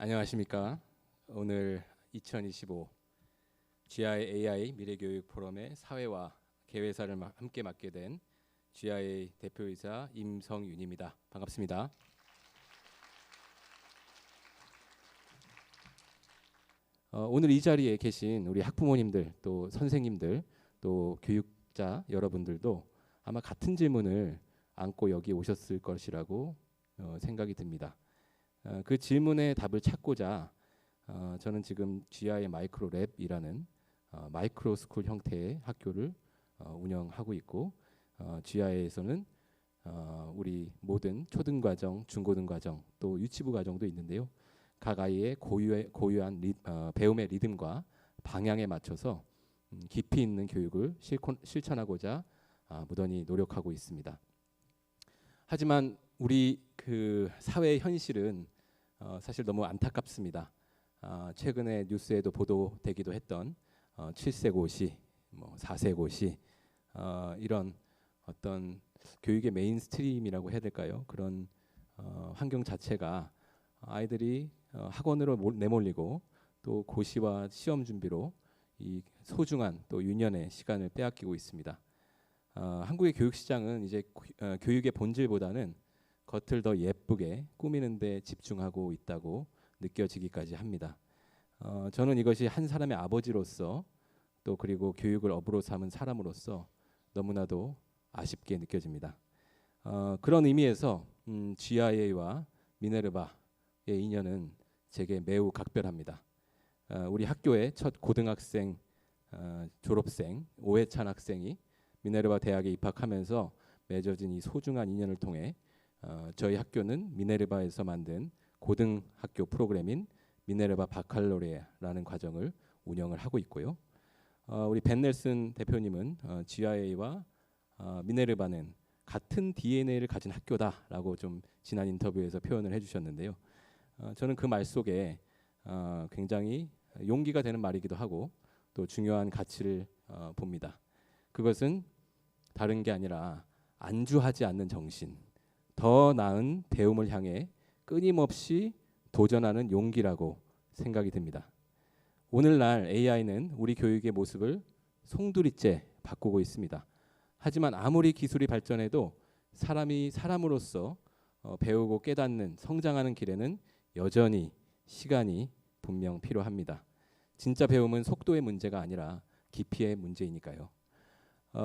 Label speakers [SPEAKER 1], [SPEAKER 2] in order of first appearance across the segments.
[SPEAKER 1] 안녕하십니까. 오늘 2025 GI AI 미래교육 포럼의 사회와 개회사를 함께 맡게 된 GIA 대표이사 임성윤입니다. 반갑습니다. 오늘 이 자리에 계신 우리 학부모님들, 또 선생님들, 또 교육자 여러분들도 아마 같은 질문을 안고 여기 오셨을 것이라고 생각이 듭니다. 그 질문의 답을 찾고자 저는 지금 GI 마이크로 랩이라는 마이크로 스쿨 형태의 학교를 운영하고 있고, GI에서는 우리 모든 초등과정, 중고등과정, 또 유치부 과정도 있는데요. 각 아이의 고유한 배움의 리듬과 방향에 맞춰서 깊이 있는 교육을 실천하고자 무던히 노력하고 있습니다. 하지만 우리 그 사회의 현실은 사실 너무 안타깝습니다. 최근에 뉴스에도 보도되기도 했던 7세 고시, 4세 고시, 이런 어떤 교육의 메인스트림이라고 해야 될까요? 그런 환경 자체가 아이들이 학원으로 내몰리고 또 고시와 시험 준비로 이 소중한 또 유년의 시간을 빼앗기고 있습니다. 한국의 교육 시장은 이제 교육의 본질보다는 겉을 더 예쁘게 꾸미는 데 집중하고 있다고 느껴지기까지 합니다. 저는 이것이 한 사람의 아버지로서 또 그리고 교육을 업으로 삼은 사람으로서 너무나도 아쉽게 느껴집니다. 그런 의미에서 GIA와 미네르바의 인연은 제게 매우 각별합니다. 우리 학교의 첫 고등학생 졸업생 오해찬 학생이 미네르바 대학에 입학하면서 맺어진 이 소중한 인연을 통해 저희 학교는 미네르바에서 만든 고등학교 프로그램인 미네르바 바칼로레아라는 과정을 운영을 하고 있고요. 우리 벤 넬슨 대표님은 GIA와 미네르바는 같은 DNA를 가진 학교다라고 좀 지난 인터뷰에서 표현을 해주셨는데요. 저는 그 말 속에 굉장히 용기가 되는 말이기도 하고 또 중요한 가치를 봅니다. 그것은 다른 게 아니라 안주하지 않는 정신, 더 나은 배움을 향해 끊임없이 도전하는 용기라고 생각이 듭니다. 오늘날 AI는 우리 교육의 모습을 송두리째 바꾸고 있습니다. 하지만 아무리 기술이 발전해도 사람이 사람으로서 배우고 깨닫는 성장하는 길에는 여전히 시간이 분명 필요합니다. 진짜 배움은 속도의 문제가 아니라 깊이의 문제이니까요.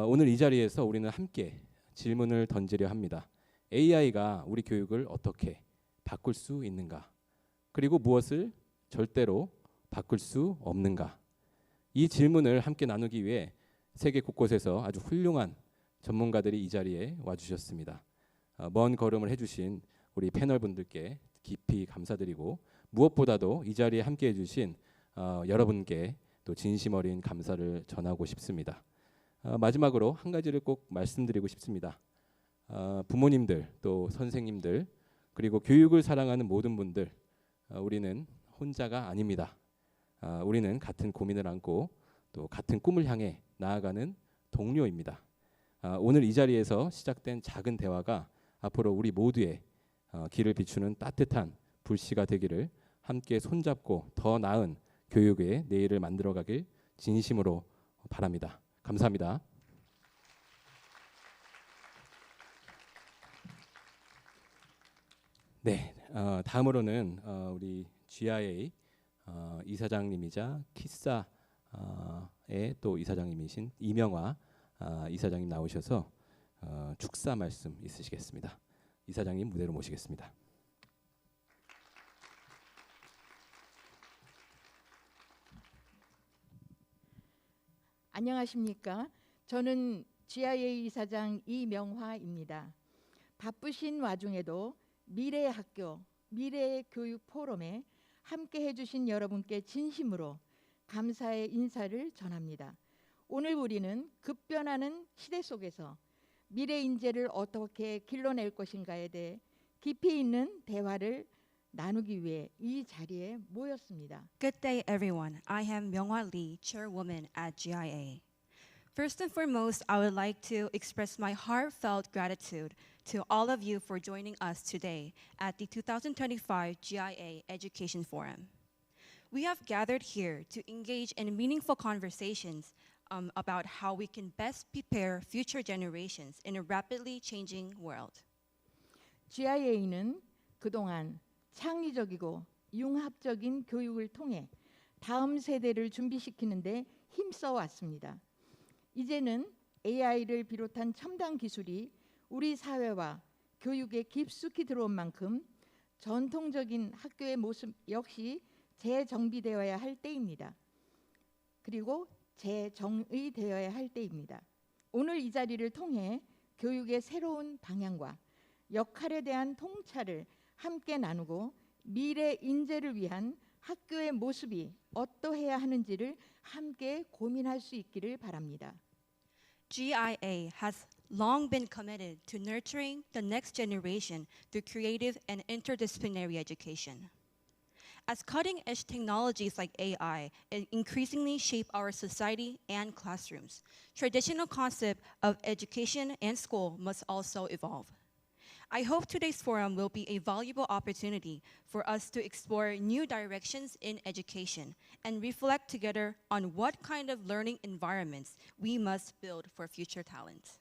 [SPEAKER 1] 오늘 이 자리에서 우리는 함께 질문을 던지려 합니다. AI가 우리 교육을 어떻게 바꿀 수 있는가? 그리고 무엇을 절대로 바꿀 수 없는가? 이 질문을 함께 나누기 위해 세계 곳곳에서 아주 훌륭한 전문가들이 이 자리에 와주셨습니다. 먼 걸음을 해주신 우리 패널 분들께 깊이 감사드리고, 무엇보다도 이 자리에 함께 해주신 여러분께 또 진심 어린 감사를 전하고 싶습니다. 마지막으로 한 가지를 꼭 말씀드리고 싶습니다. 부모님들, 또 선생님들, 그리고 교육을 사랑하는 모든 분들, 우리는 혼자가 아닙니다. 우리는 같은 고민을 안고 또 같은 꿈을 향해 나아가는 동료입니다. 오늘 이 자리에서 시작된 작은 대화가 앞으로 우리 모두의 길을 비추는 따뜻한 불씨가 되기를, 함께 손잡고 더 나은 교육의 내일을 만들어가길 진심으로 바랍니다. 감사합니다. 네, 다음으로는 우리 GIA 이사장님이자 키사의 또 이사장님이신 이명화 이사장님 나오셔서 축사 말씀 있으시겠습니다. 이사장님 무대로 모시겠습니다.
[SPEAKER 2] 안녕하십니까. 저는 GIA 이사장 이명화입니다. 바쁘신 와중에도 미래의 학교, 미래의 교육 포럼에 함께 해주신 여러분께 진심으로 감사의 인사를 전합니다. 오늘 우리는 급변하는 시대 속에서 미래 인재를 어떻게 길러낼 것인가에 대해 깊이 있는 대화를 나누기 위해 이 자리에 모였습니다.
[SPEAKER 3] Good day, everyone. I am Myung-Hwa Lee, Chairwoman at GIA. First and foremost, I would like to express my heartfelt gratitude to all of you for joining us today at the 2025 GIA Education Forum. We have gathered here to engage in meaningful conversations about how we can best prepare future generations in a rapidly changing world.
[SPEAKER 2] GIA는 그동안 창의적이고 융합적인 교육을 통해 다음 세대를 준비시키는데 힘써 왔습니다. 이제는 AI를 비롯한 첨단 기술이 우리 사회와 교육에 깊숙이 들어온 만큼 전통적인 학교의 모습 역시 재정비되어야 할 때입니다. 그리고 재정의되어야 할 때입니다. 오늘 이 자리를 통해 교육의 새로운 방향과 역할에 대한 통찰을 함께 나누고 미래 인재를 위한 학교의 모습이 어떠해야 하는지를 함께 고민할 수 있기를 바랍니다.
[SPEAKER 3] GIA has long been committed to nurturing the next generation through creative and interdisciplinary education. As cutting-edge technologies like AI increasingly shape our society and classrooms, traditional concepts of education and school must also evolve. I hope today's forum will be a valuable opportunity for us to explore new directions in education and reflect together on what kind of learning environments we must build for future talent.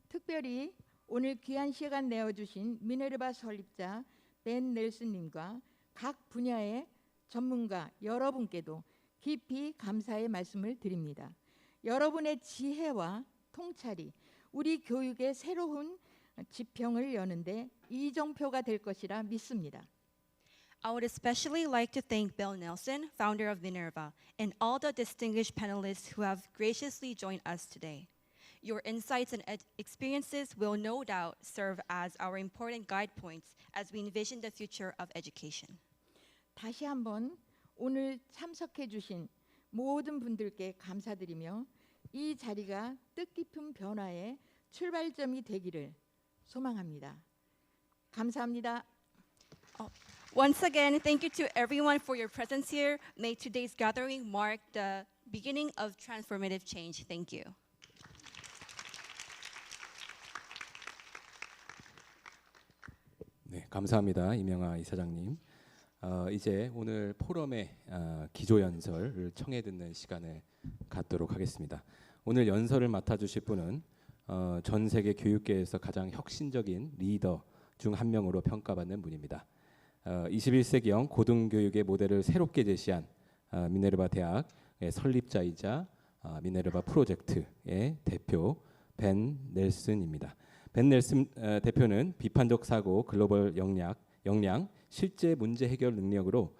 [SPEAKER 2] 특별히 오늘 귀한 시간 내어주신 미네르바 설립자 벤 넬슨님과 각 분야의 전문가 여러분께도 깊이 감사의 말씀을 드립니다. 여러분의 지혜와 통찰이 우리 교육의 새로운 지평을 여는데 이정표가 될 것이라 믿습니다.
[SPEAKER 3] I would especially like to thank Bill Nelson, founder of Minerva, and all the distinguished panelists who have graciously joined us today. Your insights and experiences will no doubt serve as our important guide points as we envision the future of education.
[SPEAKER 2] 다시 한번 오늘 참석해 주신 모든 분들께 감사드리며 이 자리가 뜻깊은 변화의 출발점이 되기를 소망합니다. 감사합니다.
[SPEAKER 3] Once again, thank you to everyone for your presence here. May today's gathering mark the beginning of transformative change. Thank you.
[SPEAKER 1] 네, 감사합니다. 이명하 이사장님. 이제 오늘 포럼의 기조연설을 청해 듣는 시간을 갖도록 하겠습니다. 오늘 연설을 맡아주실 분은 전 세계 교육계에서 가장 혁신적인 리더 중 한 명으로 평가받는 분입니다. 21세기형 고등교육의 모델을 새롭게 제시한 미네르바 대학의 설립자이자 미네르바 프로젝트의 대표 벤 넬슨입니다. 벤 넬슨 대표는 비판적 사고, 글로벌 역량, 실제 문제 해결 능력으로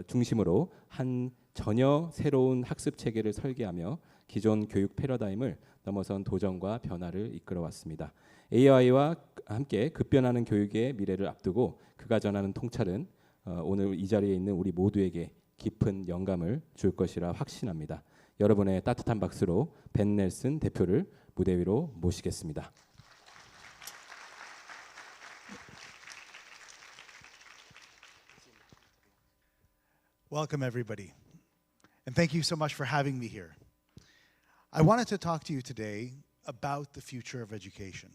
[SPEAKER 1] 중심으로 한 전혀 새로운 학습 체계를 설계하며 기존 교육 패러다임을 넘어선 도전과 변화를 이끌어왔습니다. AI와 함께 급변하는 교육의 미래를 앞두고 그가 전하는 통찰은 오늘 이 자리에 있는 우리 모두에게 깊은 영감을 줄 것이라 확신합니다. 여러분의 따뜻한 박수로 벤 넬슨 대표를 무대 위로 모시겠습니다.
[SPEAKER 4] Welcome, everybody, and thank you so much for having me here. I wanted to talk to you today about the future of education.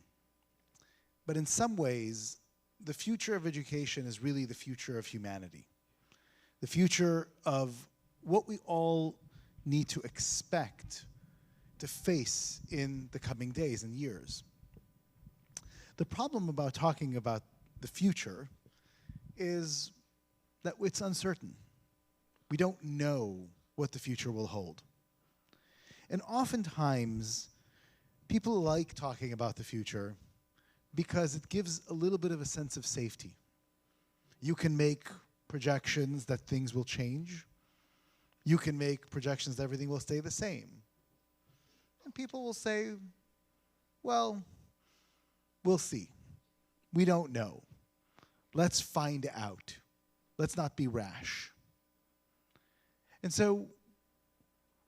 [SPEAKER 4] But in some ways, the future of education is really the future of humanity, the future of what we all need to expect to face in the coming days and years. The problem about talking about the future is that it's uncertain. We don't know what the future will hold. And oftentimes, people like talking about the future because it gives a little bit of a sense of safety. You can make projections that things will change. You can make projections that everything will stay the same. And people will say, well, we'll see. We don't know. Let's find out. Let's not be rash. And so,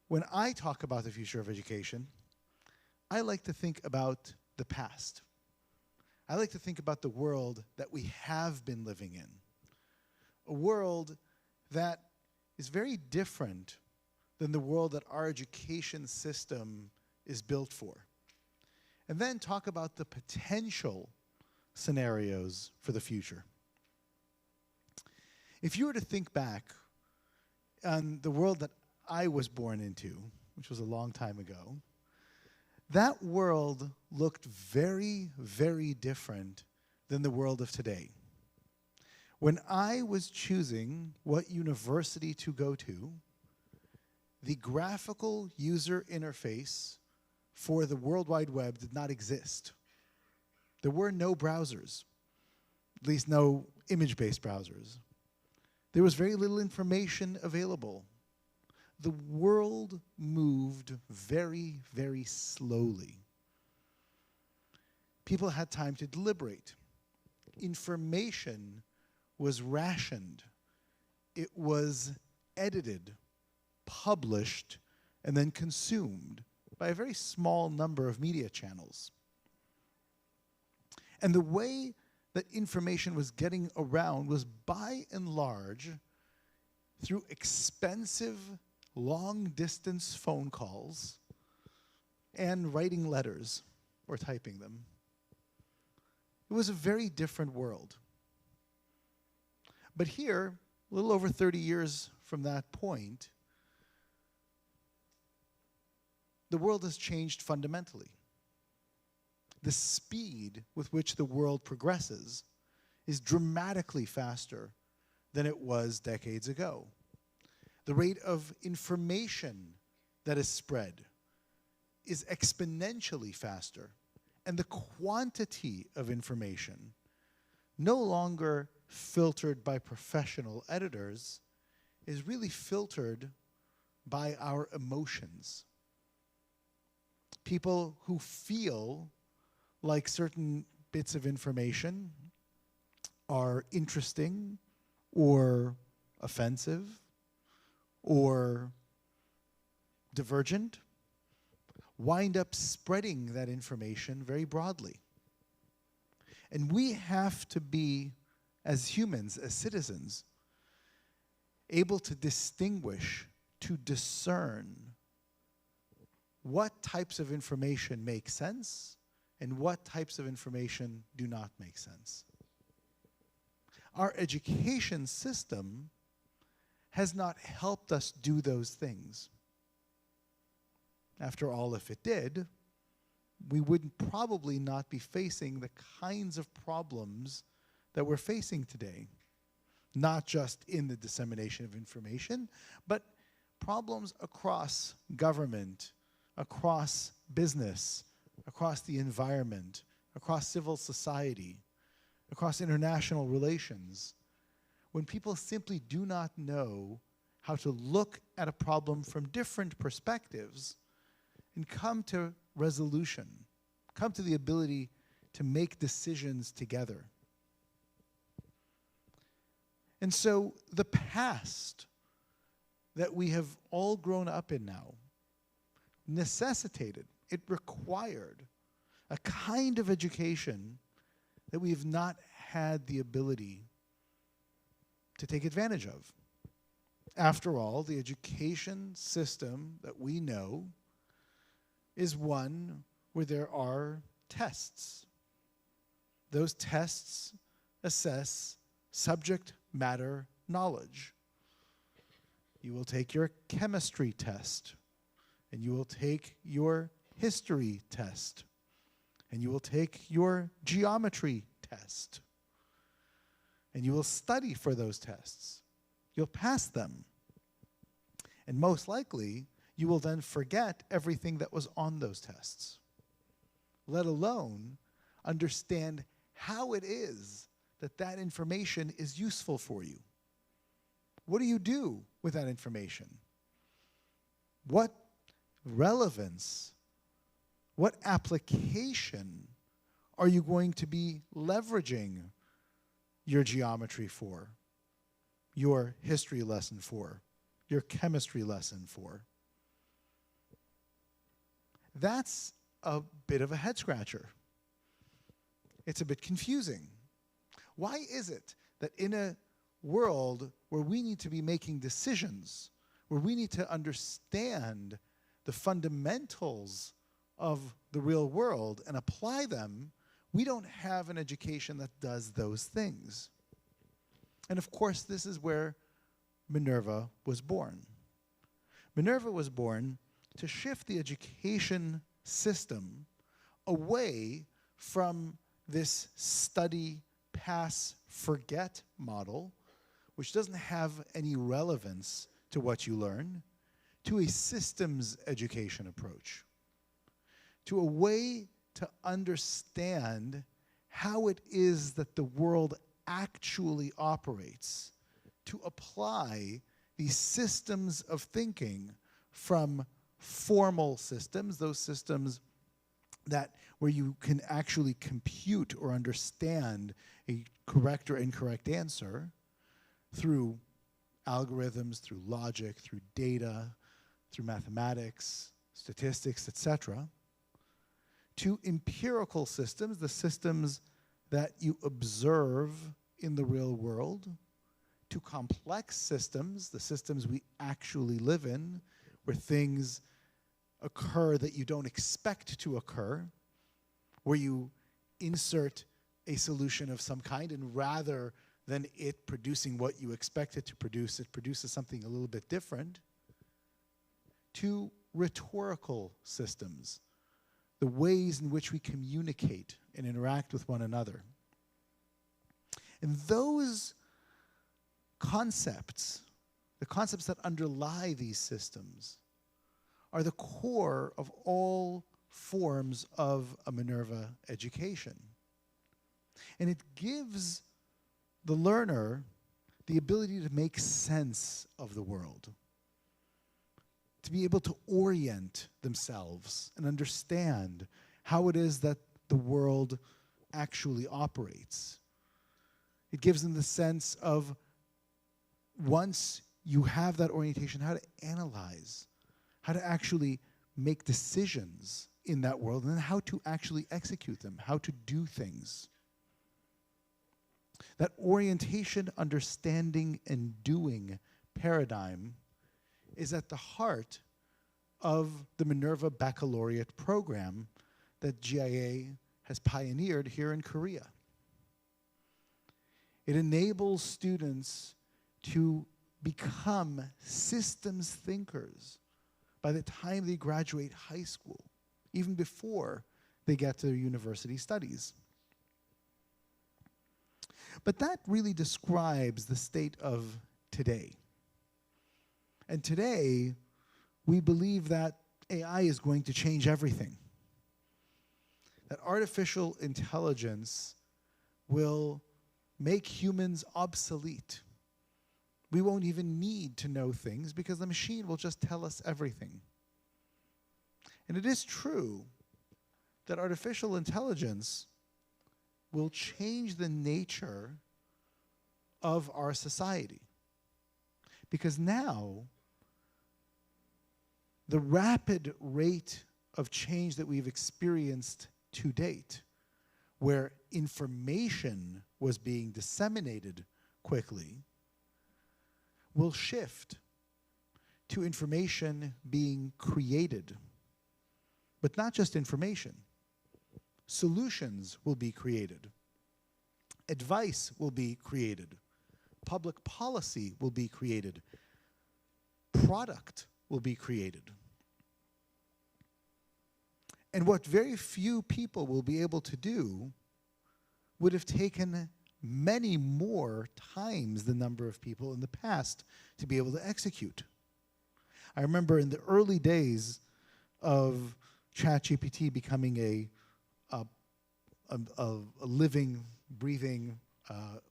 [SPEAKER 4] when I talk about the future of education, I like to think about the past. I like to think about the world that we have been living in. A world that is very different than the world that our education system is built for. And then talk about the potential scenarios for the future. If you were to think back on the world that I was born into, which was a long time ago, that world looked very, very different than the world of today. When I was choosing what university to go to, the graphical user interface for the World Wide Web did not exist. There were no browsers, at least no image-based browsers. There was very little information available. The world moved very, very slowly. People had time to deliberate. Information was rationed. It was edited, published, and then consumed by a very small number of media channels. And the way that information was getting around was by and large through expensive, long-distance phone calls and writing letters or typing them. It was a very different world. But here, a little over 30 years from that point, the world has changed fundamentally. The speed with which the world progresses is dramatically faster than it was decades ago. The rate of information that is spread is exponentially faster, and the quantity of information, no longer filtered by professional editors, is really filtered by our emotions. People who feel like certain bits of information are interesting or offensive or divergent wind up spreading that information very broadly. And we have to be, as humans, as citizens, able to distinguish, to discern what types of information make sense and what types of information do not make sense. Our education system has not helped us do those things. After all, if it did, we would probably not be facing the kinds of problems that we're facing today. Not just in the dissemination of information, but problems across government, across business, across the environment, across civil society, across international relations, when people simply do not know how to look at a problem from different perspectives and come to resolution, come to the ability to make decisions together. And so the past that we have all grown up in now necessitated, it required a kind of education that we have not had the ability to take advantage of. After all, the education system that we know is one where there are tests. Those tests assess subject matter knowledge. You will take your chemistry test, and you will take your history test, and you will take your geometry test, and you will study for those tests. You'll pass them. And most likely, you will then forget everything that was on those tests, let alone understand how it is that that information is useful for you. What do you do with that information? What relevance, what application are you going to be leveraging your geometry for, your history lesson for, your chemistry lesson for? That's a bit of a head scratcher. It's a bit confusing. Why is it that in a world where we need to be making decisions, where we need to understand the fundamentals of the real world and apply them, we don't have an education that does those things. And of course, this is where Minerva was born. Minerva was born to shift the education system away from this study, pass, forget model, which doesn't have any relevance to what you learn, to a systems education approach, to a way to understand how it is that the world actually operates, to apply these systems of thinking from formal systems, those systems where you can actually compute or understand a correct or incorrect answer through algorithms, through logic, through data, through mathematics, statistics, etc., to empirical systems, the systems that you observe in the real world, to complex systems, the systems we actually live in, where things occur that you don't expect to occur, where you insert a solution of some kind, and rather than it producing what you expect it to produce, it produces something a little bit different, to rhetorical systems, the ways in which we communicate and interact with one another. And those concepts, the concepts that underlie these systems, are the core of all forms of a Minerva education. And it gives the learner the ability to make sense of the world, to be able to orient themselves and understand how it is that the world actually operates. It gives them the sense of, once you have that orientation, how to analyze, how to actually make decisions in that world, and then how to actually execute them, how to do things. That orientation, understanding, and doing paradigm is at the heart of the Minerva Baccalaureate program that GIA has pioneered here in Korea. It enables students to become systems thinkers by the time they graduate high school, even before they get to their university studies. But that really describes the state of today. And today, we believe that AI is going to change everything. That artificial intelligence will make humans obsolete. We won't even need to know things because the machine will just tell us everything. And it is true that artificial intelligence will change the nature of our society. Because now, the rapid rate of change that we've experienced to date, where information was being disseminated quickly, will shift to information being created. But not just information. Solutions will be created. Advice will be created. Public policy will be created. Product will be created. And what very few people will be able to do would have taken many more times the number of people in the past to be able to execute. I remember in the early days of ChatGPT becoming a living, breathing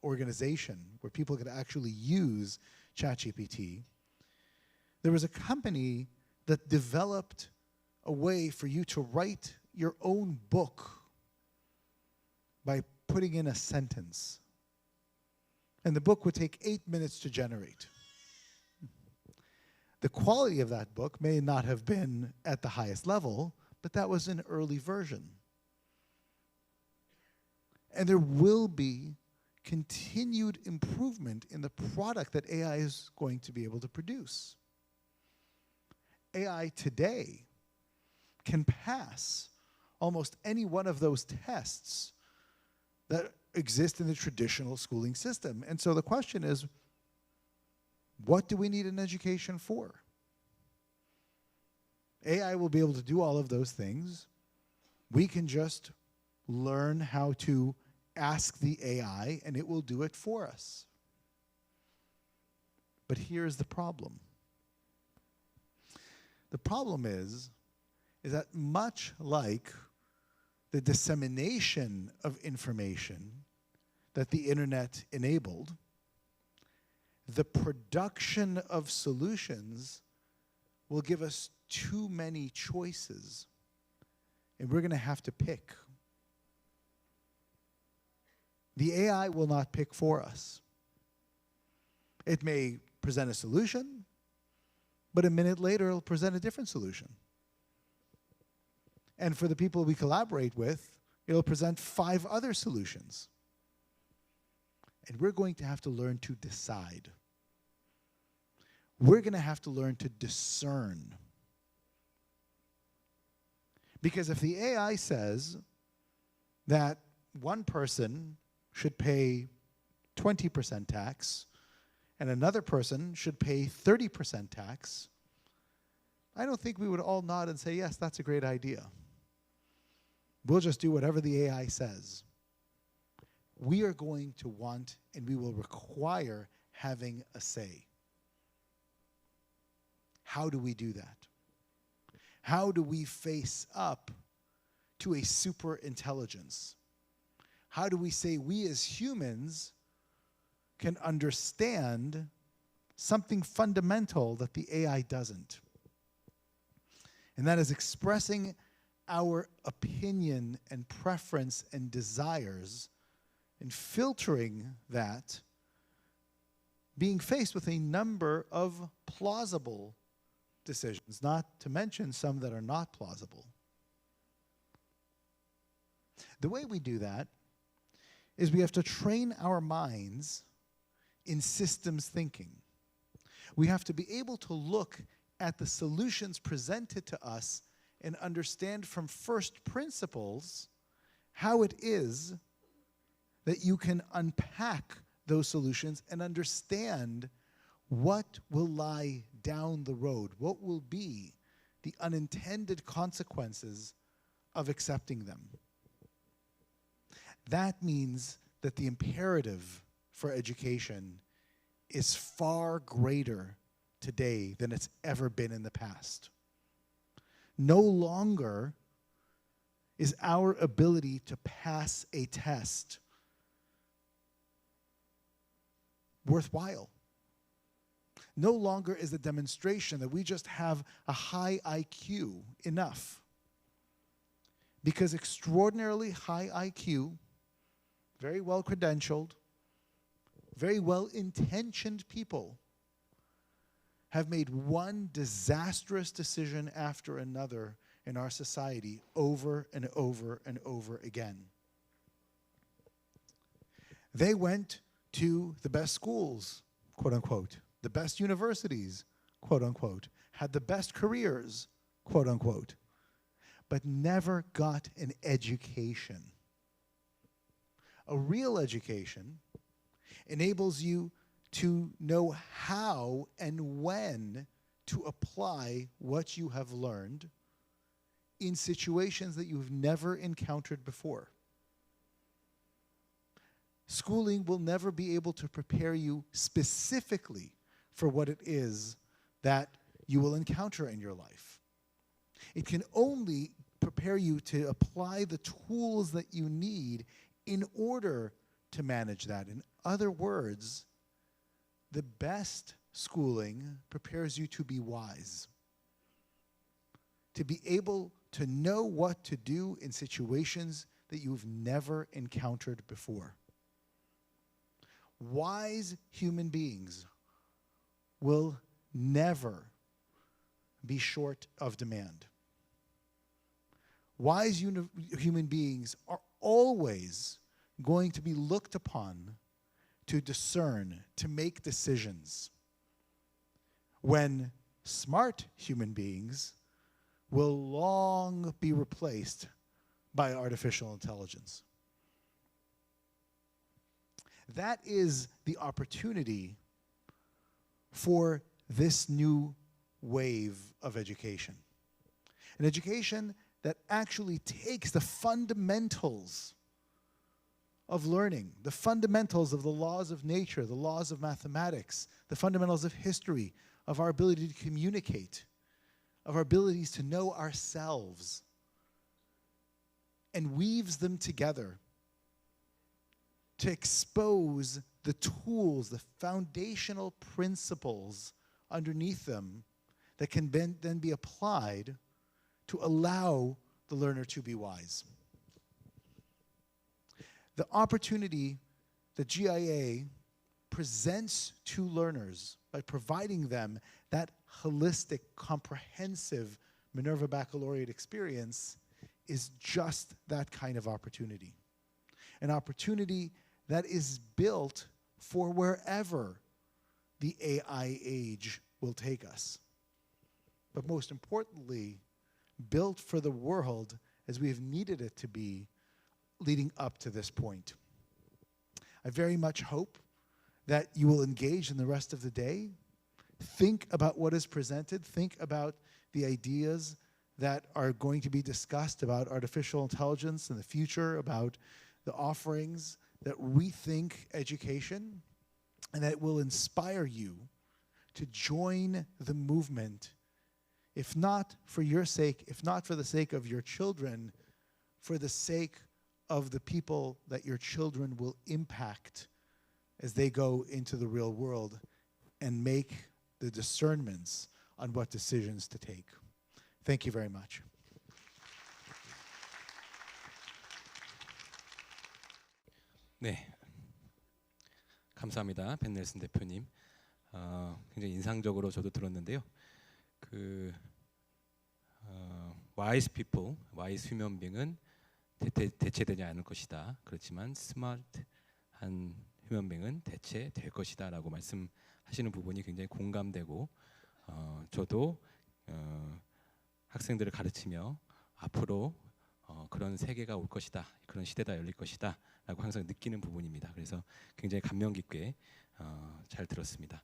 [SPEAKER 4] organization where people could actually use ChatGPT, there was a company that developed a way for you to write your own book by putting in a sentence. And the book would take 8 minutes to generate. The quality of that book may not have been at the highest level, but that was an early version. And there will be continued improvement in the product that AI is going to be able to produce. AI today can pass almost any one of those tests that exist in the traditional schooling system. And so the question is, what do we need an education for? AI will be able to do all of those things. We can just learn how to ask the AI, and it will do it for us. But here's the problem. The problem is that much like the dissemination of information that the internet enabled, the production of solutions will give us too many choices, and we're going to have to pick. The AI will not pick for us. It may present a solution, but a minute later it'll present a different solution. And for the people we collaborate with, it'll present 5 other solutions. And we're going to have to learn to decide. We're going to have to learn to discern. Because if the AI says that one person should pay 20% tax and another person should pay 30% tax, I don't think we would all nod and say, yes, that's a great idea. We'll just do whatever the AI says. We are going to want and we will require having a say. How do we do that? How do we face up to a super intelligence? How do we say we as humans can understand something fundamental that the AI doesn't? And that is expressing our opinion and preference and desires and filtering that, being faced with a number of plausible decisions, not to mention some that are not plausible. The way we do that is we have to train our minds in systems thinking. We have to be able to look at the solutions presented to us and understand from first principles how it is that you can unpack those solutions and understand what will lie down the road, what will be the unintended consequences of accepting them. That means that the imperative for education is far greater today than it's ever been in the past. No longer is our ability to pass a test worthwhile. No longer is the demonstration that we just have a high IQ enough. Because extraordinarily high IQ, very well credentialed, very well-intentioned people have made one disastrous decision after another in our society over and over and over again. They went to the best schools, quote unquote, the best universities, quote unquote, had the best careers, quote unquote, but never got an education. A real education enables you to know how and when to apply what you have learned in situations that you've never encountered before. Schooling will never be able to prepare you specifically for what it is that you will encounter in your life. It can only prepare you to apply the tools that you need in order to manage that. In other words, the best schooling prepares you to be wise, to be able to know what to do in situations that you've never encountered before. Wise human beings will never be short of demand. Wise human beings are always going to be looked upon to discern, to make decisions. When smart human beings will long be replaced by artificial intelligence. That is the opportunity for this new wave of education. An education that actually takes the fundamentals of learning, the fundamentals of the laws of nature, the laws of mathematics, the fundamentals of history, of our ability to communicate, of our abilities to know ourselves, and weaves them together to expose the tools, the foundational principles underneath them that can then be applied to allow the learner to be wise. The opportunity that GIA presents to learners by providing them that holistic, comprehensive Minerva Baccalaureate experience is just that kind of opportunity. An opportunity that is built for wherever the AI age will take us. But most importantly, built for the world as we have needed it to be leading up to this point. I very much hope that you will engage in the rest of the day. Think about what is presented. Think about the ideas that are going to be discussed about artificial intelligence in the future, about the offerings that rethink education, and that will inspire you to join the movement, if not for your sake, if not for the sake of your children, for the sake of the people that your children will impact as they go into the real world and make the discernments on what decisions to take. Thank you very much.
[SPEAKER 1] 네, 감사합니다, 벤넬슨 대표님. 굉장히 인상적으로 저도 들었는데요. wise people, wise human being은 대체되지 않을 것이다. 그렇지만 스마트한 human being은 대체될 것이다라고 말씀하시는 부분이 굉장히 공감되고, 저도 학생들을 가르치며 앞으로 그런 세계가 올 것이다, 그런 시대가 열릴 것이다 라고 항상 느끼는 부분입니다. 그래서 굉장히 감명 깊게 잘 들었습니다.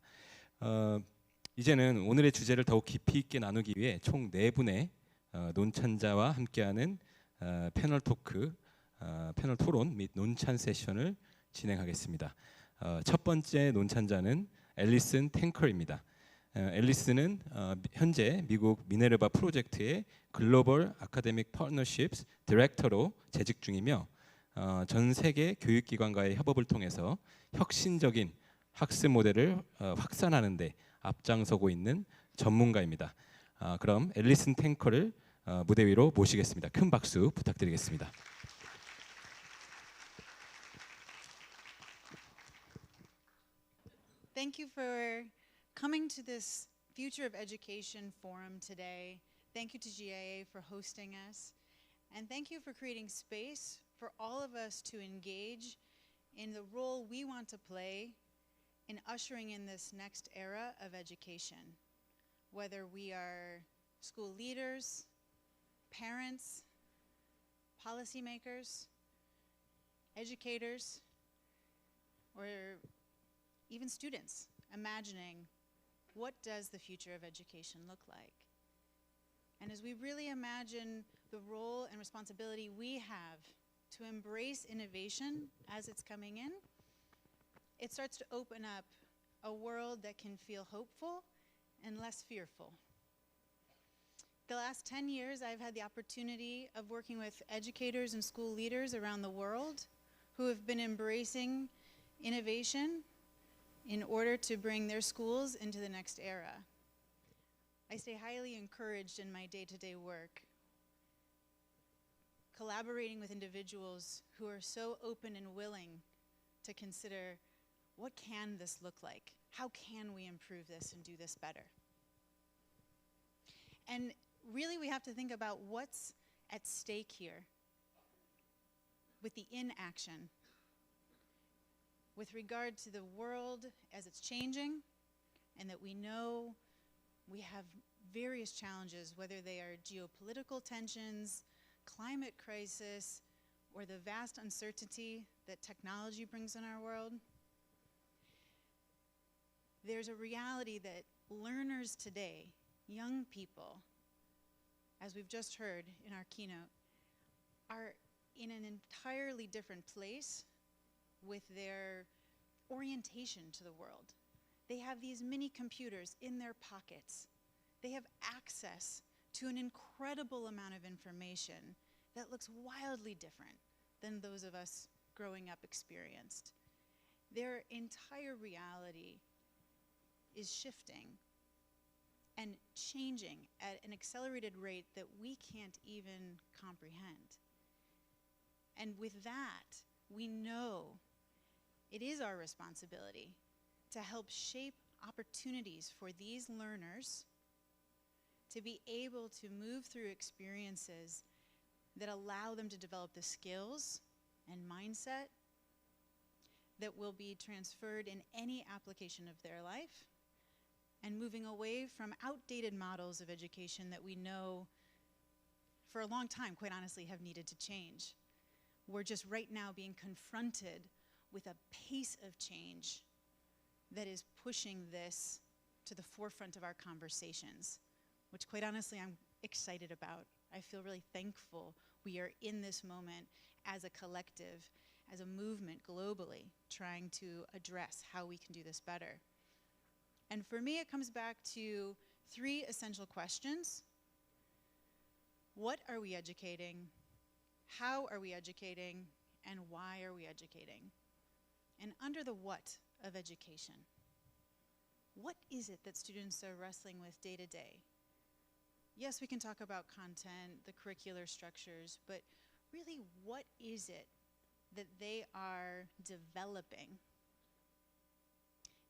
[SPEAKER 1] 이제는 오늘의 주제를 더욱 깊이 있게 나누기 위해 총 4분의 논찬자와 함께하는 패널 토크, 패널 토론 및 논찬 세션을 진행하겠습니다. 첫 번째 논찬자는 앨리슨 탱커입니다. 앨리슨은 현재 미국 미네르바 프로젝트의 글로벌 아카데믹 파트너십스 디렉터로 재직 중이며, 전 세계 교육기관과의 협업을 통해서 혁신적인 학습 모델을 확산하는 데 앞장서고 있는 전문가입니다. 그럼 앨리슨 탱커를 무대 위로 모시겠습니다. 큰 박수 부탁드리겠습니다.
[SPEAKER 5] Thank you for coming to this Future of Education forum today. Thank you to GIA for hosting us. And thank you for creating space for all of us to engage in the role we want to play in ushering in this next era of education. Whether we are school leaders, parents, policymakers, educators, or even students, imagining what does the future of education look like? And as we really imagine the role and responsibility we have to embrace innovation as it's coming in, it starts to open up a world that can feel hopeful and less fearful. The last 10 years, I've had the opportunity of working with educators and school leaders around the world who have been embracing innovation in order to bring their schools into the next era. I stay highly encouraged in my day-to-day work, collaborating with individuals who are so open and willing to consider, what can this look like? How can we improve this and do this better? And really we have to think about what's at stake here with the inaction, with regard to the world as it's changing, and that we know We have various challenges, whether they are geopolitical tensions, climate crisis, or the vast uncertainty that technology brings in our world. There's a reality that learners today, young people, as we've just heard in our keynote, are in an entirely different place with their orientation to the world. They have these mini computers in their pockets. They have access to an incredible amount of information that looks wildly different than those of us growing up experienced. Their entire reality is shifting and changing at an accelerated rate that we can't even comprehend. And with that, we know it is our responsibility to help shape opportunities for these learners to be able to move through experiences that allow them to develop the skills and mindset that will be transferred in any application of their life, and moving away from outdated models of education that we know for a long time, quite honestly, have needed to change. We're just right now being confronted with a pace of change that is pushing this to the forefront of our conversations, which quite honestly I'm excited about. I feel really thankful we are in this moment as a collective, as a movement globally, trying to address how we can do this better. And for me, it comes back to 3 essential questions. What are we educating? How are we educating? And why are we educating? And under the what of education, what is it that students are wrestling with day to day? Yes, we can talk about content, the curricular structures, but really, what is it that they are developing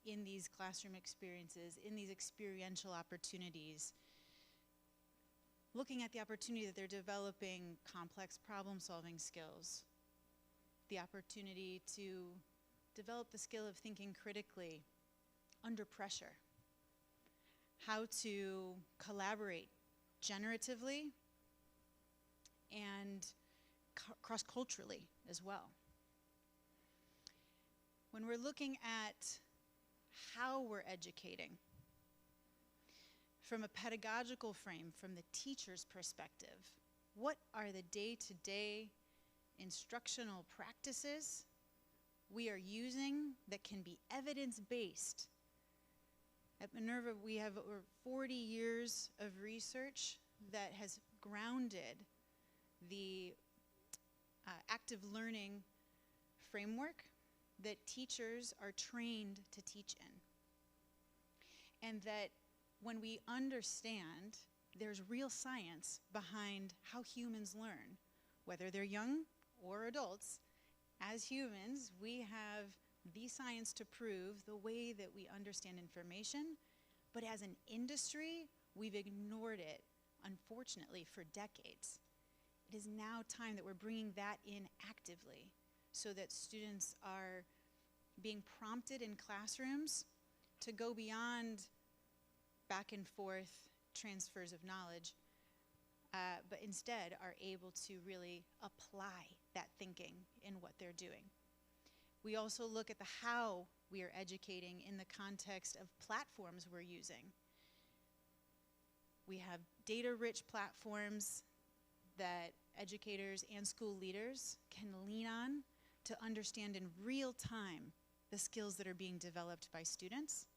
[SPEAKER 5] in these classroom experiences, in these experiential opportunities? Looking at the opportunity that they're developing complex problem-solving skills, the opportunity to develop the skill of thinking critically under pressure, how to collaborate generatively and cross-culturally as well. When we're looking at how we're educating, from a pedagogical frame, from the teacher's perspective, what are the day-to-day instructional practices we are using that can be evidence-based? At Minerva, we have over 40 years of research that has grounded the active learning framework that teachers are trained to teach in. And that when we understand there's real science behind how humans learn, whether they're young or adults, as humans, we have the science to prove the way that we understand information, but as an industry, we've ignored it, unfortunately, for decades. It is now time that we're bringing that in actively so that students are being prompted in classrooms to go beyond back and forth transfers of knowledge, but instead are able to really apply that thinking in what they're doing. We also look at the how we are educating in the context of platforms we're using. We have data-rich platforms that educators and school leaders can lean on to understand in real time the skills that are being developed by students.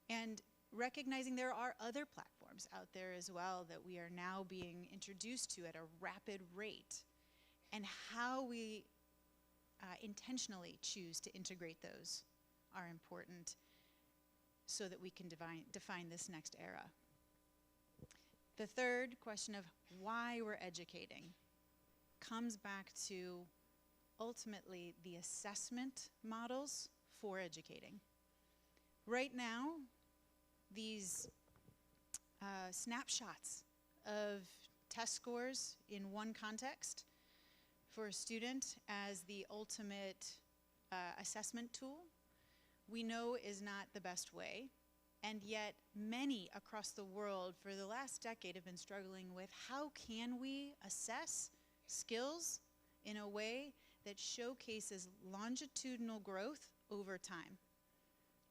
[SPEAKER 5] And recognizing there are other platforms out there as well that we are now being introduced to at a rapid rate, and how we intentionally choose to integrate those are important so that we can define this next era. The third question of why we're educating comes back to ultimately the assessment models for educating. Right now, these snapshots of test scores in one context for a student as the ultimate assessment tool, we know is not the best way And yet many across the world for the last decade have been struggling with how can we assess skills in a way that showcases longitudinal growth over time.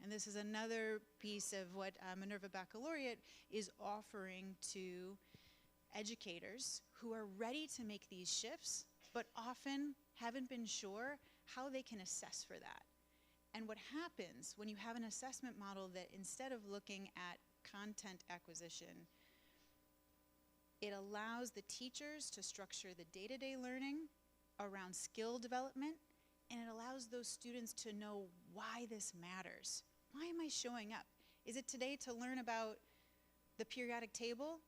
[SPEAKER 5] And this is another piece of what Minerva Baccalaureate is offering to educators who are ready to make these shifts, but often haven't been sure how they can assess for that. And what happens when you have an assessment model that instead of looking at content acquisition, it allows the teachers to structure the day-to-day learning around skill development, and it allows those students to know why this matters. Why am I showing up? Is it today to learn about the periodic table,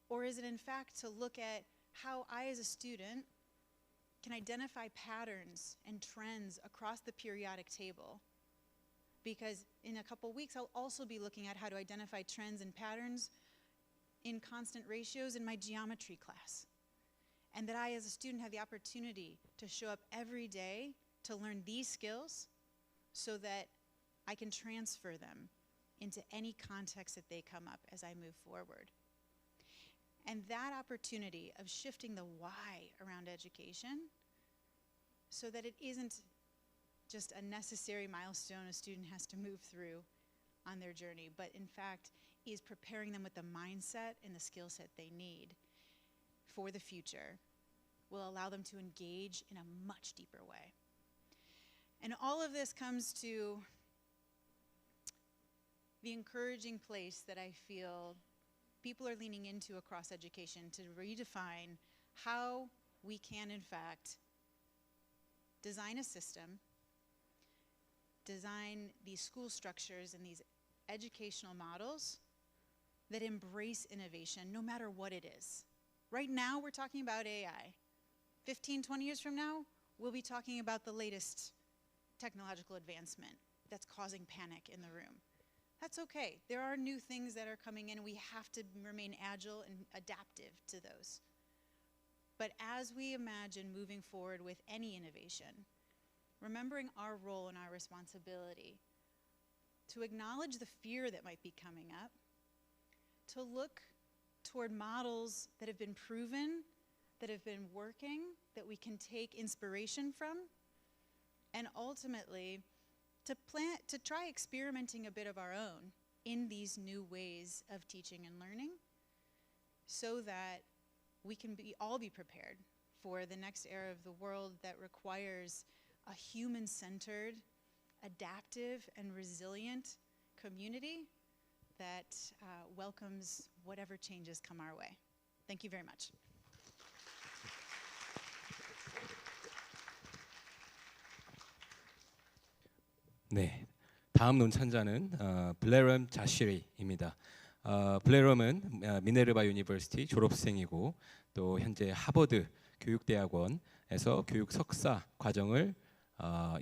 [SPEAKER 5] or is it in fact to look at how I as a student can identify patterns and trends across the periodic table? Because in a couple weeks, I'll also be looking at how to identify trends and patterns in constant ratios in my geometry class. And that I, as a student, have the opportunity to show up every day to learn these skills so that I can transfer them into any context that they come up as I move forward. And that opportunity of shifting the why around education so that it isn't just a necessary milestone a student has to move through on their journey, but in fact is preparing them with the mindset and the skill set they need for the future, will allow them to engage in a much deeper way. And all of this comes to the encouraging place that I feel people are leaning into across education to redefine how we can, in fact, design a system, design these school structures and these educational models that embrace innovation no matter what it is. Right now, we're talking about AI. 15, 20 years from now, we'll be talking about the latest technological advancement that's causing panic in the room. That's okay. There are new things that are coming in, and we have to remain agile and adaptive to those. But as we imagine moving forward with any innovation, remembering our role and our responsibility to acknowledge the fear that might be coming up, to look toward models that have been proven, that have been working, that we can take inspiration from, and ultimately to try experimenting a bit of our own in these new ways of teaching and learning so that we can all be prepared for the next era of the world that requires a human-centered, adaptive, and resilient community that welcomes whatever changes come our way. Thank you very much.
[SPEAKER 1] 네, 다음 논찬자는 블레럼 자시리입니다. 블레럼은 미네르바 유니버시티 졸업생이고 또 현재 하버드 교육대학원에서 교육 석사 과정을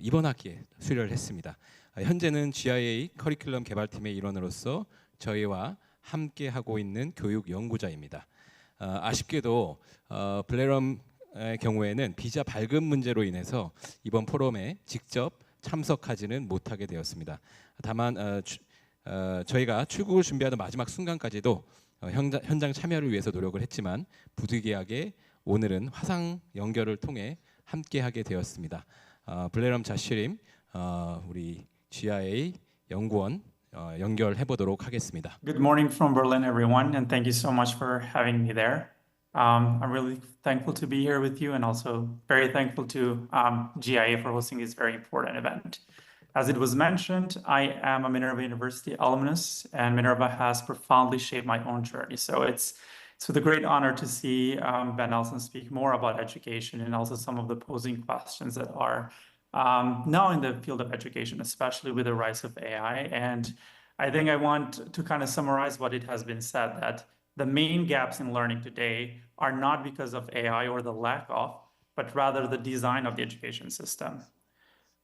[SPEAKER 1] 이번 학기에 수료를 했습니다. 현재는 GIA 커리큘럼 개발팀의 일원으로서 저희와 함께 하고 있는 교육 연구자입니다. 아쉽게도 블레럼의 경우에는 비자 발급 문제로 인해서 이번 포럼에 직접 참석하지는 못하게 되었습니다. 다만 저희가 출국을 준비하던 마지막 순간까지도 현장 참여를 위해서 노력을 했지만 부득이하게 오늘은 화상 연결을 통해 함께하게 되었습니다. 블레럼 자시림 우리 GIA 연구원 연결해 보도록 하겠습니다.
[SPEAKER 6] Good morning from Berlin, everyone, and thank you so much for having me there. I'm really thankful to be here with you and also very thankful to GIA for hosting this very important event. As it was mentioned, I am a Minerva University alumnus, and Minerva has profoundly shaped my own journey. So it's with a great honor to see Ben Nelson speak more about education and also some of the posing questions that are now in the field of education, especially with the rise of AI. And I think I want to kind of summarize what it has been said, that the main gaps in learning today are not because of AI or the lack of, but rather the design of the education system.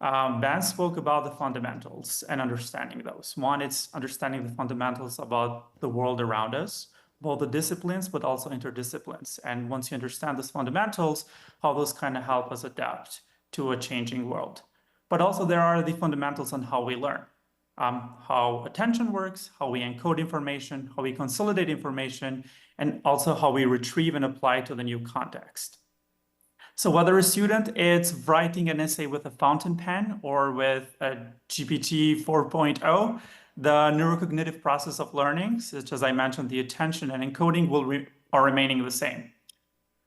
[SPEAKER 6] Ben spoke about the fundamentals and understanding those. One, it's understanding the fundamentals about the world around us, both the disciplines, but also interdisciplines. And once you understand those fundamentals, how those kind of help us adapt to a changing world. But also there are the fundamentals on how we learn. how attention works, how we encode information, how we consolidate information, and also how we retrieve and apply to the new context. So whether a student is writing an essay with a fountain pen or with a GPT 4.0, the neurocognitive process of learning, such as I mentioned, the attention and encoding are remaining the same.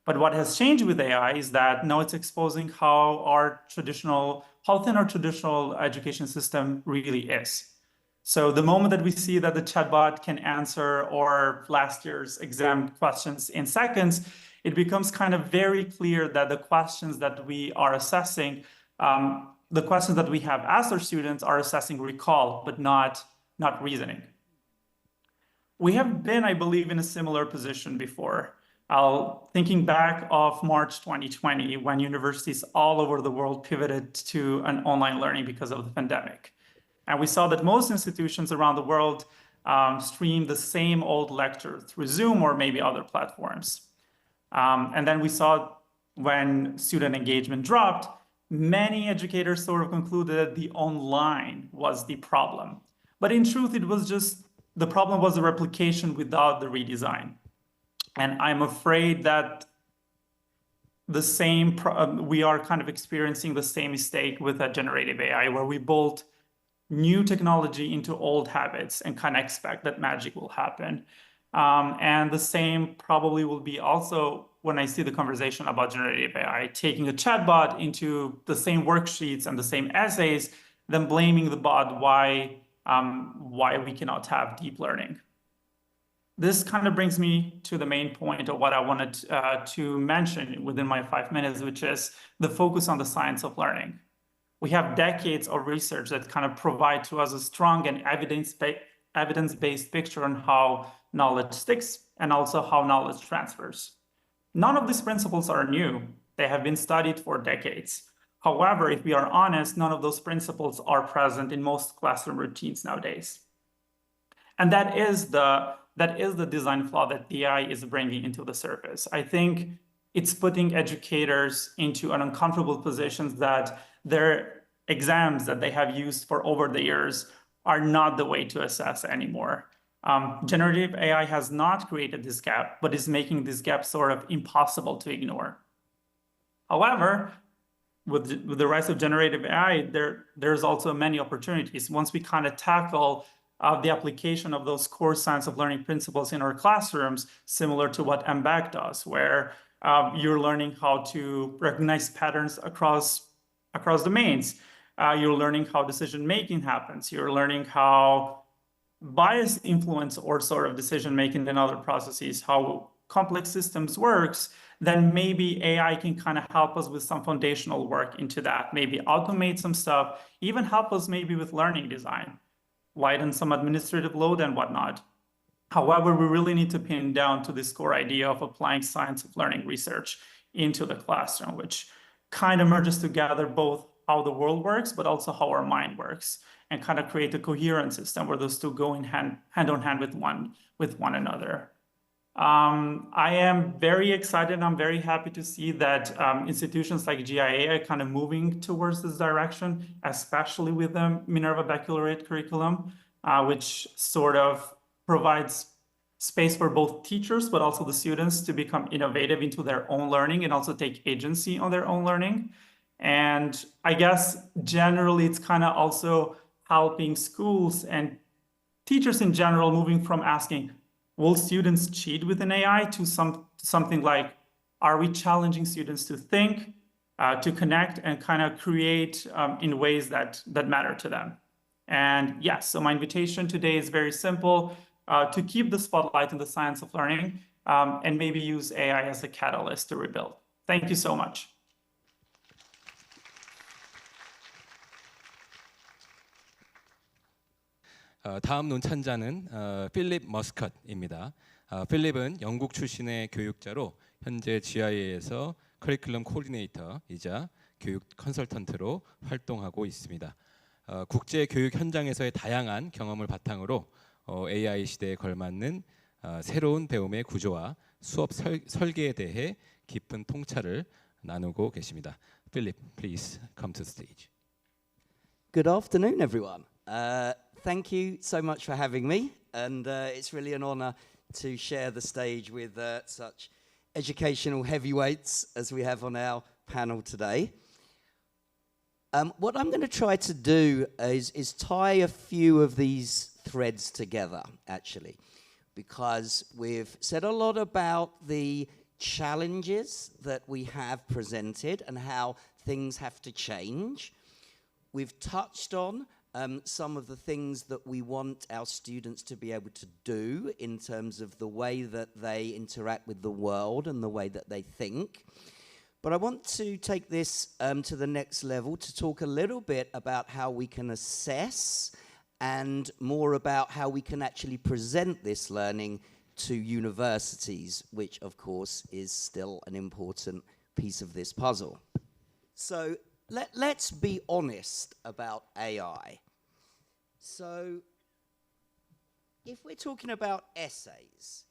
[SPEAKER 6] But what has changed with AI is that now it's exposing how thin our traditional education system really is. So the moment that we see that the chatbot can answer our last year's exam questions in seconds, it becomes kind of very clear that the questions that we are assessing, the questions that we have asked our students are assessing recall, but not reasoning. We have been, I believe, in a similar position before. Thinking back of March 2020, when universities all over the world pivoted to an online learning because of the pandemic. And we saw that most institutions around the world streamed the same old lecture through Zoom or maybe other platforms. And then we saw when student engagement dropped, many educators sort of concluded that the online was the problem. But in truth, it was just, the problem was the replication without the redesign. And I'm afraid that we are kind of experiencing the same mistake with generative AI, where we bolt new technology into old habits and kind of expect that magic will happen. And the same probably will be also when I see the conversation about generative AI, taking a chatbot into the same worksheets and the same essays, then blaming the bot why we cannot have deep learning. This kind of brings me to the main point of what I wanted to mention within my 5 minutes, which is the focus on the science of learning. We have decades of research that kind of provide to us a strong and evidence-based picture on how knowledge sticks and also how knowledge transfers. None of these principles are new. They have been studied for decades. However, if we are honest, none of those principles are present in most classroom routines nowadays. And that is the design flaw that AI is bringing into the surface. I think it's putting educators into an uncomfortable position that their exams that they have used for over the years are not the way to assess anymore. Generative AI has not created this gap, but is making this gap sort of impossible to ignore. However, with the rise of generative AI, there's also many opportunities. Once we kind of tackle the application of those core science of learning principles in our classrooms, similar to what MBAC does, where you're learning how to recognize patterns across domains. You're learning how decision-making happens. You're learning how bias influence or sort of decision-making in other processes, how complex systems works, then maybe AI can kind of help us with some foundational work into that, maybe automate some stuff, even help us maybe with learning design, lighten some administrative load and whatnot. However, we really need to pin down to this core idea of applying science of learning research into the classroom, which kind of merges together both how the world works, but also how our mind works, and kind of create a coherent system where those two go in hand on hand with one another. I am very excited. I'm very happy to see that institutions like GIA are kind of moving towards this direction, especially with the Minerva Baccalaureate curriculum, which sort of provides space for both teachers, but also the students to become innovative into their own learning and also take agency on their own learning. And I guess generally it's kind of also helping schools and teachers in general moving from asking, will students cheat with an AI, to something like, are we challenging students to think, to connect, and kind of create in ways that matter to them? And yes, so my invitation today is very simple, to keep the spotlight in the science of learning, and maybe use AI as a catalyst to rebuild. Thank you so much.
[SPEAKER 1] 다음 논찬자는 필립 머스컷입니다. 필립은 영국 출신의 교육자로 현재 GIA에서 커리큘럼 코디네이터이자 교육 컨설턴트로 활동하고 있습니다. 국제 교육 현장에서의 다양한 경험을 바탕으로 AI 시대에 걸맞는 새로운 배움의 구조와 수업 설계에 대해 깊은 통찰을 나누고 계십니다. Philip, please come to the stage.
[SPEAKER 7] Good afternoon, everyone. Thank you so much for having me, and it's really an honor to share the stage with such educational heavyweights as we have on our panel today. What I'm going to try to do is tie a few of these threads together, actually, because we've said a lot about the challenges that we have presented and how things have to change. We've touched on some of the things that we want our students to be able to do in terms of the way that they interact with the world and the way that they think. But I want to take this to the next level to talk a little bit about how we can assess and more about how we can actually present this learning to universities, which of course is still an important piece of this puzzle. So let's be honest about AI. So if we're talking about essays,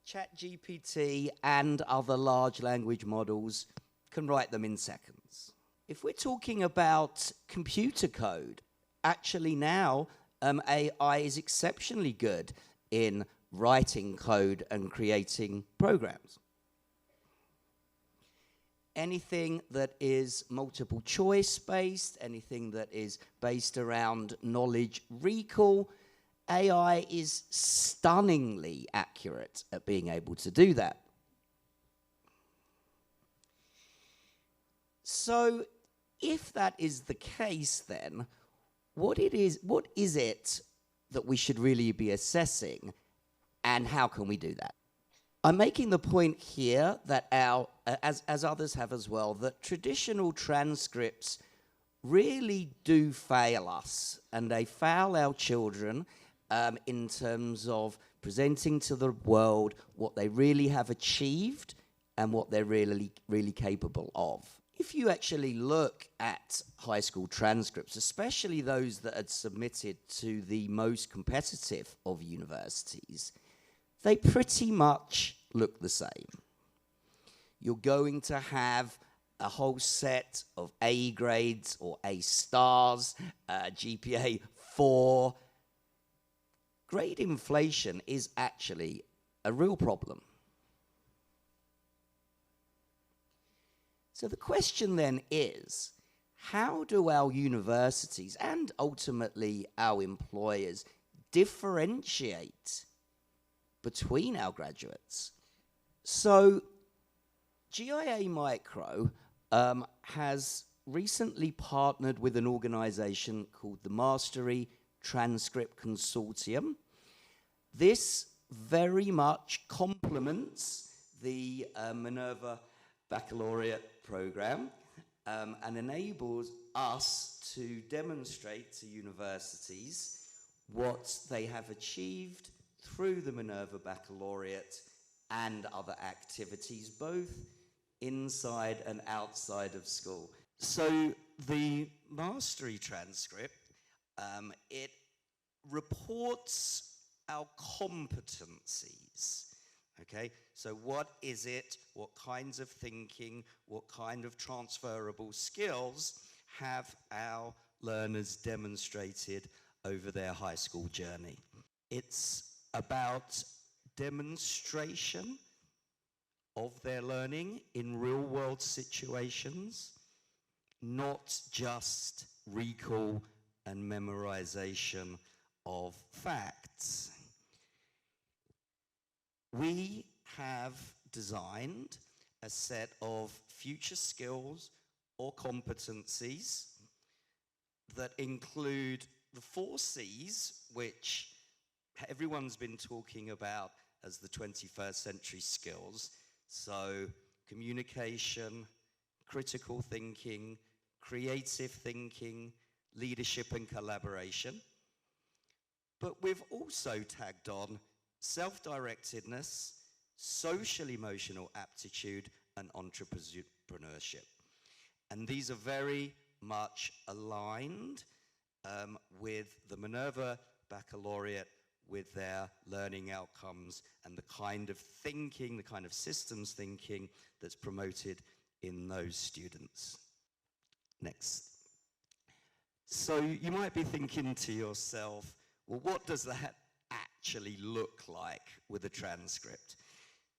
[SPEAKER 7] ChatGPT and other large language models can write them in seconds. If we're talking about computer code, actually now AI is exceptionally good in writing code and creating programs. Anything that is multiple choice based, anything that is based around knowledge recall, AI is stunningly accurate at being able to do that. So if that is the case, then what is it that we should really be assessing, and how can we do that? I'm making the point here that as others have as well, that traditional transcripts really do fail us, and they fail our children in terms of presenting to the world what they really have achieved and what they're really capable of. If you actually look at high school transcripts, especially those that are submitted to the most competitive of universities, they pretty much look the same. You're going to have a whole set of A grades or A stars, GPA 4. Grade inflation is actually a real problem. So the question then is, how do our universities and ultimately our employers differentiate between our graduates? So GIA Micro has recently partnered with an organization called the Mastery Transcript Consortium. This very much complements the Minerva Baccalaureate program and enables us to demonstrate to universities what they have achieved through the Minerva Baccalaureate and other activities, both inside and outside of school. So the mastery transcript, it reports our competencies. Okay, so what is it? What kinds of thinking, what kind of transferable skills have our learners demonstrated over their high school journey? It's about demonstration of their learning in real-world situations, not just recall and memorization of facts. We have designed a set of future skills or competencies that include the 4 C's, which everyone's been talking about as the 21st century skills. So communication, critical thinking, creative thinking, leadership and collaboration. But we've also tagged on self-directedness, social emotional aptitude, and entrepreneurship. And these are very much aligned with the Minerva Baccalaureate, with their learning outcomes and the kind of thinking, the kind of systems thinking that's promoted in those students. Next. So you might be thinking to yourself, well, what does that actually look like with a transcript?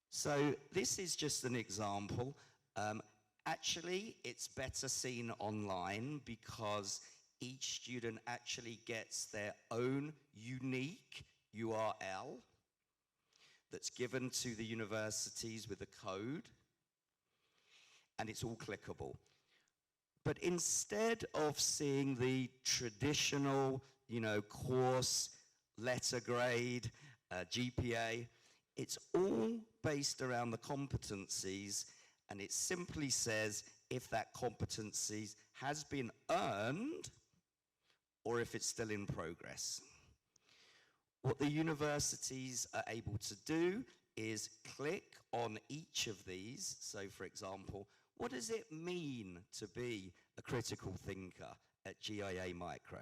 [SPEAKER 7] So this is just an example. Actually, it's better seen online because each student actually gets their own unique URL that's given to the universities with a code, and it's all clickable. But instead of seeing the traditional, course, letter grade, GPA, it's all based around the competencies, and it simply says if that competencies has been earned or if it's still in progress. What the universities are able to do is click on each of these. So, for example, what does it mean to be a critical thinker at GIA Micro?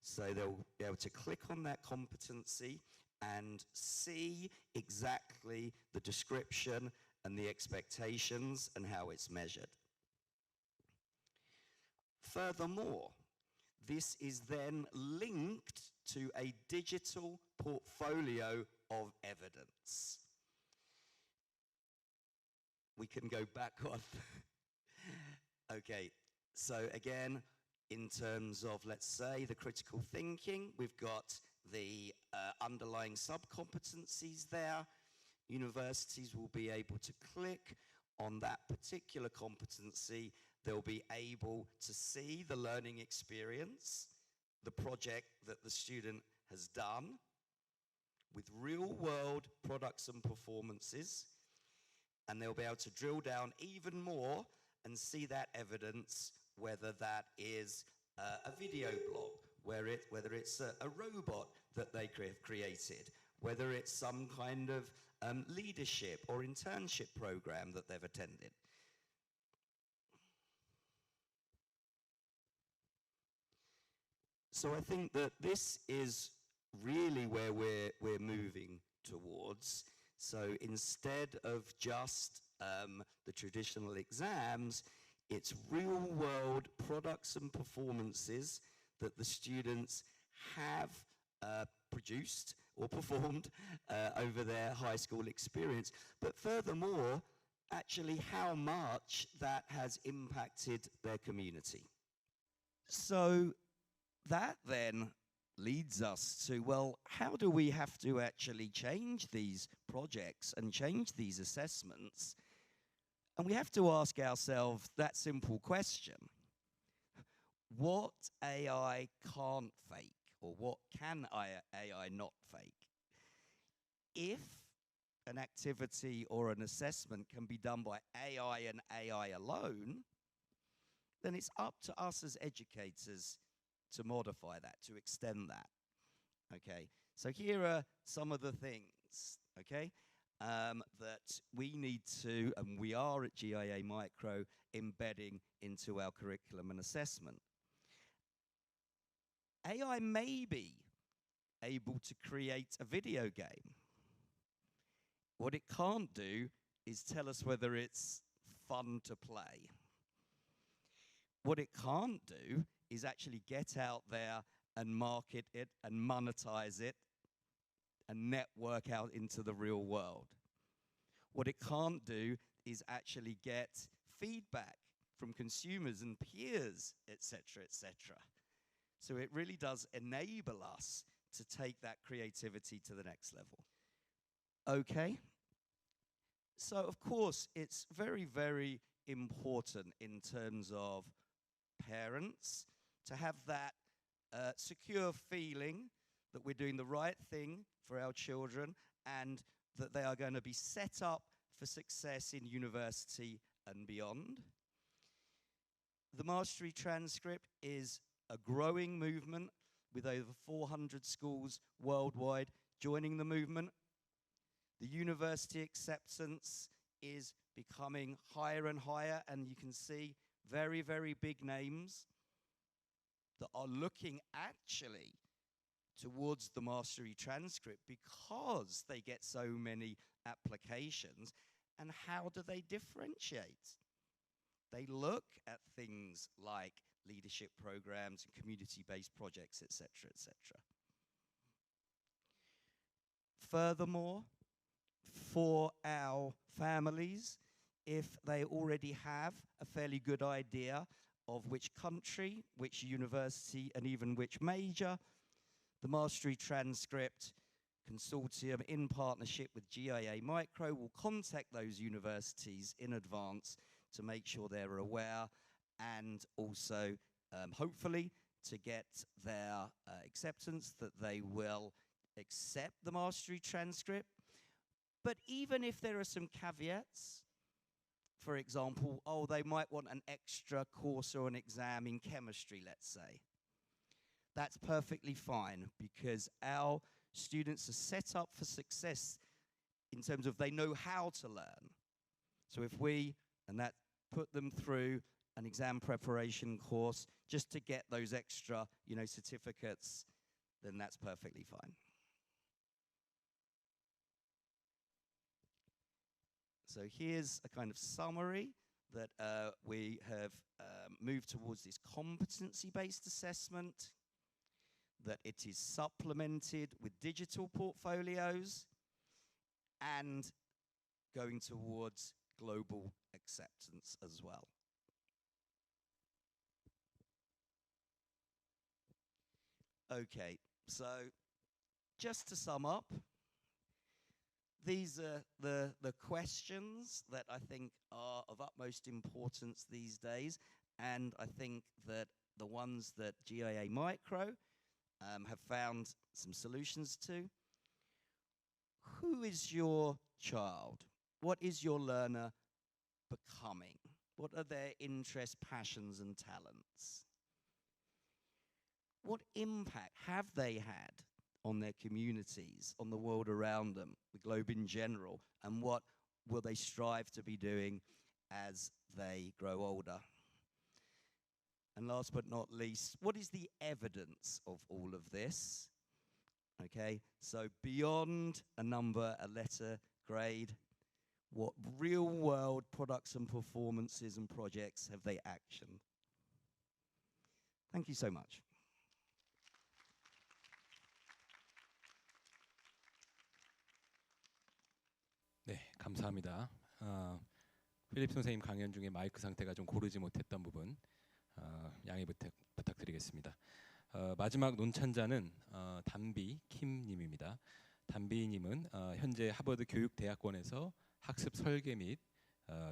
[SPEAKER 7] So they'll be able to click on that competency and see exactly the description and the expectations and how it's measured. Furthermore, this is then linked to a digital portfolio of evidence. We can go back on. Okay, so again, in terms of, let's say, the critical thinking, we've got the underlying sub-competencies there. Universities will be able to click on that particular competency. They'll be able to see the learning experience, the project that the student has done with real-world products and performances, and they'll be able to drill down even more and see that evidence, whether that is a video blog, whether it's a robot that they have created, whether it's some kind of leadership or internship program that they've attended. So I think that this is really where we're moving towards. So instead of just the traditional exams, it's real-world products and performances that the students have produced or performed over their high school experience. But furthermore, actually how much that has impacted their community. So that then leads us to, well, how do we have to actually change these projects and change these assessments? And we have to ask ourselves that simple question. What AI can't fake, or what can AI not fake? If an activity or an assessment can be done by AI and AI alone, then it's up to us as educators to modify that, to extend that. Okay, so here are some of the things, okay, that we need to, and we are at GIA Micro, embedding into our curriculum and assessment. AI may be able to create a video game. What it can't do is tell us whether it's fun to play. What it can't do is actually get out there and market it and monetize it and network out into the real world. What it can't do is actually get feedback from consumers and peers, etc., etc. So it really does enable us to take that creativity to the next level. Okay? So, of course, it's very, very important in terms of parents to have that secure feeling that we're doing the right thing for our children and that they are going to be set up for success in university and beyond. The Mastery Transcript is a growing movement with over 400 schools worldwide joining the movement. The university acceptance is becoming higher and higher, and you can see very, very big names that are looking actually towards the Mastery Transcript because they get so many applications. And how do they differentiate? They look at things like leadership programs, and community-based projects, etc., etc. Furthermore, for our families, if they already have a fairly good idea of which country, which university, and even which major, the Mastery Transcript Consortium, in partnership with GIA Micro, will contact those universities in advance to make sure they're aware, and also, hopefully, to get their acceptance that they will accept the Mastery Transcript. But even if there are some caveats, for example, oh, they might want an extra course or an exam in chemistry, let's say. That's perfectly fine, because our students are set up for success in terms of they know how to learn. So if we, and that put them through an exam preparation course just to get those extra, certificates, then that's perfectly fine. So here's a kind of summary that we have moved towards this competency-based assessment, that it is supplemented with digital portfolios, and going towards global acceptance as well. Okay, so just to sum up, these are the questions that I think are of utmost importance these days, and I think that the ones that GIA Micro have found some solutions to. Who is your child? What is your learner becoming? What are their interests, passions, and talents? What impact have they had on their communities, on the world around them, the globe in general, and what will they strive to be doing as they grow older? And last but not least, what is the evidence of all of this? Okay, so beyond a number, a letter, grade, what real-world products and performances and projects have they actioned? Thank you so much.
[SPEAKER 1] 네, 감사합니다. 필립 선생님 강연 중에 마이크 상태가 좀 고르지 못했던 부분 양해 부탁드리겠습니다. 마지막 논찬자는 담비 킴님입니다. 담비님은 현재 하버드 교육대학원에서 학습 설계 및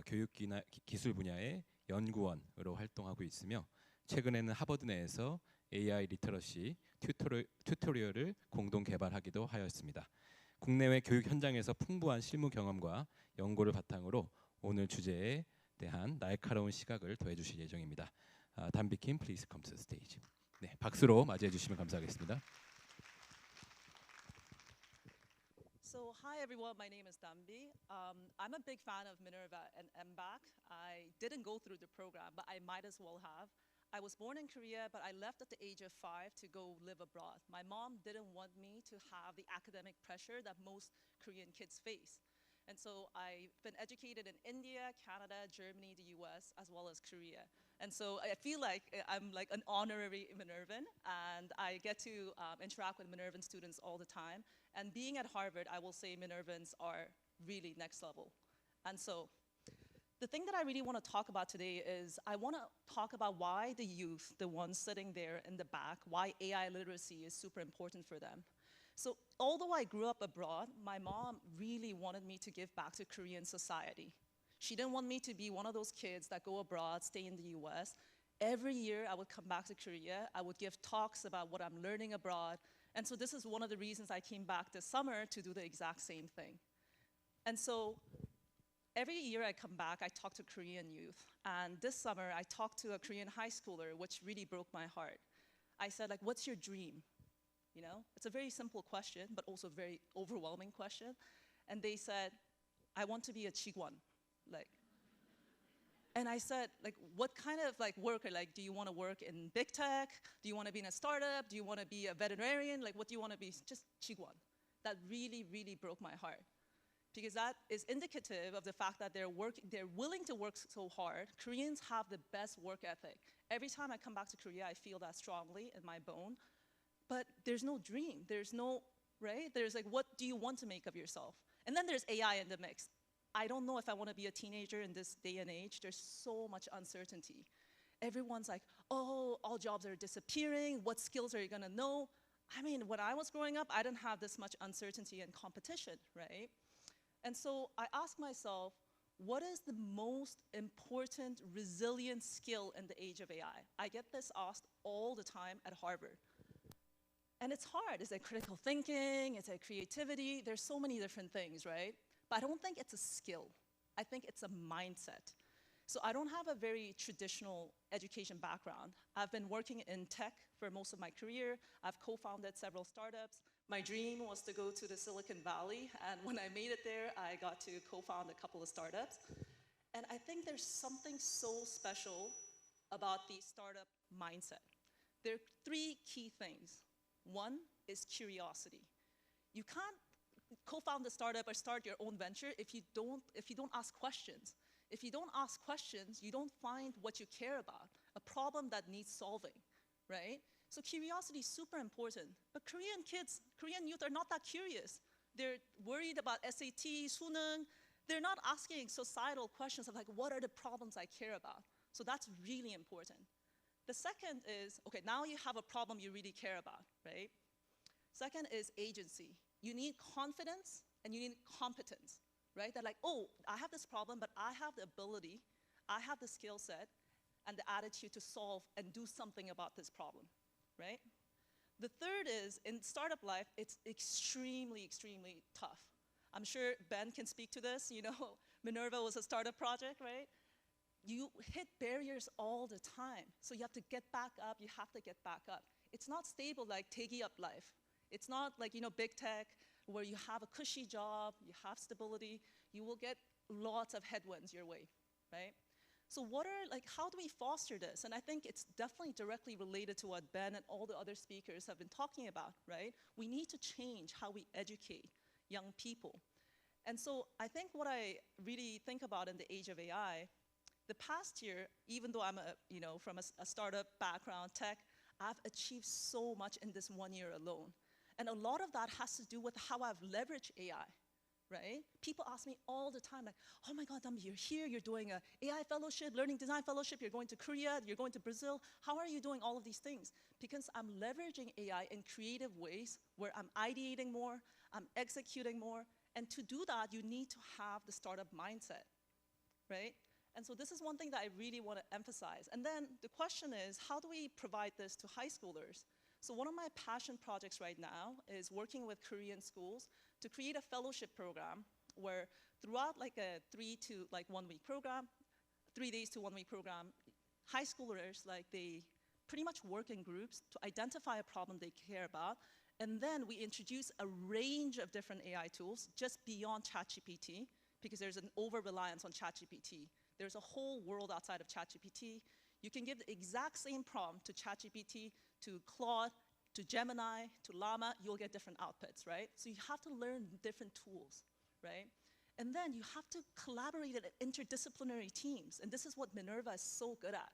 [SPEAKER 1] 교육기술 분야의 연구원으로 활동하고 있으며 최근에는 하버드 내에서 AI 리터러시 튜토리얼을 공동 개발하기도 하였습니다. 국내외 교육 현장에서 풍부한 실무 경험과 연구를 바탕으로 오늘 주제에 대한 날카로운 시각을 더해 주실 예정입니다. 담비킴, please come to the stage. 네, 박수로 맞이해 주시면 감사하겠습니다.
[SPEAKER 8] So hi everyone, my name is Dambi. I'm a big fan of Minerva and MBAC. I didn't go through the program, but I might as well have. I was born in Korea, but I left at the age of 5 to go live abroad. My mom didn't want me to have the academic pressure that most Korean kids face. And so I've been educated in India, Canada, Germany, the US, as well as Korea. And so I feel like I'm like an honorary Minervan, and I get to interact with Minervan students all the time. And being at Harvard, I will say Minervans are really next level. And so the thing that I really want to talk about today is I want to talk about why the youth, the ones sitting there in the back, why AI literacy is super important for them. So although I grew up abroad, my mom really wanted me to give back to Korean society. She didn't want me to be one of those kids that go abroad, stay in the US. Every year I would come back to Korea, I would give talks about what I'm learning abroad. And so this is one of the reasons I came back this summer to do the exact same thing. And so every year I come back, I talk to Korean youth. And this summer I talked to a Korean high schooler, which really broke my heart. I said, like, what's your dream? You know, it's a very simple question, but also a very overwhelming question. And they said, I want to be a chigwon. Like, and I said, like, what kind of like work? Like, do you want to work in big tech? Do you want to be in a startup? Do you want to be a veterinarian? Like, what do you want to be? Just chigwon. That really, really broke my heart. because that is indicative of the fact that they're willing to work so hard. Koreans have the best work ethic. Every time I come back to Korea, I feel that strongly in my bone. But there's no dream. There's no, right? There's like, what do you want to make of yourself? And then there's AI in the mix. I don't know if I want to be a teenager in this day and age. There's so much uncertainty. Everyone's like, oh, all jobs are disappearing. What skills are you going to know? I mean, when I was growing up, I didn't have this much uncertainty and competition, right? And so I asked myself, what is the most important resilient skill in the age of AI? I get this asked all the time at Harvard. And it's hard. It's like critical thinking, it's like creativity. There's so many different things, right? But I don't think it's a skill. I think it's a mindset. So I don't have a very traditional education background. I've been working in tech for most of my career. I've co-founded several startups. My dream was to go to the Silicon Valley, and when I made it there, I got to co-found a couple of startups. And I think there's something so special about the startup mindset. There are three key things. One is curiosity. You can't co-found a startup or start your own venture if you don't ask questions. If you don't ask questions, you don't find what you care about, a problem that needs solving, right? So curiosity is super important. But Korean kids, Korean youth are not that curious. They're worried about SAT, 수능. They're not asking societal questions of like, what are the problems I care about? So that's really important. The second is, okay, now you have a problem you really care about, right? Second is agency. You need confidence and you need competence, right? That like, oh, I have this problem, but I have the ability, I have the skill set and the attitude to solve and do something about this problem, right? The third is, in startup life, it's extremely, extremely tough. I'm sure Ben can speak to this. You know, Minerva was a startup project, right? You hit barriers all the time. So you have to get back up, you have to get back up. It's not stable like Tegi up life. It's not like, you know, big tech where you have a cushy job, you have stability, you will get lots of headwinds your way, right? So how do we foster this? And I think it's definitely directly related to what Ben and all the other speakers have been talking about, right? We need to change how we educate young people. And so I think what I really think about in the age of AI, the past year, even though I'm from a startup background, tech, I've achieved so much in this 1 year alone. And a lot of that has to do with how I've leveraged AI, right? People ask me all the time, like, oh my God, you're here, you're doing an AI fellowship, learning design fellowship, you're going to Korea, you're going to Brazil. How are you doing all of these things? Because I'm leveraging AI in creative ways where I'm ideating more, I'm executing more. And to do that, you need to have the startup mindset, right? And so this is one thing that I really want to emphasize. And then the question is, how do we provide this to high schoolers? So one of my passion projects right now is working with Korean schools to create a fellowship program where throughout like a 3 to 1 week program, 3 days to 1 week program, high schoolers, like they pretty much work in groups to identify a problem they care about. And then we introduce a range of different AI tools just beyond ChatGPT, because there's an over-reliance on ChatGPT. There's a whole world outside of ChatGPT. You can give the exact same prompt to ChatGPT, to Claude, to Gemini, to Llama, you'll get different outputs, right? So you have to learn different tools, right? And then you have to collaborate at interdisciplinary teams. And this is what Minerva is so good at,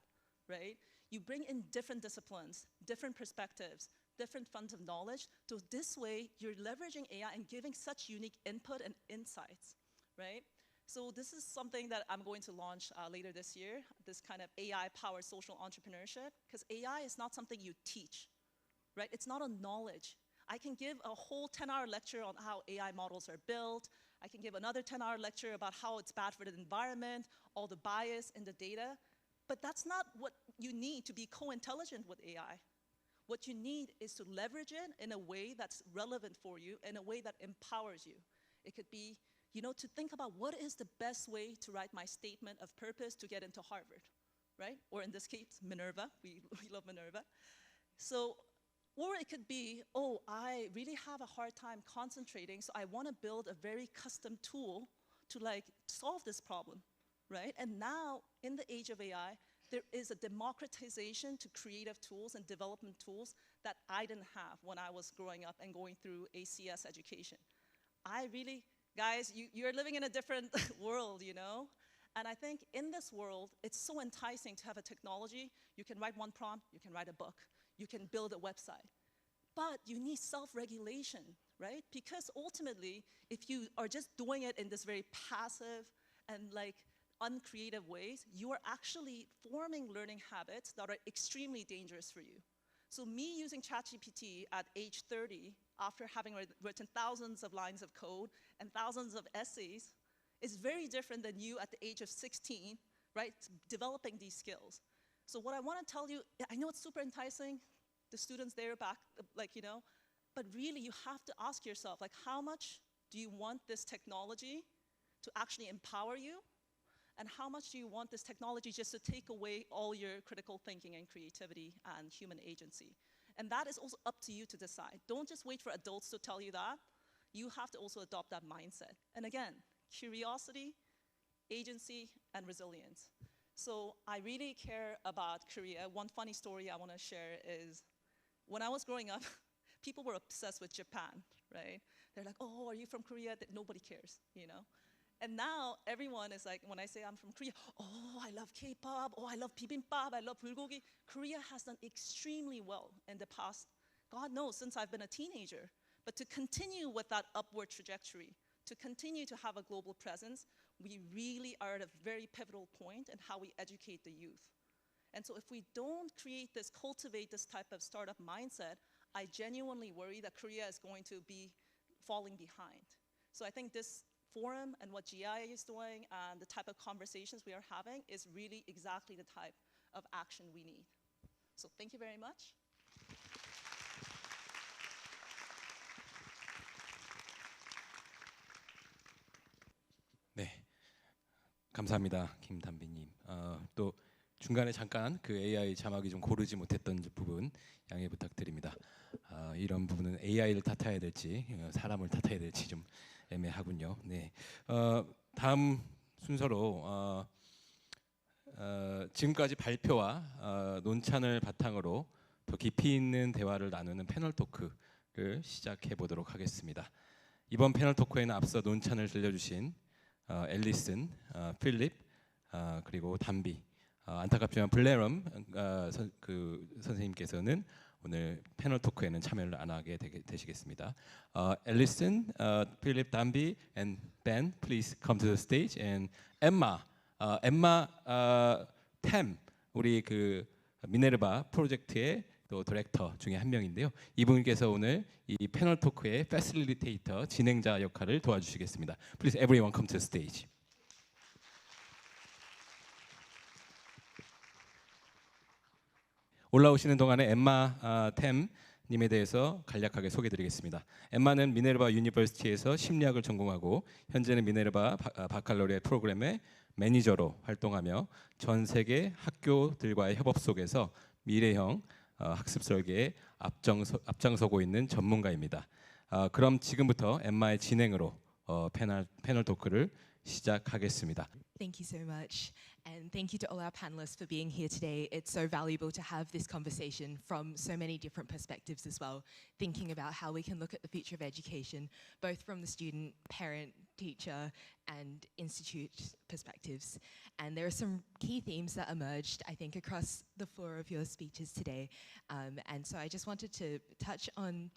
[SPEAKER 8] right? You bring in different disciplines, different perspectives, different funds of knowledge. So this way, you're leveraging AI and giving such unique input and insights, right? So this is something that I'm going to launch later this year, this kind of AI-powered social entrepreneurship, because AI is not something you teach, right? It's not a knowledge. I can give a whole 10-hour lecture on how AI models are built. I can give another 10-hour lecture about how it's bad for the environment, all the bias in the data. But that's not what you need to be co-intelligent with AI. What you need is to leverage it in a way that's relevant for you, in a way that empowers you. It could be, you know, to think about what is the best way to write my statement of purpose to get into Harvard, right? Or in this case, Minerva. We love Minerva. So, or it could be, oh, I really have a hard time concentrating, so I want to build a very custom tool to like solve this problem, right? And now, in the age of AI, there is a democratization to creative tools and development tools that I didn't have when I was growing up and going through ACS education. I really Guys, you're living in a different world, you know? And I think in this world, it's so enticing to have a technology. You can write one prompt, you can write a book, you can build a website. But you need self-regulation, right? Because ultimately, if you are just doing it in this very passive and like uncreative ways, you are actually forming learning habits that are extremely dangerous for you. So me using ChatGPT at age 30, after having written thousands of lines of code and thousands of essays, is very different than you at the age of 16, right, developing these skills. So what I want to tell you, I know it's super enticing, the students there back, like, you know, but really you have to ask yourself, like, how much do you want this technology to actually empower you? And how much do you want this technology just to take away all your critical thinking and creativity and human agency? And that is also up to you to decide. Don't just wait for adults to tell you that. You have to also adopt that mindset. And again, curiosity, agency, and resilience. So I really care about Korea. One funny story I want to share is when I was growing up, people were obsessed with Japan, right? They're like, oh, are you from Korea? Nobody cares, you know? And now everyone is like, when I say I'm from Korea, oh, I love K-pop, oh, I love bibimbap, I love bulgogi. Korea has done extremely well in the past, God knows, since I've been a teenager. But to continue with that upward trajectory, to continue to have a global presence, we really are at a very pivotal point in how we educate the youth. And so if we don't cultivate this type of startup mindset, I genuinely worry that Korea is going to be falling behind. So I think this forum and what GIA is doing and the type of conversations we are having is really exactly the type of action we need. So thank you very much.
[SPEAKER 1] 네, 감사합니다, 김담비님. 또 중간에 잠깐 그 AI 자막이 좀 고르지 못했던 부분 양해 부탁드립니다. 이런 부분은 AI를 탓해야 될지 사람을 탓해야 될지 좀 애매하군요. 네, 다음 순서로 지금까지 발표와 논찬을 바탕으로 더 깊이 있는 대화를 나누는 패널 토크를 시작해 보도록 하겠습니다. 이번 패널 토크에는 앞서 논찬을 들려주신 앨리슨, 필립, 그리고 담비, 안타깝지만 블레럼 선생님께서는 오늘 패널 토크에는 참여를 안 하게 되시겠습니다. 앨리슨, 필립, 담비, and Ben, please come to the stage. And Emma, 템, 우리 그 미네르바 프로젝트의 또 디렉터 중에 한 명인데요. 이분께서 오늘 이 패널 토크의 패실리테이터, 진행자 역할을 도와주시겠습니다. Please everyone come to the stage. 올라오시는 동안에 엠마 템 님에 대해서 간략하게 소개드리겠습니다. 엠마는 미네르바 유니버시티에서 심리학을 전공하고 현재는 미네르바 바칼로레 프로그램의 매니저로 활동하며 전 세계 학교들과의 협업 속에서 미래형 학습 설계에 앞장서고 있는 전문가입니다. 그럼 지금부터 엠마의 진행으로 패널 토크를 시작하겠습니다.
[SPEAKER 9] Thank you so much, and thank you to all our panelists for being here today. It's so valuable to have this conversation from so many different perspectives as well, thinking about how we can look at the future of education, both from the student, parent, teacher, and institute perspectives. And there are some key themes that emerged, I think, across the floor of your speeches today. And so I just wanted to touch on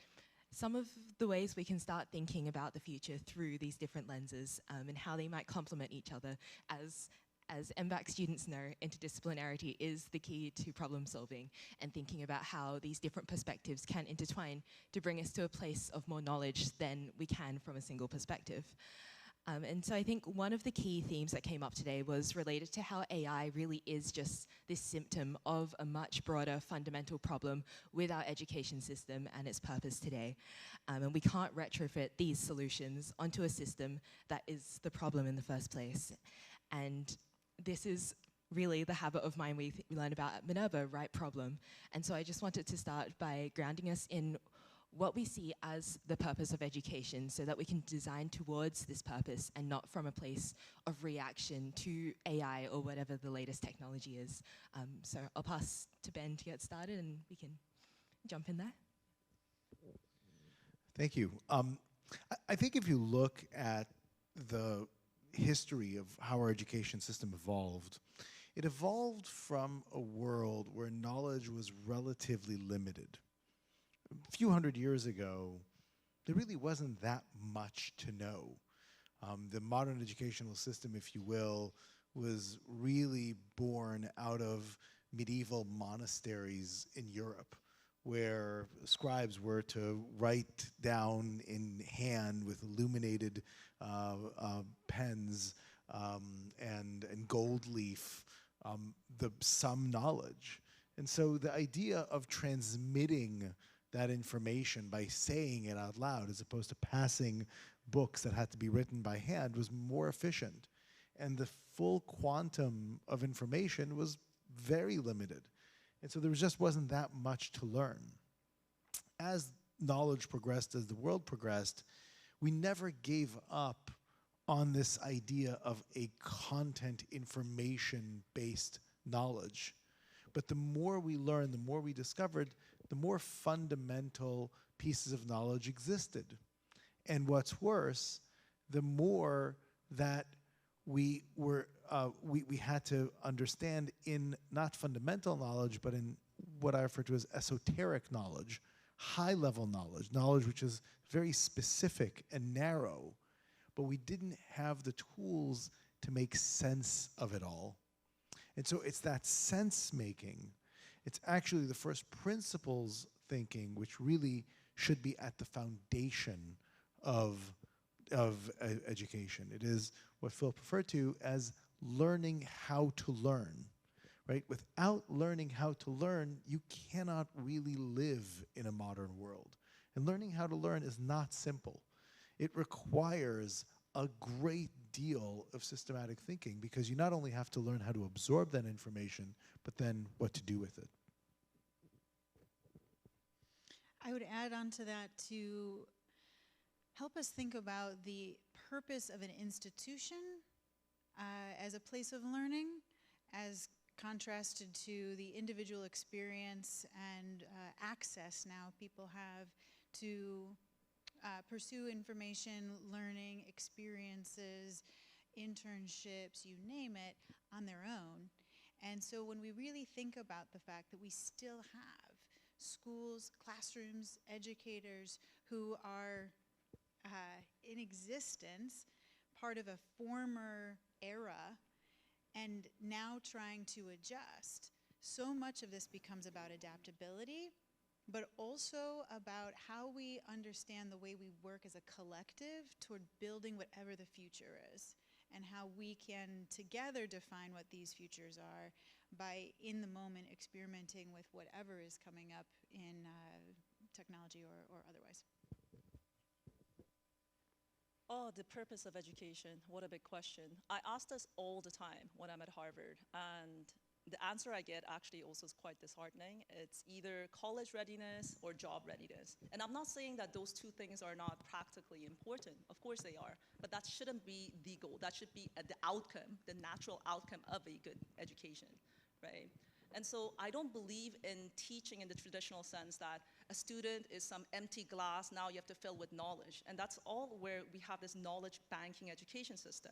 [SPEAKER 9] some of the ways we can start thinking about the future through these different lenses, and how they might complement each other. As MBAC students know, interdisciplinarity is the key to problem solving and thinking about how these different perspectives can intertwine to bring us to a place of more knowledge than we can from a single perspective. And so I think one of the key themes that came up today was related to how AI really is just this symptom of a much broader fundamental problem with our education system and its purpose today. And we can't retrofit these solutions onto a system that is the problem in the first place. And this is really the habit of mind we learn about at Minerva, right problem. And so I just wanted to start by grounding us in what we see as the purpose of education so that we can design towards this purpose and not from a place of reaction to AI or whatever the latest technology is. So I'll pass to Ben to get started and we can jump in there.
[SPEAKER 4] Thank you. I think if you look at the history of how our education system evolved, it evolved from a world where knowledge was relatively limited. A few hundred years ago, there really wasn't that much to know. The modern educational system, if you will, was really born out of medieval monasteries in Europe, where scribes were to write down in hand with illuminated pens and gold leaf some knowledge. And so the idea of transmitting that information by saying it out loud as opposed to passing books that had to be written by hand was more efficient. And the full quantum of information was very limited. And so there just wasn't that much to learn. As knowledge progressed, as the world progressed, we never gave up on this idea of a content information-based knowledge. But the more we learned, the more we discovered, the more fundamental pieces of knowledge existed. And what's worse, the more that we had to understand in not fundamental knowledge, but in what I refer to as esoteric knowledge, high-level knowledge, knowledge which is very specific and narrow, but we didn't have the tools to make sense of it all. And so it's that sense-making, it's actually the first principles thinking which really should be at the foundation of education. It is what Phil referred to as learning how to learn, right? Without learning how to learn, you cannot really live in a modern world. And learning how to learn is not simple. It requires a great deal of systematic thinking because you not only have to learn how to absorb that information, but then what to do with it.
[SPEAKER 5] I would add on to that to help us think about the purpose of an institution as a place of learning, as contrasted to the individual experience and access now people have to pursue information, learning, experiences, internships, you name it, on their own. And so when we really think about the fact that we still have schools, classrooms, educators who are in existence, part of a former era, and now trying to adjust, so much of this becomes about adaptability, but also about how we understand the way we work as a collective toward building whatever the future is, and how we can together define what these futures are by, in the moment, experimenting with whatever is coming up in technology or otherwise.
[SPEAKER 8] Oh, the purpose of education, what a big question. I ask this all the time when I'm at Harvard, and the answer I get actually also is quite disheartening. It's either college readiness or job readiness. And I'm not saying that those two things are not practically important. Of course they are, but that shouldn't be the goal. That should be the outcome, the natural outcome of a good education, right? And so I don't believe in teaching in the traditional sense that a student is some empty glass, now you have to fill with knowledge. And that's all where we have this knowledge banking education system.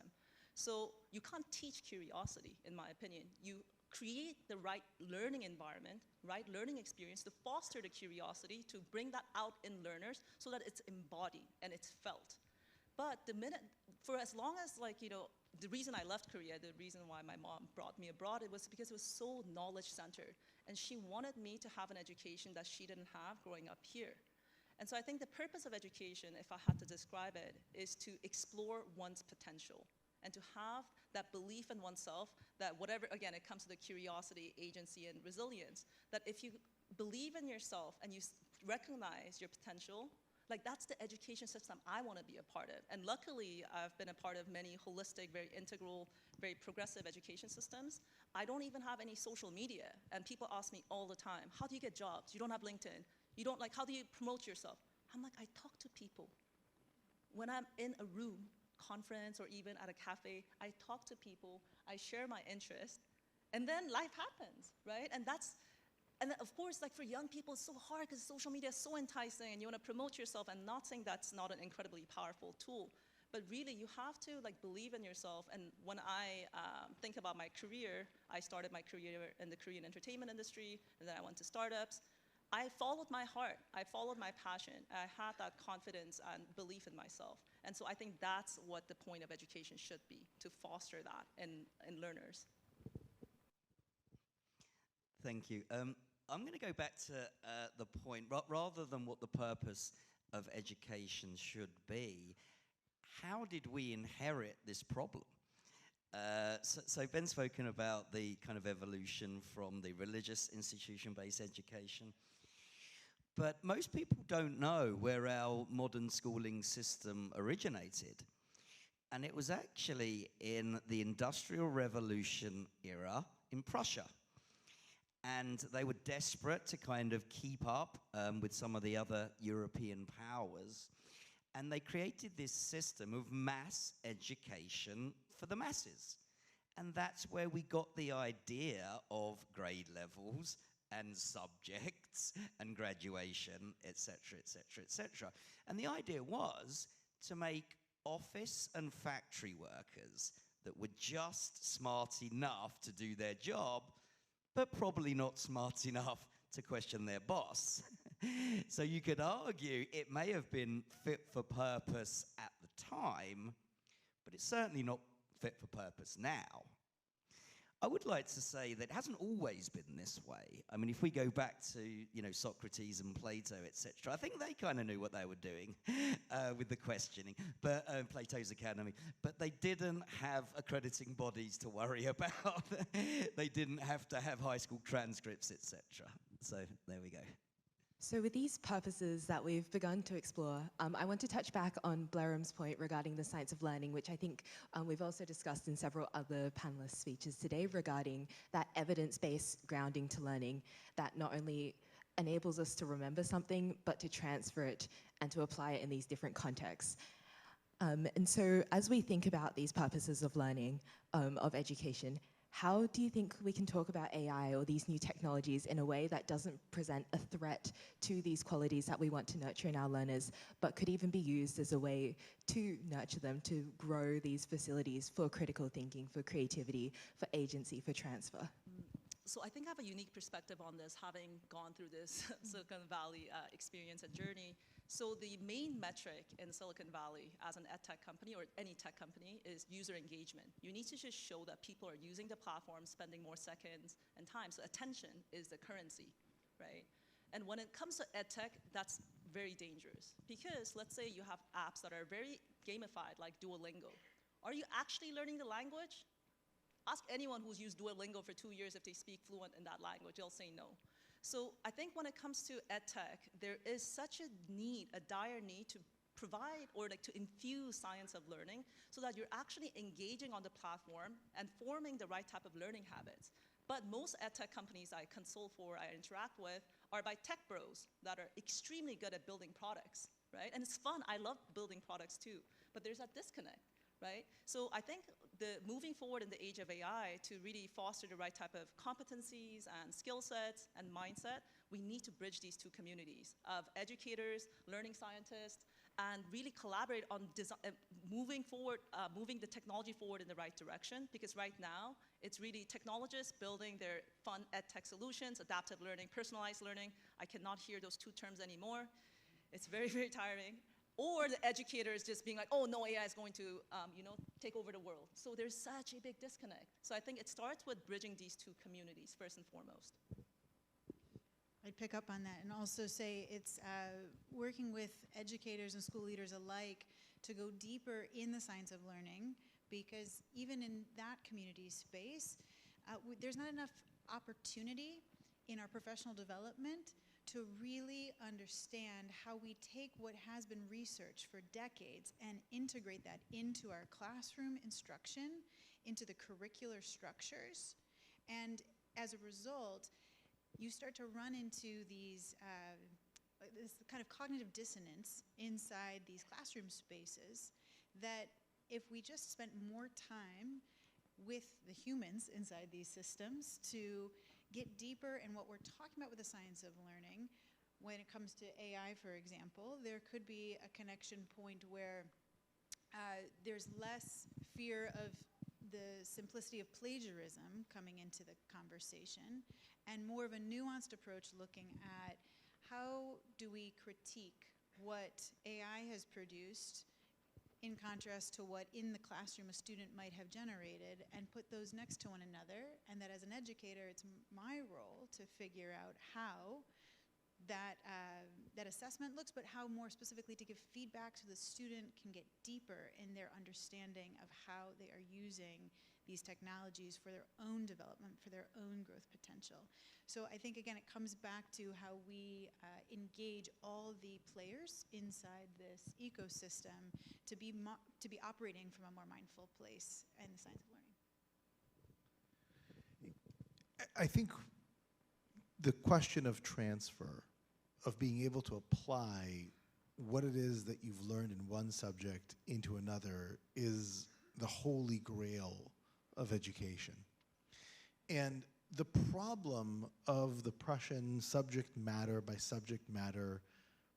[SPEAKER 8] So you can't teach curiosity, in my opinion. You create the right learning environment, right learning experience to foster the curiosity, to bring that out in learners so that it's embodied and it's felt. But the minute, for as long as the reason I left Korea, the reason why my mom brought me abroad, it was because it was so knowledge-centered. And she wanted me to have an education that she didn't have growing up here. And so I think the purpose of education, if I had to describe it, is to explore one's potential and to have that belief in oneself that whatever, again, it comes to the curiosity, agency, and resilience, that if you believe in yourself and you recognize your potential, that's the education system I want to be a part of. And luckily, I've been a part of many holistic, very integral, very progressive education systems. I don't even have any social media. And people ask me all the time, how do you get jobs? You don't have LinkedIn. You don't, how do you promote yourself? I'm like, I talk to people. When I'm in a room, conference, or even at a cafe, I talk to people, I share my interest, and then life happens, right? And of course, for young people, it's so hard because social media is so enticing and you want to promote yourself, and not saying that's not an incredibly powerful tool. But really, you have to like believe in yourself. And when I think about my career, I started my career in the Korean entertainment industry, and then I went to startups. I followed my heart. I followed my passion. I had that confidence and belief in myself. And so I think that's what the point of education should be, to foster that in learners.
[SPEAKER 7] Thank you. I'm going to go back to the point, rather than what the purpose of education should be, how did we inherit this problem? So Ben's spoken about the kind of evolution from the religious institution-based education. But most people don't know where our modern schooling system originated. And it was actually in the Industrial Revolution era in Prussia. And they were desperate to kind of keep up with some of the other European powers. And they created this system of mass education for the masses. And that's where we got the idea of grade levels and subjects and graduation, etc., etc., etc. And the idea was to make office and factory workers that were just smart enough to do their job, but probably not smart enough to question their boss. So you could argue it may have been fit for purpose at the time, but it's certainly not fit for purpose now. I would like to say that it hasn't always been this way. I mean, if we go back to, Socrates and Plato, etc., I think they kind of knew what they were doing with the questioning, but Plato's Academy. But they didn't have accrediting bodies to worry about. They didn't have to have high school transcripts, etc. So there we go.
[SPEAKER 9] So with these purposes that we've begun to explore, I want to touch back on Blairum's point regarding the science of learning, which I think we've also discussed in several other panelists' speeches today regarding that evidence-based grounding to learning that not only enables us to remember something, but to transfer it and to apply it in these different contexts. And so as we think about these purposes of learning, of education, how do you think we can talk about AI or these new technologies in a way that doesn't present a threat to these qualities that we want to nurture in our learners, but could even be used as a way to nurture them, to grow these facilities for critical thinking, for creativity, for agency, for transfer?
[SPEAKER 8] So I think I have a unique perspective on this, having gone through this Silicon Valley experience and journey. So the main metric in Silicon Valley as an ed tech company or any tech company is user engagement. You need to just show that people are using the platform, spending more seconds and time. So attention is the currency, right? And when it comes to ed tech, that's very dangerous because let's say you have apps that are very gamified, like Duolingo. Are you actually learning the language? Ask anyone who's used Duolingo for 2 years if they speak fluent in that language, they'll say no. So I think when it comes to ed tech, there is such a need, a dire need to provide or like to infuse science of learning so that you're actually engaging on the platform and forming the right type of learning habits. But most ed tech companies I consult for, I interact with, are by tech bros that are extremely good at building products, right? And it's fun, I love building products too, but there's that disconnect, right? So I think moving forward in the age of AI to really foster the right type of competencies and skill sets and mindset, we need to bridge these two communities of educators, learning scientists, and really collaborate on moving the technology forward in the right direction. Because right now, it's really technologists building their fun ed tech solutions, adaptive learning, personalized learning. I cannot hear those two terms anymore. It's very, very tiring. Or the educators just being like, oh no, AI is going to take over the world. So there's such a big disconnect. So I think it starts with bridging these two communities first and foremost.
[SPEAKER 5] I'd pick up on that and also say it's working with educators and school leaders alike to go deeper in the science of learning, because even in that community space, there's not enough opportunity in our professional development to really understand how we take what has been researched for decades and integrate that into our classroom instruction, into the curricular structures. And as a result, you start to run into these this kind of cognitive dissonance inside these classroom spaces that if we just spent more time with the humans inside these systems to get deeper in what we're talking about with the science of learning. When it comes to AI, for example, there could be a connection point where there's less fear of the simplicity of plagiarism coming into the conversation, and more of a nuanced approach looking at how do we critique what AI has produced in contrast to what in the classroom a student might have generated, and put those next to one another, and that as an educator it's my role to figure out how that assessment looks, but how more specifically to give feedback so the student can get deeper in their understanding of how they are using these technologies for their own development, for their own growth potential. So I think, again, it comes back to how we engage all the players inside this ecosystem to be operating from a more mindful place in the science of learning.
[SPEAKER 4] I think the question of transfer, of being able to apply what it is that you've learned in one subject into another, is the holy grail of education. And the problem of the Prussian subject matter by subject matter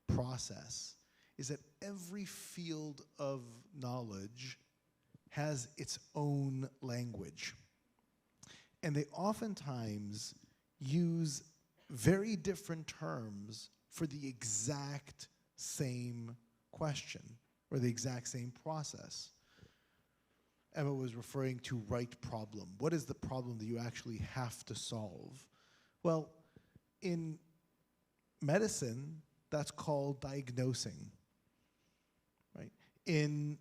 [SPEAKER 4] process is that every field of knowledge has its own language. And they oftentimes use very different terms for the exact same question or the exact same process. Emma was referring to right problem. What is the problem that you actually have to solve? Well, in medicine, that's called diagnosing, right? In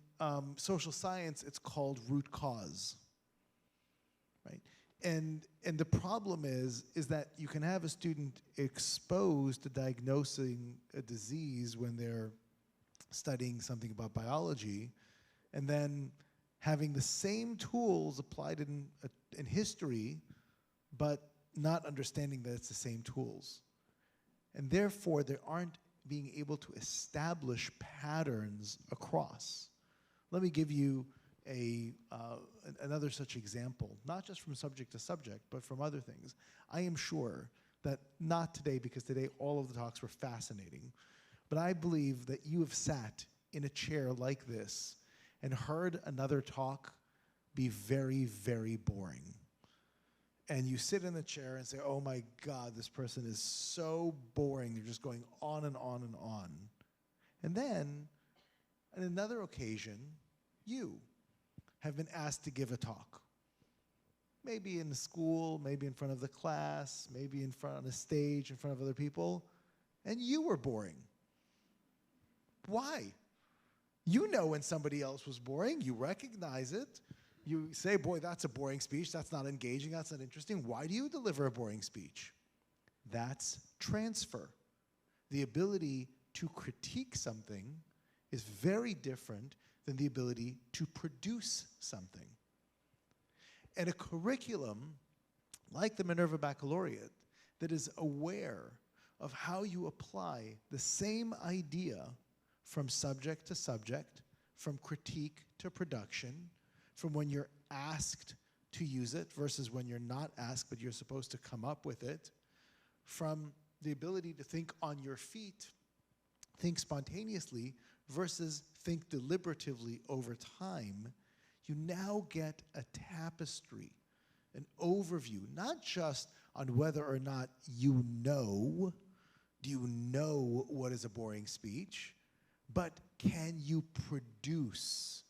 [SPEAKER 4] social science, it's called root cause, right? And the problem is that you can have a student exposed to diagnosing a disease when they're studying something about biology, and then having the same tools applied in history, but not understanding that it's the same tools. And therefore, they aren't being able to establish patterns across. Let me give you another such example, not just from subject to subject, but from other things. I am sure that, not today, because today all of the talks were fascinating, but I believe that you have sat in a chair like this and heard another talk be very, very boring. And you sit in the chair and say, oh my God, this person is so boring. They're just going on and on and on. And then, on another occasion, you have been asked to give a talk. Maybe in the school, maybe in front of the class, maybe in front on a stage, in front of other people, and you were boring. Why? You know when somebody else was boring, you recognize it. You say, boy, that's a boring speech, that's not engaging, that's not interesting. Why do you deliver a boring speech? That's transfer. The ability to critique something is very different than the ability to produce something. And a curriculum like the Minerva Baccalaureate that is aware of how you apply the same idea from subject to subject, from critique to production, from when you're asked to use it versus when you're not asked but you're supposed to come up with it, from the ability to think on your feet, think spontaneously, versus think deliberatively over time, you now get a tapestry, an overview, not just on whether or not you know, do you know what is a boring speech, but can you produce?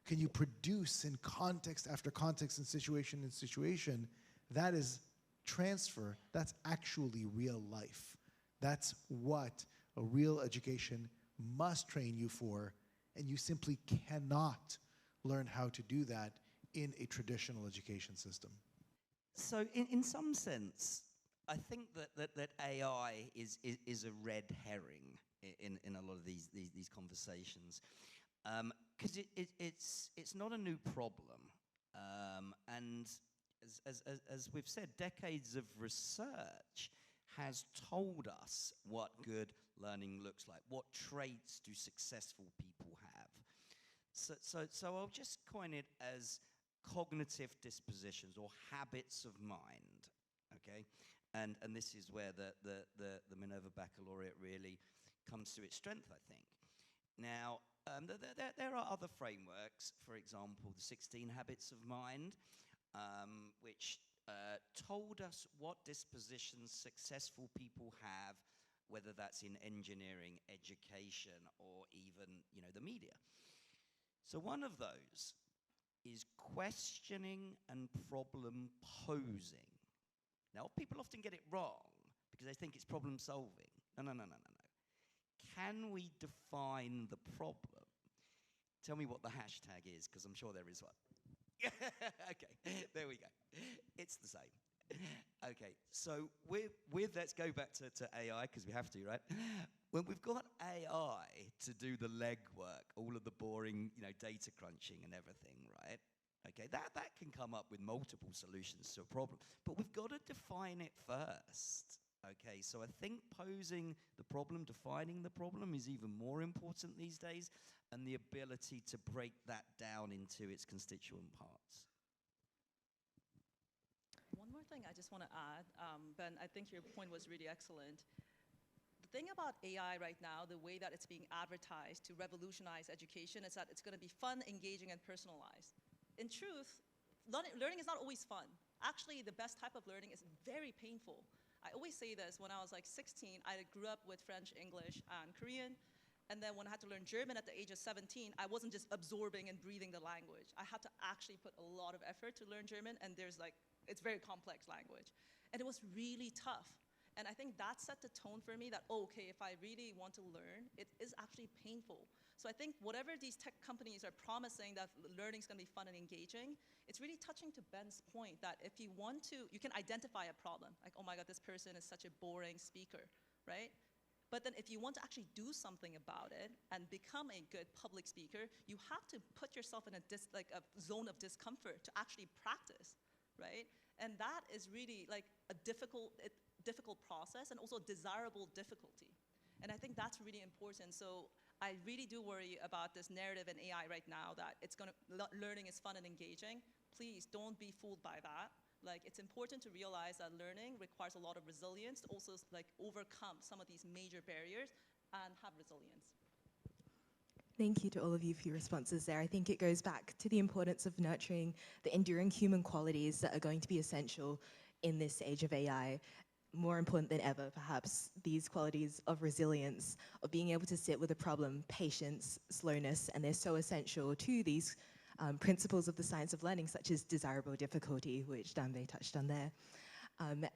[SPEAKER 4] Can you produce in context after context and situation? That is transfer. That's actually real life. That's what a real education must train you for, and you simply cannot learn how to do that in a traditional education system.
[SPEAKER 7] So in some sense, I think that AI is a red herring in a lot of these conversations, because it's not a new problem, and as we've said, decades of research has told us what good learning looks like, what traits do successful people have. So I'll just coin it as cognitive dispositions or habits of mind, okay? And this is where the Minerva Baccalaureate really comes to its strength, I think. Now, There are other frameworks, for example, the 16 Habits of Mind, which told us what dispositions successful people have, whether that's in engineering, education, or even, the media. So one of those is questioning and problem posing. Now, people often get it wrong because they think it's problem solving. No. Can we define the problem? Tell me what the hashtag is, because I'm sure there is one. Okay, there we go. It's the same. Okay, so let's go back to AI, because we have to, right? When we've got AI to do the legwork, all of the boring, data crunching and everything, right? Okay, that can come up with multiple solutions to a problem, but we've got to define it first. Okay, so I think posing the problem, defining the problem is even more important these days, and the ability to break that down into its constituent parts.
[SPEAKER 8] One more thing I just want to add, Ben, I think your point was really excellent. The thing about AI right now, the way that it's being advertised to revolutionize education, is that it's going to be fun, engaging, and personalized. In truth, learning is not always fun. Actually, the best type of learning is very painful. I always say this, when I was like 16, I grew up with French, English, and Korean. And then when I had to learn German at the age of 17, I wasn't just absorbing and breathing the language. I had to actually put a lot of effort to learn German, and it's very complex language. And it was really tough. And I think that set the tone for me that, okay, if I really want to learn, it is actually painful. So I think whatever these tech companies are promising that learning is going to be fun and engaging, it's really touching to Ben's point that if you want to, you can identify a problem. Like, oh my God, this person is such a boring speaker, right? But then if you want to actually do something about it and become a good public speaker, you have to put yourself in a zone of discomfort to actually practice, right? And that is really like a difficult process, and also desirable difficulty. And I think that's really important. So I really do worry about this narrative in AI right now that learning is fun and engaging. Please don't be fooled by that. Like, it's important to realize that learning requires a lot of resilience to also overcome some of these major barriers and have resilience.
[SPEAKER 9] Thank you to all of you for your responses there. I think it goes back to the importance of nurturing the enduring human qualities that are going to be essential in this age of AI. More important than ever, perhaps, these qualities of resilience, of being able to sit with a problem, patience, slowness, and they're so essential to these principles of the science of learning, such as desirable difficulty, which Danbe touched on there.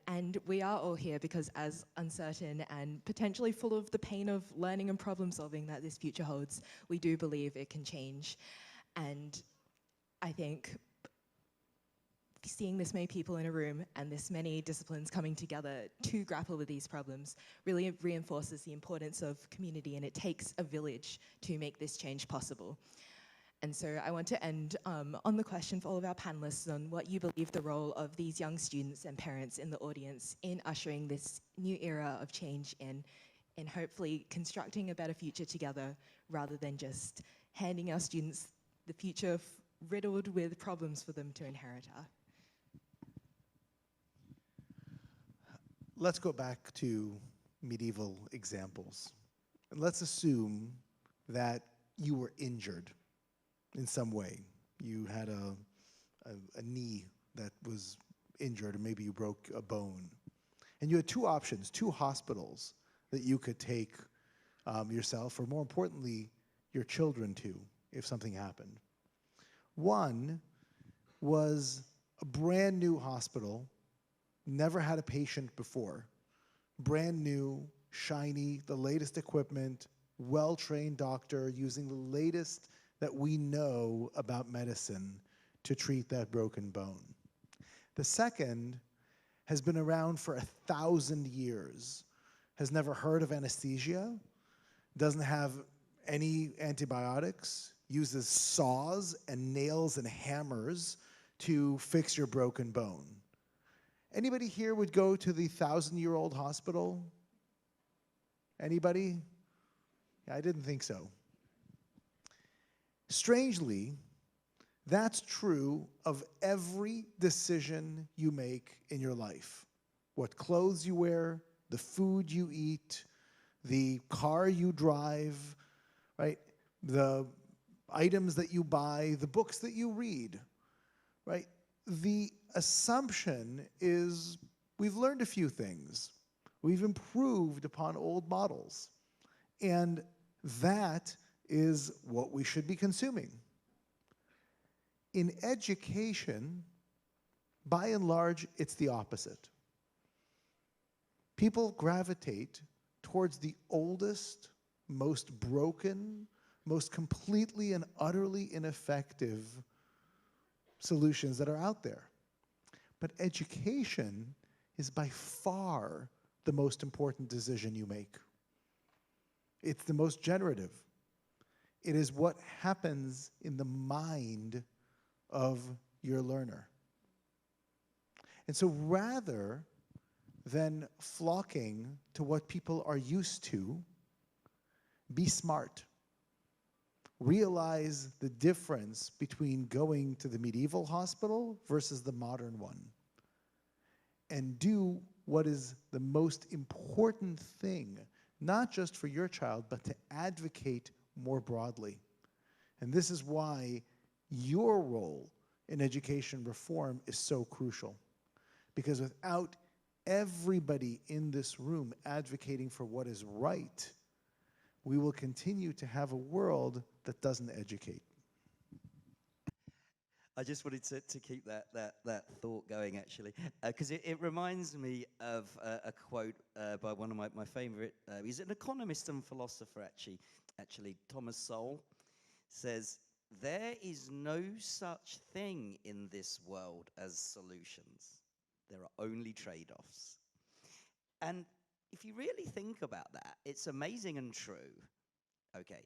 [SPEAKER 9] And we are all here because, as uncertain and potentially full of the pain of learning and problem solving that this future holds, we do believe it can change. And I think seeing this many people in a room and this many disciplines coming together to grapple with these problems really reinforces the importance of community, and it takes a village to make this change possible. And so I want to end on the question for all of our panelists on what you believe the role of these young students and parents in the audience in ushering this new era of change in hopefully constructing a better future together, rather than just handing our students the future riddled with problems for them to inherit.
[SPEAKER 4] Let's go back to medieval examples. And let's assume that you were injured in some way. You had a knee that was injured, or maybe you broke a bone. And you had two options, two hospitals that you could take yourself, or more importantly, your children to, if something happened. One was a brand new hospital, never had a patient before, brand new, shiny, the latest equipment, well-trained doctor using the latest that we know about medicine to treat that broken bone. The second has been around for 1,000 years, has never heard of anesthesia, doesn't have any antibiotics, uses saws and nails and hammers to fix your broken bone. Anybody here would go to the 1,000-year-old hospital? Anybody? Yeah, I didn't think so. Strangely, that's true of every decision you make in your life. What clothes you wear, the food you eat, the car you drive, right? the items that you buy, the books that you read, right? The assumption is we've learned a few things. We've improved upon old models. And that is what we should be consuming. In education, by and large, it's the opposite. People gravitate towards the oldest, most broken, most completely and utterly ineffective solutions that are out there. But education is by far the most important decision you make. It's the most generative. It is what happens in the mind of your learner. And so rather than flocking to what people are used to, be smart. Realize the difference between going to the medieval hospital versus the modern one. And do what is the most important thing, not just for your child, but to advocate more broadly. And this is why your role in education reform is so crucial. Because without everybody in this room advocating for what is right, we will continue to have a world that doesn't educate.
[SPEAKER 7] I just wanted to keep that thought going, actually, because it reminds me of a quote by one of my favorite, he's an economist and philosopher, actually, Thomas Sowell, says, "There is no such thing in this world as solutions. There are only trade-offs." And if you really think about that, it's amazing and true. Okay,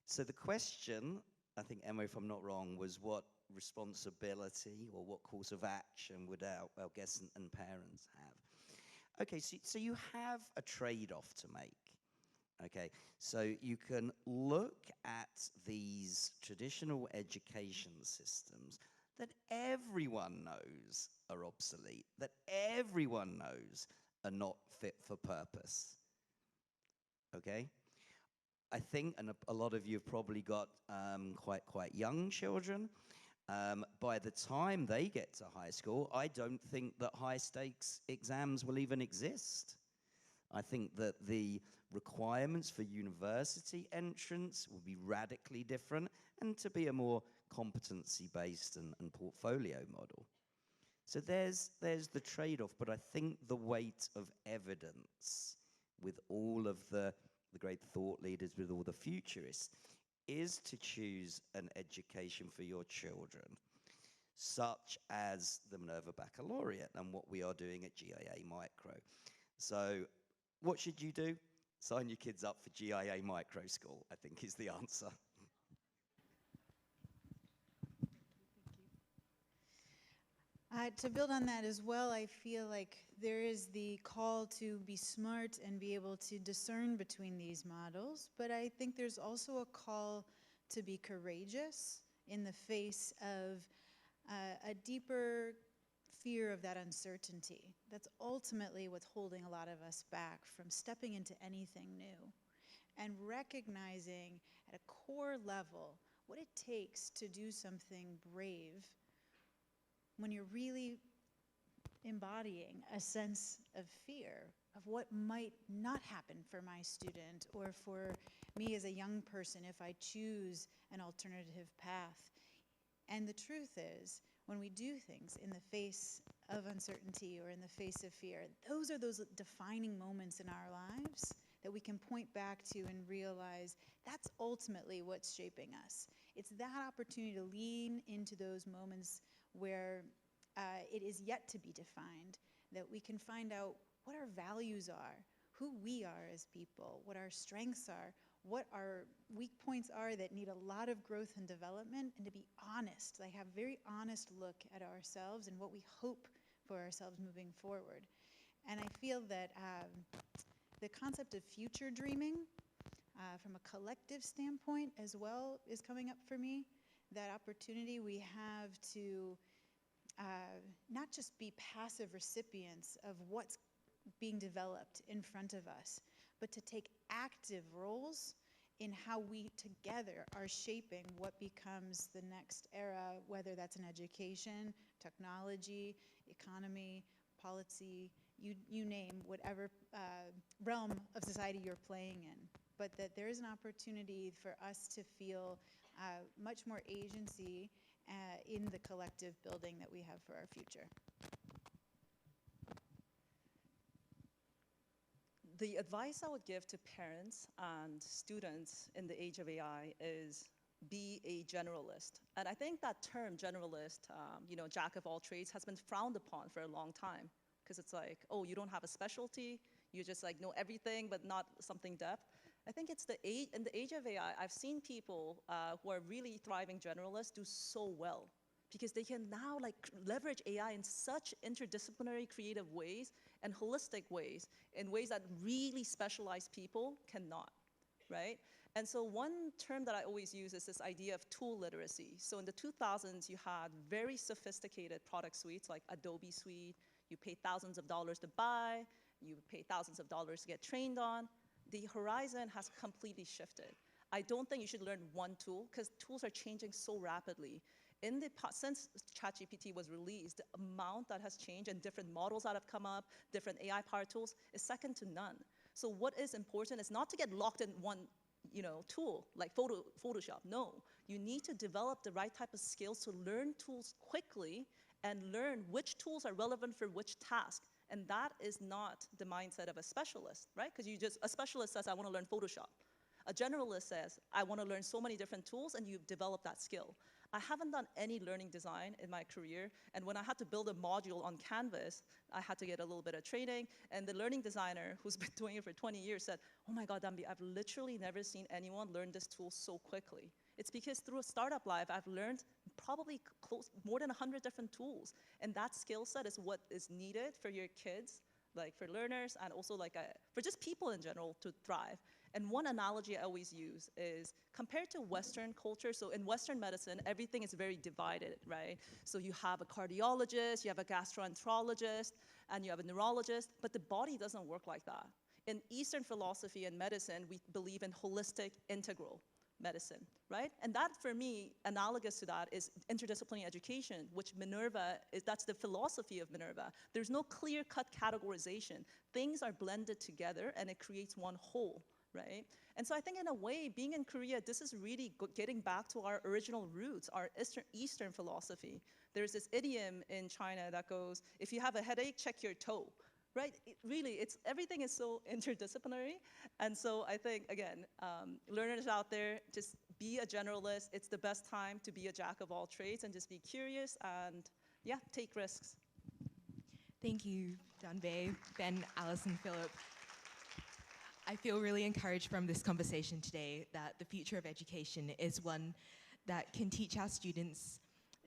[SPEAKER 7] so the question, I think, Emma, if I'm not wrong, was what responsibility or what course of action would our guests and parents have? Okay, so you have a trade-off to make. Okay, so you can look at these traditional education systems that everyone knows are obsolete, that everyone knows are not fit for purpose. Okay? I think, and a lot of you have probably got quite young children. By the time they get to high school, I don't think that high-stakes exams will even exist. I think that the requirements for university entrance will be radically different and to be a more competency-based and portfolio model. So there's the trade-off, but I think the weight of evidence with all of the great thought leaders, with all the futurists, is to choose an education for your children, such as the Minerva Baccalaureate and what we are doing at GIA Micro. So what should you do? Sign your kids up for GIA Micro School, I think is the answer.
[SPEAKER 5] To build on that as well, I feel like there is the call to be smart and be able to discern between these models, but I think there's also a call to be courageous in the face of a deeper fear of that uncertainty. That's ultimately what's holding a lot of us back from stepping into anything new, and recognizing at a core level what it takes to do something brave when you're really embodying a sense of fear of what might not happen for my student or for me as a young person if I choose an alternative path. And the truth is, when we do things in the face of uncertainty or in the face of fear, those are those defining moments in our lives that we can point back to and realize that's ultimately what's shaping us. It's that opportunity to lean into those moments where it is yet to be defined, that we can find out what our values are, who we are as people, what our strengths are, what our weak points are that need a lot of growth and development, and to be honest, like have a very honest look at ourselves and what we hope for ourselves moving forward. And I feel that the concept of future dreaming from a collective standpoint as well is coming up for me. That opportunity we have to not just be passive recipients of what's being developed in front of us, but to take active roles in how we together are shaping what becomes the next era, whether that's in education, technology, economy, policy, you name whatever realm of society you're playing in. But that there is an opportunity for us to feel much more agency in the collective building that we have for our future.
[SPEAKER 8] The advice I would give to parents and students in the age of AI is be a generalist. And I think that term generalist, jack of all trades, has been frowned upon for a long time. Because it's like, oh, you don't have a specialty, you just like know everything but not something depth. I think it's in the age of AI, I've seen people who are really thriving generalists do so well, because they can now like leverage AI in such interdisciplinary creative ways and holistic ways, in ways that really specialized people cannot, right? And so one term that I always use is this idea of tool literacy. So in the 2000s, you had very sophisticated product suites like Adobe Suite. You pay thousands of dollars to buy, you pay thousands of dollars to get trained on. The horizon has completely shifted. I don't think you should learn one tool, because tools are changing so rapidly. Since ChatGPT was released, the amount that has changed and different models that have come up, different AI-powered tools, is second to none. So what is important is not to get locked in one tool, like Photoshop. No, you need to develop the right type of skills to learn tools quickly and learn which tools are relevant for which task. And that is not the mindset of a specialist, right? Because a specialist says, I want to learn Photoshop. A generalist says, I want to learn so many different tools, and you develop that skill. I haven't done any learning design in my career, and when I had to build a module on Canvas, I had to get a little bit of training, and the learning designer who's been doing it for 20 years said, oh my God, Dambi, I've literally never seen anyone learn this tool so quickly. It's because through a startup life, I've learned probably more than 100 different tools, and that skill set is what is needed for your kids, like for learners, and also like for just people in general to thrive. And one analogy I always use is compared to Western culture. So in Western medicine, everything is very divided, right? So you have a cardiologist, you have a gastroenterologist, and you have a neurologist, but the body doesn't work like that. In Eastern philosophy and medicine, we believe in holistic, integral medicine, right? And that, for me, analogous to that is interdisciplinary education, which that's the philosophy of Minerva. There's no clear-cut categorization. Things are blended together, and it creates one whole, right? And so I think in a way, being in Korea, this is really getting back to our original roots, our Eastern philosophy. There's this idiom in China that goes, if you have a headache, check your toe, right? Everything is so interdisciplinary. And so I think, again, learners out there, just be a generalist. It's the best time to be a jack of all trades, and just be curious and, yeah, take risks.
[SPEAKER 9] Thank you, Danbei, Ben, Alison, Philip. I feel really encouraged from this conversation today that the future of education is one that can teach our students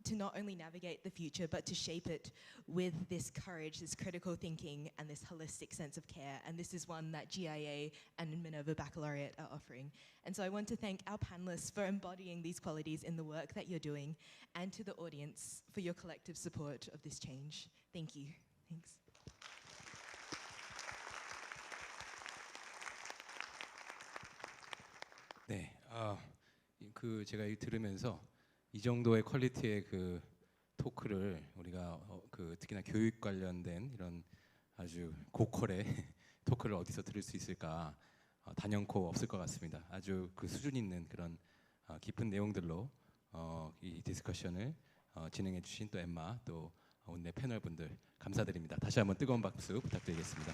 [SPEAKER 9] to not only navigate the future, but to shape it with this courage, this critical thinking, and this holistic sense of care. And this is one that GIA and Minerva Baccalaureate are offering. And so I want to thank our panelists for embodying these qualities in the work that you're doing, and to the audience for your collective support of this change. Thank you. Thanks.
[SPEAKER 1] 네, 제가 들으면서 이 정도의 퀄리티의 토크를 우리가 특히나 교육 관련된 이런 아주 고퀄의 토크를 어디서 들을 수 있을까 단연코 없을 것 같습니다. 아주 수준 있는 그런 깊은 내용들로 이 디스커션을 진행해 주신 또 엠마, 또 오늘 패널 분들 감사드립니다. 다시 한번 뜨거운 박수 부탁드리겠습니다.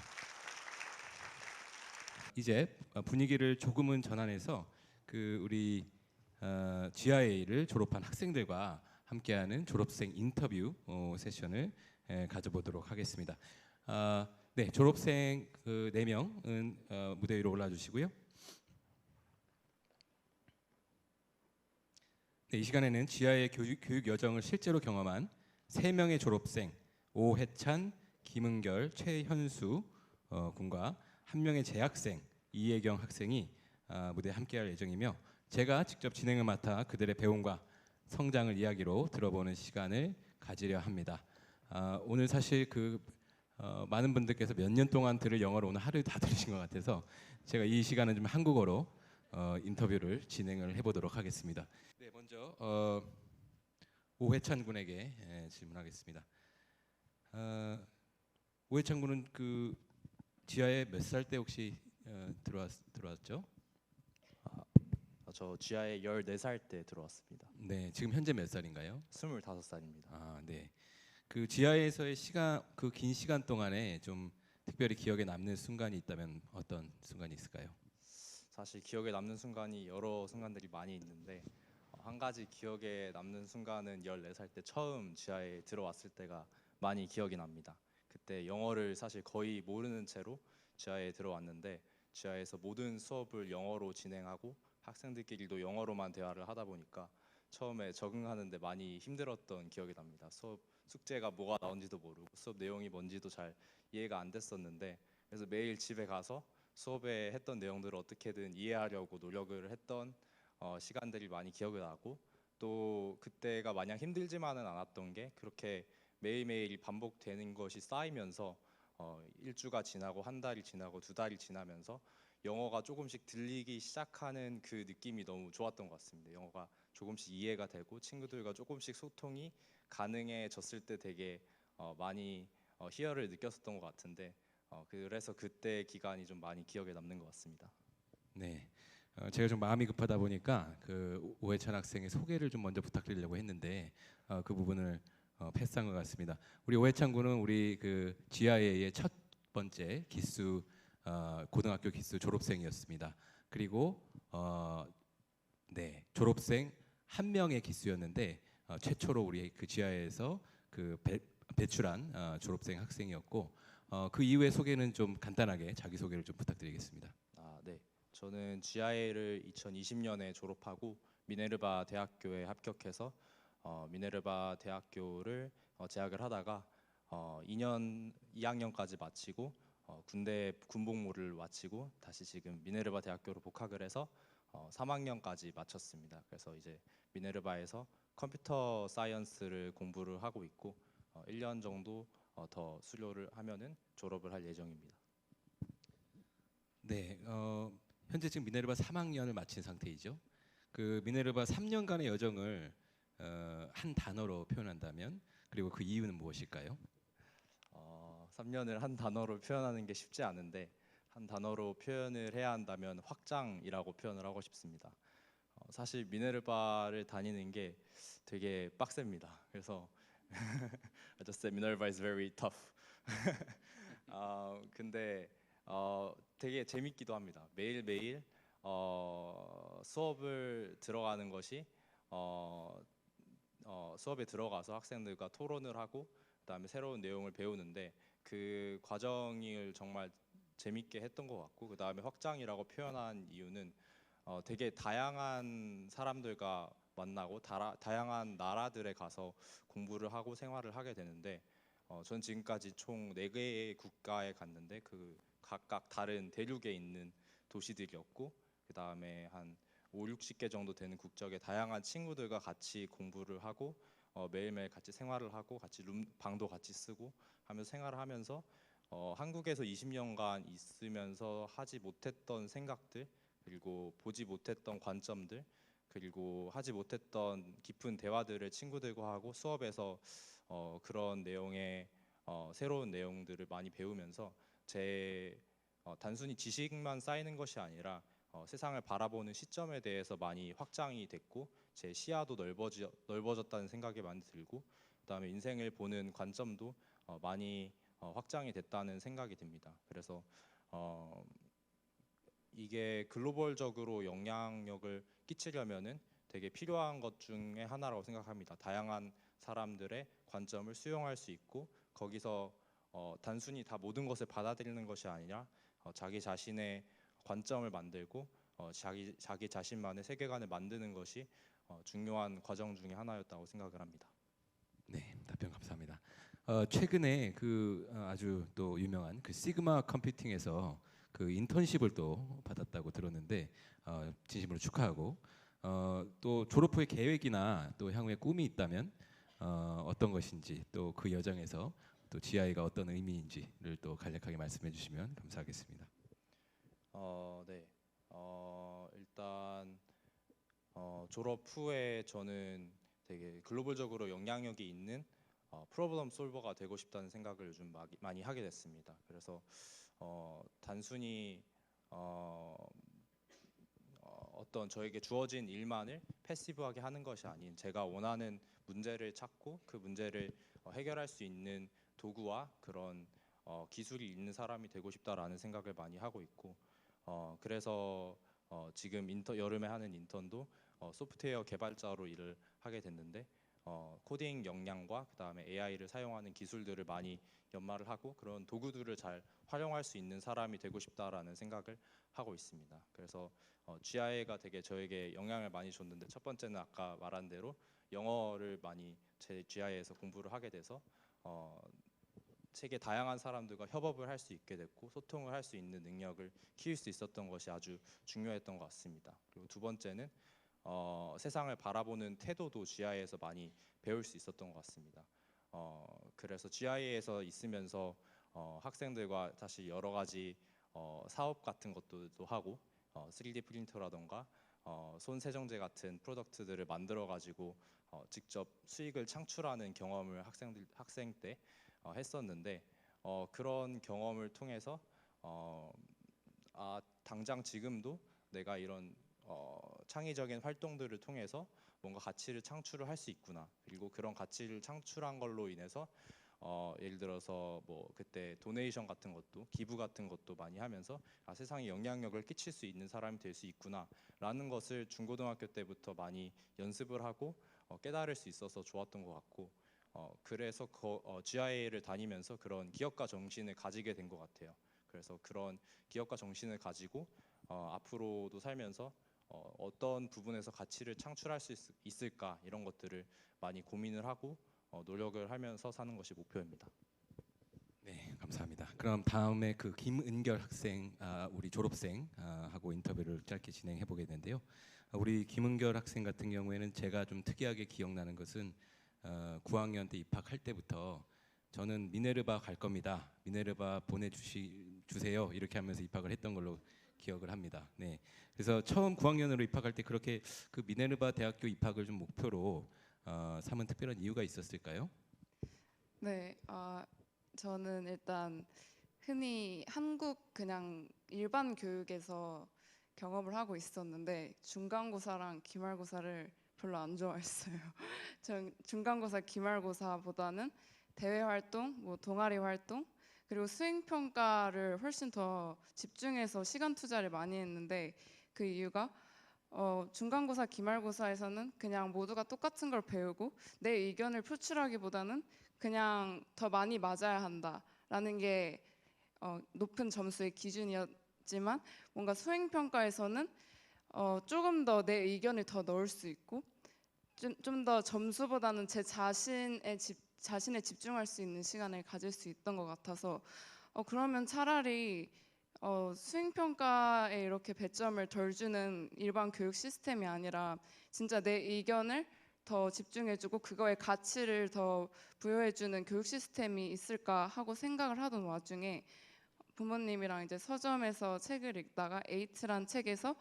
[SPEAKER 1] 이제 분위기를 조금은 전환해서 우리 GIA를 졸업한 학생들과 함께하는 졸업생 인터뷰 세션을 가져보도록 하겠습니다. 네, 졸업생 4명은 무대 위로 올라 주시고요. 네, 이 시간에는 GIA 교육 여정을 실제로 경험한 3명의 졸업생 오해찬, 김은결, 최현수 군과 1명의 재학생 이혜경 학생이 무대에 함께할 예정이며, 제가 직접 진행을 맡아 그들의 배움과 성장을 이야기로 들어보는 시간을 가지려 합니다. 오늘 사실 많은 분들께서 몇 년 동안 들을 영어를 오늘 하루 다 들으신 것 같아서 제가 이 시간은 좀 한국어로 인터뷰를 진행을 해보도록 하겠습니다. 네, 먼저 오해찬 군에게 질문하겠습니다. 오해찬 군은 그 지하에 몇 살 때 혹시 들어왔죠?
[SPEAKER 10] 저 지하에 14살 때 들어왔습니다.
[SPEAKER 1] 네, 지금 현재 몇 살인가요?
[SPEAKER 10] 25살입니다.
[SPEAKER 1] 아, 네. 그 지하에서의 시간, 그 긴 시간 동안에 좀 특별히 기억에 남는 순간이 있다면 어떤 순간이 있을까요?
[SPEAKER 10] 사실 기억에 남는 순간이 여러 순간들이 많이 있는데 한 가지 기억에 남는 순간은 14살 때 처음 지하에 들어왔을 때가 많이 기억이 납니다. 그때 영어를 사실 거의 모르는 채로 지하에 들어왔는데 지하에서 모든 수업을 영어로 진행하고 학생들끼리도 영어로만 대화를 하다 보니까 처음에 적응하는데 많이 힘들었던 기억이 납니다. 수업 숙제가 뭐가 나온지도 모르고 수업 내용이 뭔지도 잘 이해가 안 됐었는데 그래서 매일 집에 가서 수업에 했던 내용들을 어떻게든 이해하려고 노력을 했던 시간들이 많이 기억이 나고 또 그때가 마냥 힘들지만은 않았던 게 그렇게 매일매일 반복되는 것이 쌓이면서 1주가 지나고 한 달이 지나고 2달이 지나면서 영어가 조금씩 들리기 시작하는 그 느낌이 너무 좋았던 것 같습니다. 영어가 조금씩 이해가 되고 친구들과 조금씩 소통이 가능해졌을 때 되게 많이 희열을 느꼈었던 것 같은데 그래서 그때 기간이 좀 많이 기억에 남는 것 같습니다.
[SPEAKER 1] 네, 제가 좀 마음이 급하다 보니까 그 오해찬 학생의 소개를 좀 먼저 부탁드리려고 했는데 그 부분을 패스한 것 같습니다. 우리 오해찬 군은 우리 그 GIA의 첫 번째 기수 고등학교 기수 졸업생이었습니다. 그리고 네, 졸업생 한 명의 기수였는데 최초로 우리 그 GIA에서 그 배출한 졸업생 학생이었고 그 이후의 소개는 좀 간단하게 자기 소개를 좀 부탁드리겠습니다.
[SPEAKER 10] 네, 저는 GIA를 2020년에 졸업하고 미네르바 대학교에 합격해서 미네르바 대학교를 재학을 하다가 2학년까지 마치고 군대 군복무를 마치고 다시 지금 미네르바 대학교로 복학을 해서 3학년까지 마쳤습니다. 그래서 이제 미네르바에서 컴퓨터 사이언스를 공부를 하고 있고 1년 정도 더 수료를 하면은 졸업을 할 예정입니다.
[SPEAKER 1] 네, 현재 지금 미네르바 3학년을 마친 상태이죠. 그 미네르바 3년간의 여정을 한 단어로 표현한다면 그리고 그 이유는 무엇일까요?
[SPEAKER 10] 3년을 한 단어로 표현하는 게 쉽지 않은데 한 단어로 표현을 해야 한다면 확장이라고 표현을 하고 싶습니다. 사실 미네르바를 다니는 게 되게 빡셉니다. 그래서 I just said Minerva is very tough. 근데 되게 재밌기도 합니다. 매일매일 수업을 들어가는 것이 수업에 들어가서 학생들과 토론을 하고 그다음에 새로운 내용을 배우는데 그 과정을 정말 재밌게 했던 것 같고 그다음에 확장이라고 표현한 이유는 되게 다양한 사람들과 만나고 다양한 나라들에 가서 공부를 하고 생활을 하게 되는데 전 지금까지 총 4개의 국가에 갔는데 그 각각 다른 대륙에 있는 도시들이었고 그다음에 한 50-60개 정도 되는 국적의 다양한 친구들과 같이 공부를 하고 매일매일 같이 생활을 하고 같이 방도 같이 쓰고 하면서 생활을 하면서 한국에서 20년간 있으면서 하지 못했던 생각들 그리고 보지 못했던 관점들 그리고 하지 못했던 깊은 대화들을 친구들과 하고 수업에서 그런 내용의 새로운 내용들을 많이 배우면서 제 단순히 지식만 쌓이는 것이 아니라 세상을 바라보는 시점에 대해서 많이 확장이 됐고 제 시야도 넓어졌다는 생각이 많이 들고 그다음에 인생을 보는 관점도 많이 확장이 됐다는 생각이 듭니다. 그래서 이게 글로벌적으로 영향력을 끼치려면은 되게 필요한 것 중에 하나라고 생각합니다. 다양한 사람들의 관점을 수용할 수 있고 거기서 단순히 다 모든 것을 받아들이는 것이 아니라 자기 자신의 관점을 만들고 자기 자신만의 세계관을 만드는 것이 중요한 과정 중에 하나였다고 생각을 합니다.
[SPEAKER 1] 네, 답변 감사합니다. 최근에 그 아주 또 유명한 그 시그마 컴퓨팅에서 그 인턴십을 또 받았다고 들었는데 진심으로 축하하고 또 졸업 후의 계획이나 또 향후의 꿈이 있다면 어떤 것인지 또 그 여정에서 또 GI가 어떤 의미인지를 또 간략하게 말씀해 주시면 감사하겠습니다.
[SPEAKER 10] 네. 일단 졸업 후에 저는 되게 글로벌적으로 영향력이 있는 프로블럼 솔버가 되고 싶다는 생각을 요즘 많이 하게 됐습니다. 그래서 단순히 어떤 저에게 주어진 일만을 패시브하게 하는 것이 아닌 제가 원하는 문제를 찾고 그 문제를 해결할 수 있는 도구와 그런 기술이 있는 사람이 되고 싶다라는 생각을 많이 하고 있고 그래서 지금 여름에 하는 인턴도 소프트웨어 개발자로 일을 하게 됐는데 코딩 역량과 그다음에 AI를 사용하는 기술들을 많이 연마를 하고 그런 도구들을 잘 활용할 수 있는 사람이 되고 싶다라는 생각을 하고 있습니다. 그래서 GIA가 되게 저에게 영향을 많이 줬는데 첫 번째는 아까 말한 대로 영어를 많이 제 GIA에서 공부를 하게 돼서 세계 다양한 사람들과 협업을 할 수 있게 됐고 소통을 할 수 있는 능력을 키울 수 있었던 것이 아주 중요했던 것 같습니다. 그리고 두 번째는 세상을 바라보는 태도도 GIA에서 많이 배울 수 있었던 것 같습니다. 그래서 GIA에서 있으면서 학생들과 다시 여러 가지 사업 같은 것도 하고 3D 프린터라던가 손 세정제 같은 프로덕트들을 만들어 가지고 직접 수익을 창출하는 경험을 학생 때 했었는데 그런 경험을 통해서 당장 지금도 내가 이런 창의적인 활동들을 통해서 뭔가 가치를 창출을 할 수 있구나. 그리고 그런 가치를 창출한 걸로 인해서 예를 들어서 뭐 그때 도네이션 같은 것도 기부 같은 것도 많이 하면서 세상에 영향력을 끼칠 수 있는 사람이 될 수 있구나라는 것을 중고등학교 때부터 많이 연습을 하고 깨달을 수 있어서 좋았던 것 같고 그래서 GIA를 다니면서 그런 기업가 정신을 가지게 된 것 같아요. 그래서 그런 기업가 정신을 가지고 앞으로도 살면서 어떤 부분에서 가치를 창출할 수 있을까 이런 것들을 많이 고민을 하고 노력을 하면서 사는 것이 목표입니다.
[SPEAKER 1] 네, 감사합니다. 그럼 다음에 그 김은결 학생, 우리 졸업생 하고 인터뷰를 짧게 진행해 보겠는데요. 우리 김은결 학생 같은 경우에는 제가 좀 특이하게 기억나는 것은 9학년 때 입학할 때부터 저는 미네르바 갈 겁니다. 미네르바 보내주세요. 이렇게 하면서 입학을 했던 걸로 기억을 합니다. 네, 그래서 처음 9학년으로 입학할 때 그렇게 그 미네르바 대학교 입학을 좀 목표로 삼은 특별한 이유가 있었을까요?
[SPEAKER 11] 네, 저는 일단 흔히 한국 그냥 일반 교육에서 경험을 하고 있었는데 중간고사랑 기말고사를 별로 안 좋아했어요. 전 중간고사, 기말고사보다는 대외 활동, 뭐 동아리 활동, 그리고 수행 평가를 훨씬 더 집중해서 시간 투자를 많이 했는데 그 이유가 중간고사, 기말고사에서는 그냥 모두가 똑같은 걸 배우고 내 의견을 표출하기보다는 그냥 더 많이 맞아야 한다라는 게 높은 점수의 기준이었지만 뭔가 수행 평가에서는 조금 더 내 의견을 더 넣을 수 있고 좀 더 점수보다는 제 자신에 집중할 수 있는 시간을 가질 수 있던 것 같아서 그러면 차라리 수행평가에 이렇게 배점을 덜 주는 일반 교육 시스템이 아니라 진짜 내 의견을 더 집중해주고 그거에 가치를 더 부여해주는 교육 시스템이 있을까 하고 생각을 하던 와중에 부모님이랑 이제 서점에서 책을 읽다가 에이트란 책에서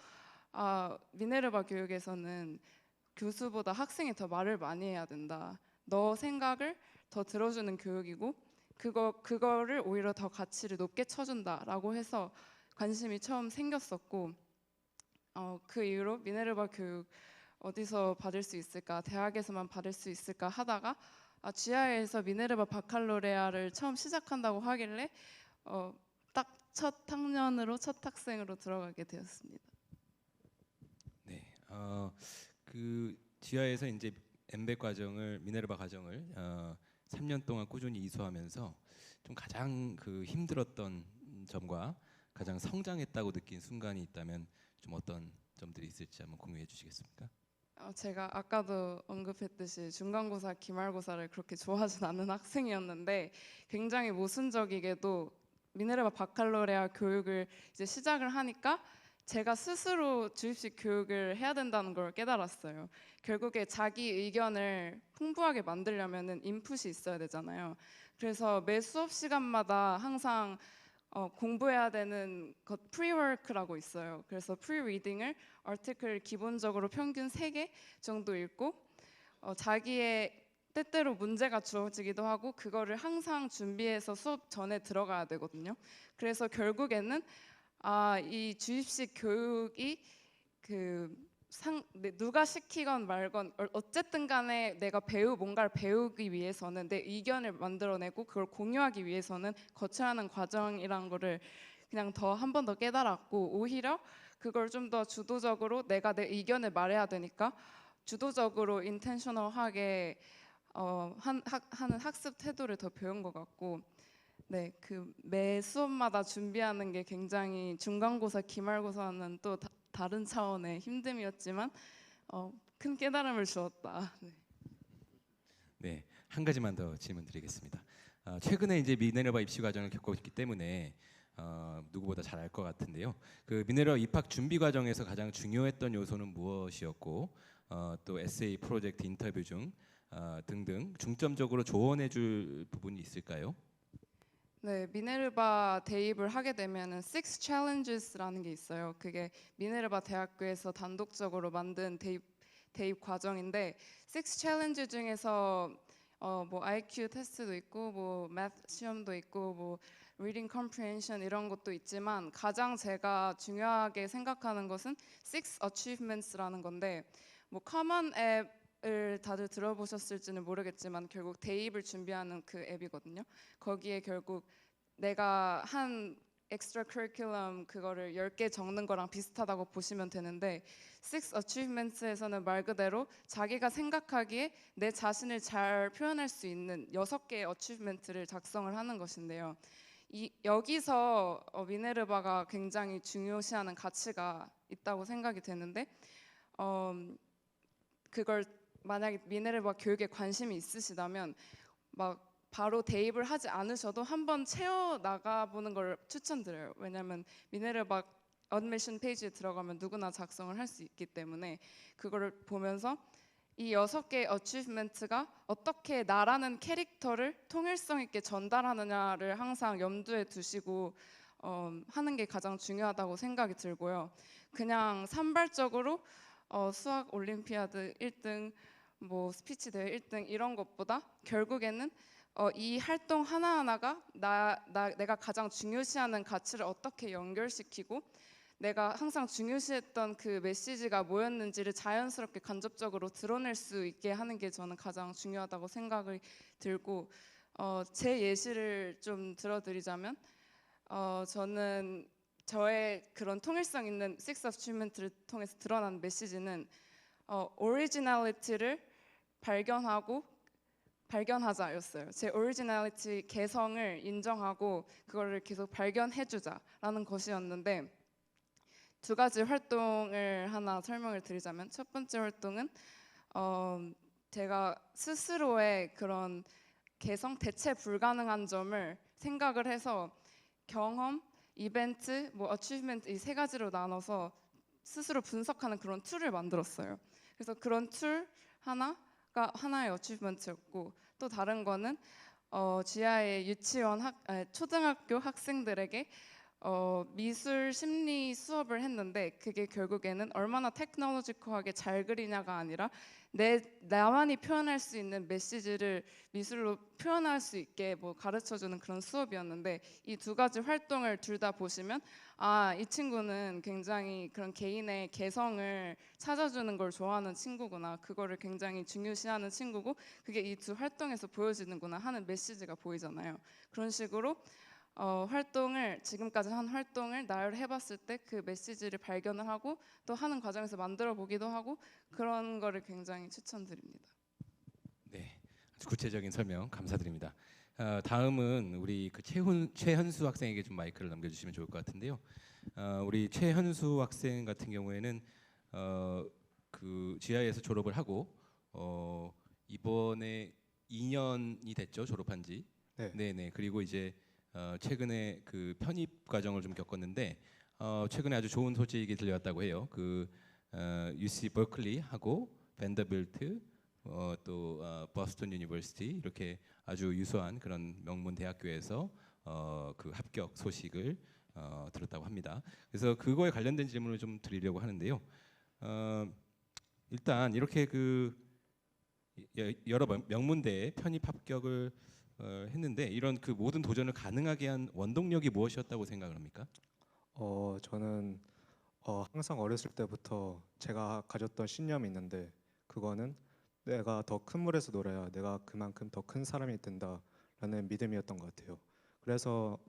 [SPEAKER 11] 미네르바 교육에서는 교수보다 학생이 더 말을 많이 해야 된다. 너 생각을 더 들어주는 교육이고 그거를 오히려 더 가치를 높게 쳐준다라고 해서 관심이 처음 생겼었고 그 이후로 미네르바 교육 어디서 받을 수 있을까? 대학에서만 받을 수 있을까 하다가 GIA에서 미네르바 바칼로레아를 처음 시작한다고 하길래 딱 첫 학년으로 첫 학생으로 들어가게 되었습니다.
[SPEAKER 1] 네, 그 GIA에서 이제 MBA 과정을 미네르바 과정을 3년 동안 꾸준히 이수하면서 좀 가장 그 힘들었던 점과 가장 성장했다고 느낀 순간이 있다면 좀 어떤 점들이 있을지 한번 공유해 주시겠습니까?
[SPEAKER 11] 제가 아까도 언급했듯이 중간고사, 기말고사를 그렇게 좋아하진 않는 학생이었는데 굉장히 모순적이게도 미네르바 바칼로레아 교육을 이제 시작을 하니까 제가 스스로 주입식 교육을 해야 된다는 걸 깨달았어요. 결국에 자기 의견을 풍부하게 만들려면은 인풋이 있어야 되잖아요. 그래서 매 수업 시간마다 항상 공부해야 되는 것 프리워크라고 있어요. 그래서 프리리딩을 아티클 기본적으로 평균 3개 정도 읽고 자기의 때때로 문제가 주어지기도 하고 그거를 항상 준비해서 수업 전에 들어가야 되거든요. 그래서 결국에는 이 주입식 교육이 누가 시키건 말건 어쨌든 간에 내가 뭔가를 배우기 위해서는 내 의견을 만들어내고 그걸 공유하기 위해서는 거쳐야 하는 과정이란 거를 그냥 한 번 더 깨달았고, 오히려 그걸 좀 더 주도적으로 내가 내 의견을 말해야 되니까 주도적으로 인텐셔널하게 하는 학습 태도를 더 배운 것 같고, 네, 매 수업마다 준비하는 게 굉장히 중간고사, 기말고사는 또 다른 차원의 힘듦이었지만 큰 깨달음을 주었다. 네.
[SPEAKER 1] 네, 한 가지만 더 질문드리겠습니다. 최근에 이제 미네르바 입시 과정을 겪었기 때문에 누구보다 잘 알 것 같은데요. 그 미네르바 입학 준비 과정에서 가장 중요했던 요소는 무엇이었고, 또 에세이, 프로젝트, 인터뷰 중 등등 중점적으로 조언해줄 부분이 있을까요?
[SPEAKER 11] 네, 미네르바 대입을 하게 되면은 6 challenges라는 게 있어요. 그게 미네르바 대학교에서 단독적으로 만든 대입 과정인데, 6 challenge 중에서 뭐 IQ 테스트도 있고, 뭐 math 시험도 있고, 뭐 reading comprehension 이런 것도 있지만 가장 제가 중요하게 생각하는 것은 6 achievements라는 건데, 뭐 common 앱을 다들 들어보셨을지는 모르겠지만 결국 대입을 준비하는 그 앱이거든요. 거기에 결국 내가 한 엑스트라 커리큘럼 그거를 10개 적는 거랑 비슷하다고 보시면 되는데, 6 achievements에서는 말 그대로 자기가 생각하기에 내 자신을 잘 표현할 수 있는 6개의 achievement를 작성을 하는 것인데요. 여기서 미네르바가 굉장히 중요시하는 가치가 있다고 생각이 되는데, 그걸 만약에 미네르바 교육에 관심이 있으시다면 막 바로 대입을 하지 않으셔도 한번 채워 나가보는 걸 추천드려요. 왜냐하면 미네르바 어드미션 페이지에 들어가면 누구나 작성을 할 수 있기 때문에 그거를 보면서 이 6개의 어치브먼트가 어떻게 나라는 캐릭터를 통일성 있게 전달하느냐를 항상 염두에 두시고 하는 게 가장 중요하다고 생각이 들고요. 그냥 산발적으로 수학 올림피아드 1등, 뭐 스피치 대회 1등 이런 것보다 결국에는 이 활동 하나하나가 내가 가장 중요시하는 가치를 어떻게 연결시키고 내가 항상 중요시했던 그 메시지가 뭐였는지를 자연스럽게 간접적으로 드러낼 수 있게 하는 게 저는 가장 중요하다고 생각이 들고, 제 예시를 좀 들어드리자면 저는 저의 그런 통일성 있는 6 achievement를 통해서 드러난 메시지는 오리지널리티를 발견하자였어요. 제 오리지널리티 개성을 인정하고 그거를 계속 발견해주자라는 것이었는데, 2가지 활동을 하나 설명을 드리자면, 첫 번째 활동은 제가 스스로의 그런 개성, 대체 불가능한 점을 생각을 해서 경험, 이벤트, 뭐 어치브먼트 이 3가지로 나눠서 스스로 분석하는 그런 툴을 만들었어요. 그래서 그런 툴 하나가 하나의 어치브먼트였고, 또 다른 거는 지하의 초등학교 학생들에게 미술 심리 수업을 했는데, 그게 결국에는 얼마나 테크놀로지컬하게 잘 그리냐가 아니라 나만이 표현할 수 있는 메시지를 미술로 표현할 수 있게 뭐 가르쳐주는 그런 수업이었는데, 이 2가지 활동을 둘 다 보시면 이 친구는 굉장히 그런 개인의 개성을 찾아주는 걸 좋아하는 친구구나, 그거를 굉장히 중요시하는 친구고 그게 이 2 활동에서 보여지는구나 하는 메시지가 보이잖아요. 그런 식으로 지금까지 한 활동을 나열해봤을 때 그 메시지를 발견을 하고 또 하는 과정에서 만들어 보기도 하고, 그런 거를 굉장히 추천드립니다.
[SPEAKER 1] 네, 아주 구체적인 설명 감사드립니다. 다음은 우리 최현수 학생에게 좀 마이크를 넘겨주시면 좋을 것 같은데요. 우리 최현수 학생 같은 경우에는 그 GI에서 졸업을 하고 이번에 2년이 됐죠, 졸업한지. 네. 그리고 이제 최근에 그 편입 과정을 좀 겪었는데 최근에 아주 좋은 소식이 들려왔다고 해요. UC 버클리하고 밴더빌트 또 버스턴 유니버시티 이렇게 아주 유수한 그런 명문 대학교에서 그 합격 소식을 들었다고 합니다. 그래서 그거에 관련된 질문을 좀 드리려고 하는데요. 일단 이렇게 그 여러 명문대에 편입 합격을 했는데 이런 그 모든 도전을 가능하게 한 원동력이 무엇이었다고 생각을 합니까?
[SPEAKER 12] 저는 항상 어렸을 때부터 제가 가졌던 신념이 있는데 그거는 내가 더 큰 물에서 놀아야 내가 그만큼 더 큰 사람이 된다라는 믿음이었던 것 같아요. 그래서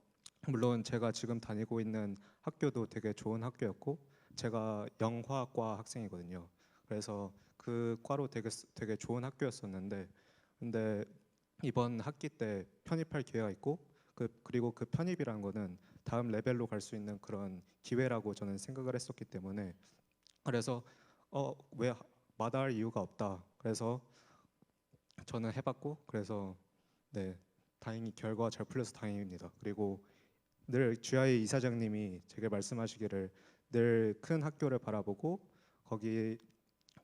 [SPEAKER 12] 물론 제가 지금 다니고 있는 학교도 되게 좋은 학교였고 제가 영화과 학생이거든요. 그래서 그 과로 되게 좋은 학교였었는데 근데 이번 학기 때 편입할 기회가 있고 그리고 그 편입이라는 거는 다음 레벨로 갈 수 있는 그런 기회라고 저는 생각을 했었기 때문에 그래서 왜 마다할 이유가 없다. 그래서 저는 해봤고 그래서 네 다행히 결과가 잘 풀려서 다행입니다. 그리고 늘 GI 이사장님이 제게 말씀하시기를 늘 큰 학교를 바라보고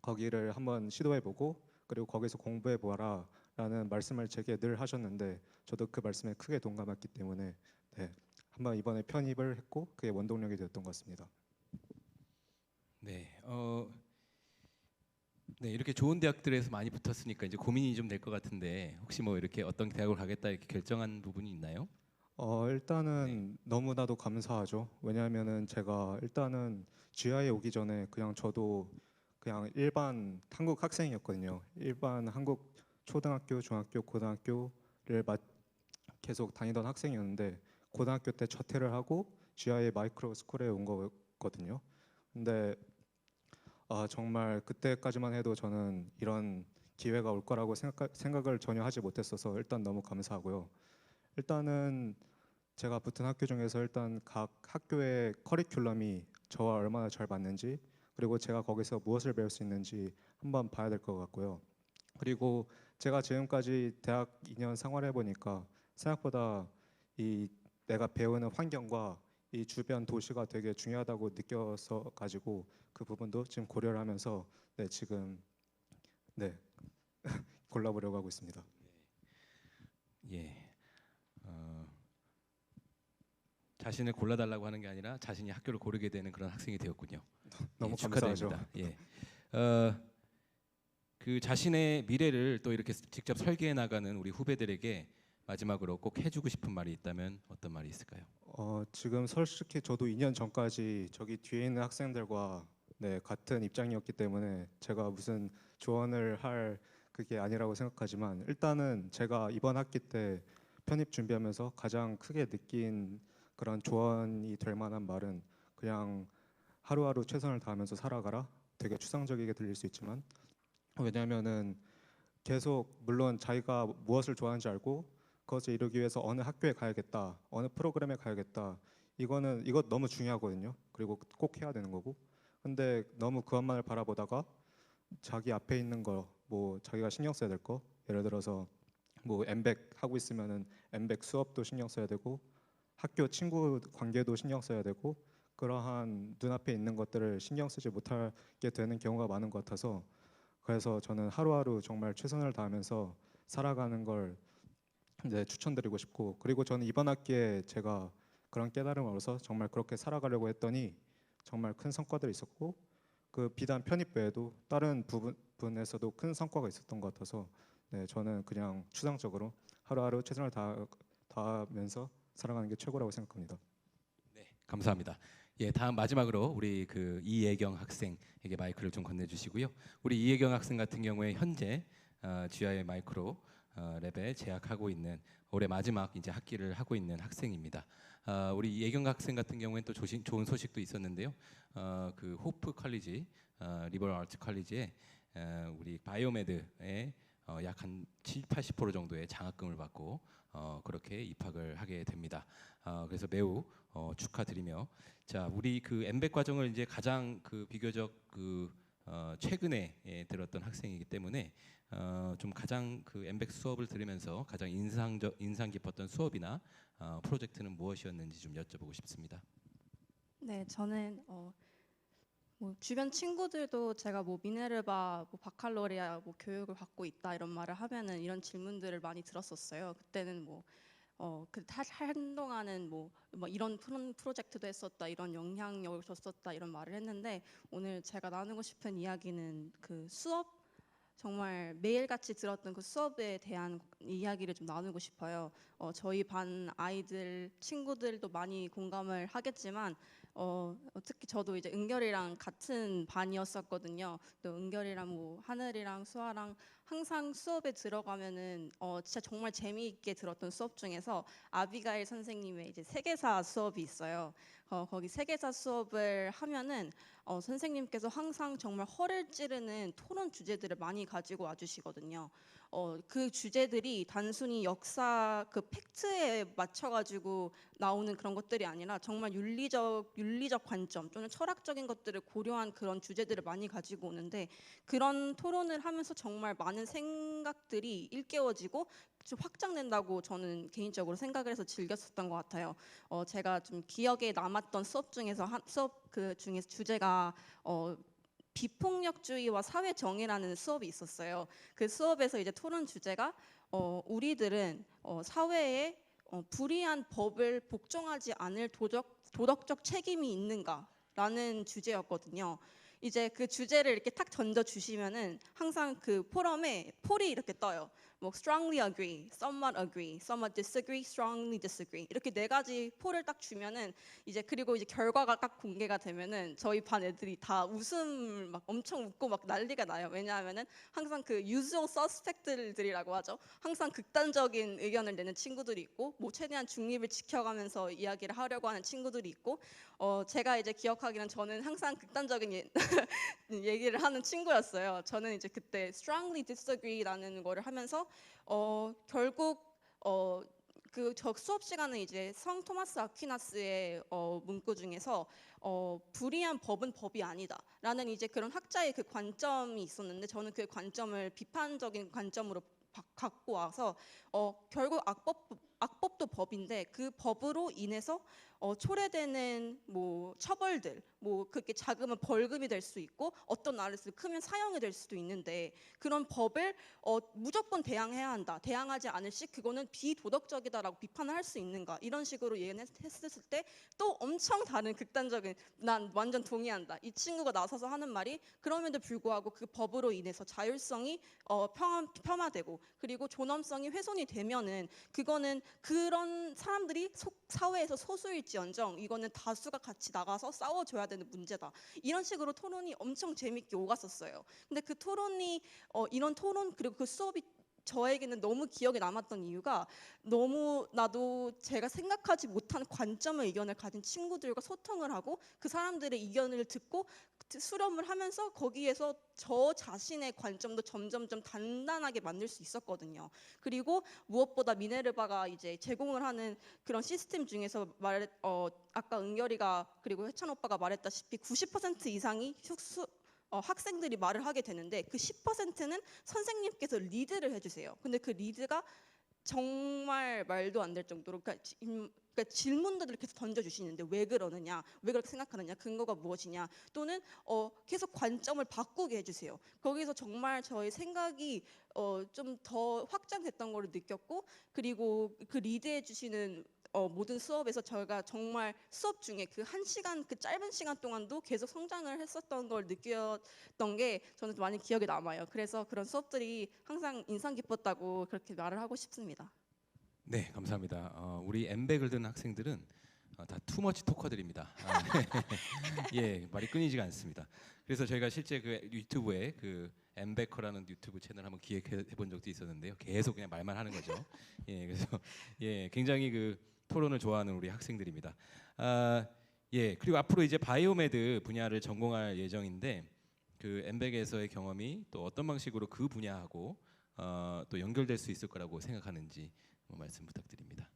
[SPEAKER 12] 거기를 한번 시도해보고 그리고 거기서 공부해보아라 라는 말씀을 제게 늘 하셨는데 저도 그 말씀에 크게 동감했기 때문에 네, 한번 이번에 편입을 했고 그게 원동력이 되었던 것 같습니다.
[SPEAKER 1] 네, 네 이렇게 좋은 대학들에서 많이 붙었으니까 이제 고민이 좀 될 것 같은데 혹시 뭐 이렇게 어떤 대학을 가겠다 이렇게 결정한 부분이 있나요?
[SPEAKER 12] 일단은 너무나도 감사하죠. 왜냐하면은 제가 일단은 GI에 오기 전에 그냥 저도 그냥 일반 한국 학생이었거든요. 일반 한국 초등학교, 중학교, 고등학교를 계속 다니던 학생이었는데 고등학교 때 자퇴를 하고 GI의 마이크로 스쿨에 온 거거든요. 근데 정말 그때까지만 해도 저는 이런 기회가 올 거라고 생각을 전혀 하지 못했어서 일단 너무 감사하고요. 일단은 제가 붙은 학교 중에서 일단 각 학교의 커리큘럼이 저와 얼마나 잘 맞는지 그리고 제가 거기서 무엇을 배울 수 있는지 한번 봐야 될 것 같고요. 그리고 제가 지금까지 대학 2년 생활해 보니까 생각보다 이 내가 배우는 환경과 이 주변 도시가 되게 중요하다고 느껴서 가지고 그 부분도 지금 고려를 하면서 네, 지금 네 골라보려고 하고 있습니다.
[SPEAKER 1] 예. 자신을 골라달라고 하는 게 아니라 자신이 학교를 고르게 되는 그런 학생이 되었군요.
[SPEAKER 12] 너무
[SPEAKER 1] 예,
[SPEAKER 12] 감사하죠.
[SPEAKER 1] 축하드립니다. 예. 그 자신의 미래를 또 이렇게 직접 설계해 나가는 우리 후배들에게 마지막으로 꼭 해주고 싶은 말이 있다면 어떤 말이 있을까요?
[SPEAKER 12] 지금 솔직히 저도 2년 전까지 저기 뒤에 있는 학생들과 네, 같은 입장이었기 때문에 제가 무슨 조언을 할 그게 아니라고 생각하지만 일단은 제가 이번 학기 때 편입 준비하면서 가장 크게 느낀 그런 조언이 될 만한 말은 그냥 하루하루 최선을 다하면서 살아가라. 되게 추상적이게 들릴 수 있지만 왜냐하면은 계속 물론 자기가 무엇을 좋아하는지 알고 그것을 이루기 위해서 어느 학교에 가야겠다, 어느 프로그램에 가야겠다. 이거 너무 중요하거든요. 그리고 꼭 해야 되는 거고. 근데 너무 그것만을 바라보다가 자기 앞에 있는 거, 뭐 자기가 신경 써야 될 거, 예를 들어서 뭐 엠백 하고 있으면은 엠백 수업도 신경 써야 되고 학교 친구 관계도 신경 써야 되고 그러한 눈앞에 있는 것들을 신경 쓰지 못하게 되는 경우가 많은 것 같아서 그래서 저는 하루하루 정말 최선을 다하면서 살아가는 걸 네, 추천드리고 싶고 그리고 저는 이번 학기에 제가 그런 깨달음을 얻어서 정말 그렇게 살아가려고 했더니 정말 큰 성과들이 있었고 그 비단 편입 외에도 다른 부분에서도 큰 성과가 있었던 것 같아서 네, 저는 그냥 추상적으로 하루하루 최선을 다하면서 살아가는 게 최고라고 생각합니다.
[SPEAKER 1] 네, 감사합니다. 예, 다음 마지막으로 우리 그 이예경 학생에게 마이크를 좀 건네주시고요. 우리 이예경 학생 같은 경우에 현재 GI 마이크로 랩에 재학하고 있는 올해 마지막 이제 학기를 하고 있는 학생입니다. 우리 이예경 학생 같은 경우에는 또 좋은 소식도 있었는데요. 그 호프 컬리지, 리버럴 아트 컬리지에 우리 바이오메드에 약 한 70-80% 정도의 장학금을 받고 그렇게 입학을 하게 됩니다. 그래서 매우 축하드리며 자 우리 그 엠백 과정을 이제 가장 그 비교적 그 최근에 들었던 학생이기 때문에 좀 가장 그 엠백 수업을 들으면서 가장 인상 깊었던 수업이나 프로젝트는 무엇이었는지 좀 여쭤보고 싶습니다.
[SPEAKER 3] 네, 저는 뭐 주변 친구들도 제가 뭐 미네르바, 뭐 바칼로레아 뭐 교육을 받고 있다 이런 말을 하면은 이런 질문들을 많이 들었었어요. 그때는 뭐 한동안은 뭐 이런 프로젝트도 했었다, 이런 영향력을 줬었다 이런 말을 했는데 오늘 제가 나누고 싶은 이야기는 그 수업, 정말 매일같이 들었던 그 수업에 대한 이야기를 좀 나누고 싶어요. 저희 반 아이들, 친구들도 많이 공감을 하겠지만 특히 저도 이제 은결이랑 같은 반이었었거든요. 또 은결이랑 뭐 하늘이랑 수아랑 항상 수업에 들어가면은 진짜 정말 재미있게 들었던 수업 중에서 아비가일 선생님의 이제 세계사 수업이 있어요. 거기 세계사 수업을 하면은 선생님께서 항상 정말 허를 찌르는 토론 주제들을 많이 가지고 와주시거든요. 그 주제들이 단순히 역사 그 팩트에 맞춰가지고 나오는 그런 것들이 아니라 정말 윤리적 관점 또는 철학적인 것들을 고려한 그런 주제들을 많이 가지고 오는데 그런 토론을 하면서 정말 많은 생각들이 일깨워지고 좀 확장된다고 저는 개인적으로 생각을 해서 즐겼었던 것 같아요. 제가 좀 기억에 남았던 수업 중에서 수업 그 중에 주제가 비폭력주의와 사회 정의라는 수업이 있었어요. 그 수업에서 이제 토론 주제가 우리들은 사회에 불이한 법을 복종하지 않을 도덕적 책임이 있는가라는 주제였거든요. 이제 그 주제를 이렇게 탁 던져 주시면은 항상 그 포럼에 폴이 이렇게 떠요. 뭐 strongly agree, somewhat agree, somewhat disagree, strongly disagree 이렇게 네 가지 폴을 딱 주면은 이제 그리고 이제 결과가 딱 공개가 되면은 저희 반 애들이 다 웃음 막 엄청 웃고 막 난리가 나요. 왜냐하면은 항상 그 usual suspect들이라고 하죠. 항상 극단적인 의견을 내는 친구들이 있고 뭐 최대한 중립을 지켜가면서 이야기를 하려고 하는 친구들이 있고 제가 이제 기억하기는 저는 항상 극단적인 얘기를 하는 친구였어요. 저는 이제 그때 strongly disagree라는 거를 하면서 결국 그 저 수업 시간은 이제 성 토마스 아퀴나스의 문구 중에서 불이한 법은 법이 아니다라는 이제 그런 학자의 그 관점이 있었는데 저는 그 관점을 비판적인 관점으로 갖고 와서 결국 악법도 법인데 그 법으로 인해서 초래되는 뭐 처벌들, 뭐 그렇게 작으면 벌금이 될 수 있고 어떤 나라에서 크면 사형이 될 수도 있는데 그런 법을 무조건 대항해야 한다. 대항하지 않을 시 그거는 비도덕적이다라고 비판을 할 수 있는가? 이런 식으로 얘기했을 때 또 엄청 다른 극단적인 난 완전 동의한다. 이 친구가 나서서 하는 말이 그럼에도 불구하고 그 법으로 인해서 자율성이 폄하되고 그리고 존엄성이 훼손이 되면은 그거는 그런 사람들이 사회에서 소수일지언정 이거는 다수가 같이 나가서 싸워줘야 되는 문제다. 이런 식으로 토론이 엄청 재밌게 오갔었어요. 근데 그 토론이 이런 토론 그리고 그 수업이 저에게는 너무 기억에 남았던 이유가 너무 나도 제가 생각하지 못한 관점의 의견을 가진 친구들과 소통을 하고 그 사람들의 의견을 듣고 수렴을 하면서 거기에서 저 자신의 관점도 점점점 단단하게 만들 수 있었거든요. 그리고 무엇보다 미네르바가 이제 제공을 하는 그런 시스템 중에서 아까 은결이가 그리고 해찬 오빠가 말했다시피 90% 이상이 학생들이 말을 하게 되는데 그 10%는 선생님께서 리드를 해주세요. 근데 그 리드가 정말 말도 안 될 정도로 그러니까 질문들을 계속 던져주시는데 왜 그러느냐, 왜 그렇게 생각하느냐, 근거가 무엇이냐 또는 계속 관점을 바꾸게 해주세요. 거기서 정말 저의 생각이 좀 더 확장됐던 걸 느꼈고 그리고 그 리드해 주시는 모든 수업에서 저희가 정말 수업 중에 그 1시간 그 짧은 시간 동안도 계속 성장을 했었던 걸 느꼈던 게 저는 많이 기억에 남아요. 그래서 그런 수업들이 항상 인상 깊었다고 그렇게 말을 하고 싶습니다.
[SPEAKER 1] 네, 감사합니다. 우리 엠백을 든 학생들은 다 투머치 토커들입니다. 예, 말이 끊이지가 않습니다. 그래서 저희가 실제 그 유튜브에 그 엠베커라는 유튜브 채널 한번 기획해 본 적도 있었는데요. 계속 그냥 말만 하는 거죠. 예, 그래서 예, 굉장히 그 토론을 좋아하는 우리 학생들입니다. 예, 그리고 앞으로 이제 바이오메드 분야를 전공할 예정인데 그 엠백에서의 경험이 또 어떤 방식으로 그 분야하고 또 연결될 수 있을 거라고 생각하는지 말씀 부탁드립니다.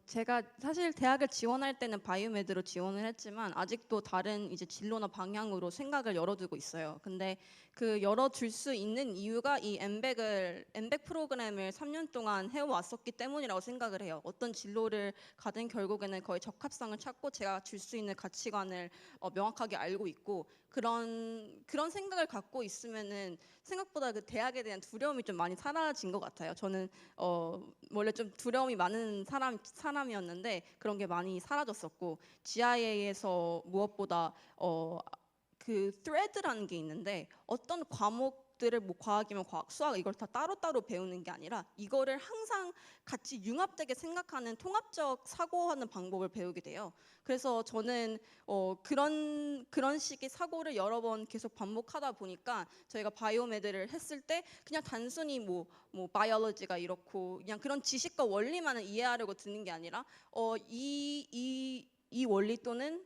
[SPEAKER 3] 제가 사실 대학을 지원할 때는 바이오메드로 지원을 했지만 아직도 다른 이제 진로나 방향으로 생각을 열어두고 있어요. 근데 그 열어둘 수 있는 이유가 이 엠백 프로그램을 3년 동안 해왔었기 때문이라고 생각을 해요. 어떤 진로를 가든 결국에는 거의 적합성을 찾고 제가 줄 수 있는 가치관을 명확하게 알고 있고 그런 생각을 갖고 있으면은 생각보다 그 대학에 대한 두려움이 좀 많이 사라진 것 같아요. 저는 원래 좀 두려움이 많은 사람이었는데 그런 게 많이 사라졌었고, GIA에서 무엇보다 그 thread라는 게 있는데, 어떤 과목들을 뭐 과학이면 과학, 수학 이걸 다 따로따로 배우는 게 아니라 이거를 항상 같이 융합되게 생각하는 통합적 사고하는 방법을 배우게 돼요. 그래서 저는 그런 식의 사고를 여러 번 계속 반복하다 보니까 저희가 바이오매드를 했을 때 그냥 단순히 뭐 바이올로지가 이렇고 그냥 그런 지식과 원리만을 이해하려고 듣는 게 아니라 이 원리 또는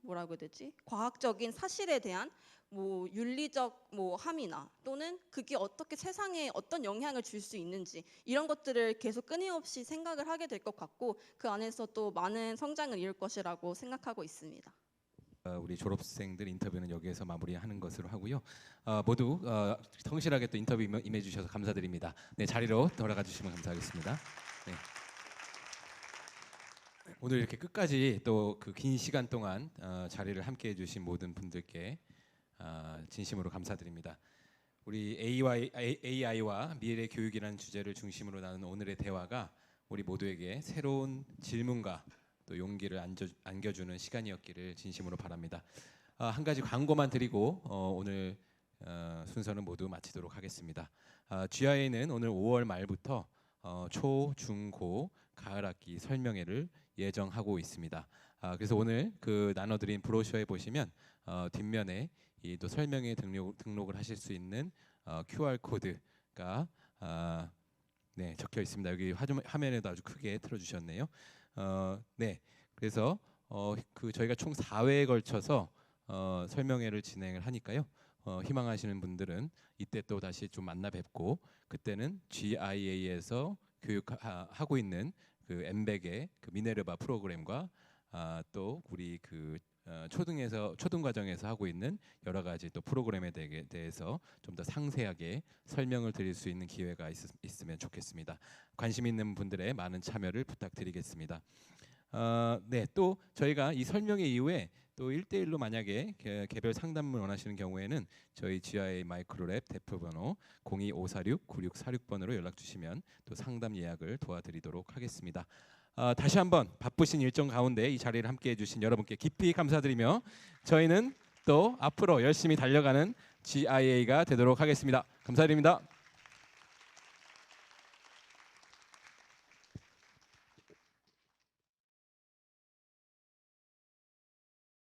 [SPEAKER 3] 뭐라고 해야 되지? 과학적인 사실에 대한 뭐 윤리적 뭐 함이나 또는 그게 어떻게 세상에 어떤 영향을 줄 수 있는지 이런 것들을 계속 끊임없이 생각을 하게 될 것 같고, 그 안에서 또 많은 성장을 이룰 것이라고 생각하고 있습니다.
[SPEAKER 1] 우리 졸업생들 인터뷰는 여기에서 마무리하는 것으로 하고요. 모두 성실하게 또 인터뷰 임해주셔서 감사드립니다. 네, 자리로 돌아가 주시면 감사하겠습니다. 네. 오늘 이렇게 끝까지 또 그 긴 시간 동안 자리를 함께 해주신 모든 분들께 진심으로 감사드립니다. 우리 AI와 미래 교육이라는 주제를 중심으로 나눈 오늘의 대화가 우리 모두에게 새로운 질문과 또 용기를 안겨주는 시간이었기를 진심으로 바랍니다. 한 가지 광고만 드리고 오늘 순서는 모두 마치도록 하겠습니다. GIA는 오늘 5월 말부터 초, 중, 고, 가을 학기 설명회를 예정하고 있습니다. 그래서 오늘 그 나눠드린 브로셔에 보시면 뒷면에 이 또 설명회 등록을 하실 수 있는 QR 코드가 네, 적혀 있습니다. 여기 화면에도 아주 크게 틀어주셨네요. 네, 그래서 그 저희가 총 4회에 걸쳐서 설명회를 진행을 하니까요. 희망하시는 분들은 이때 또 다시 좀 만나 뵙고, 그때는 GIA에서 교육하고 있는 그 엠백의 그 미네르바 프로그램과 또 우리 그 초등 과정에서 하고 있는 여러 가지 또 프로그램에 대해서 좀 더 상세하게 설명을 드릴 수 있는 기회가 있으면 좋겠습니다. 관심 있는 분들의 많은 참여를 부탁드리겠습니다. 네, 또 저희가 이 설명회 이후에 또 1대1로 만약에 개별 상담을 원하시는 경우에는 저희 GIA 마이크로랩 대표번호 02546-9646번으로 연락 주시면 또 상담 예약을 도와드리도록 하겠습니다. 다시 한번 바쁘신 일정 가운데 이 자리를 함께해 주신 여러분께 깊이 감사드리며 저희는 또 앞으로 열심히 달려가는 GIA가 되도록 하겠습니다. 감사드립니다.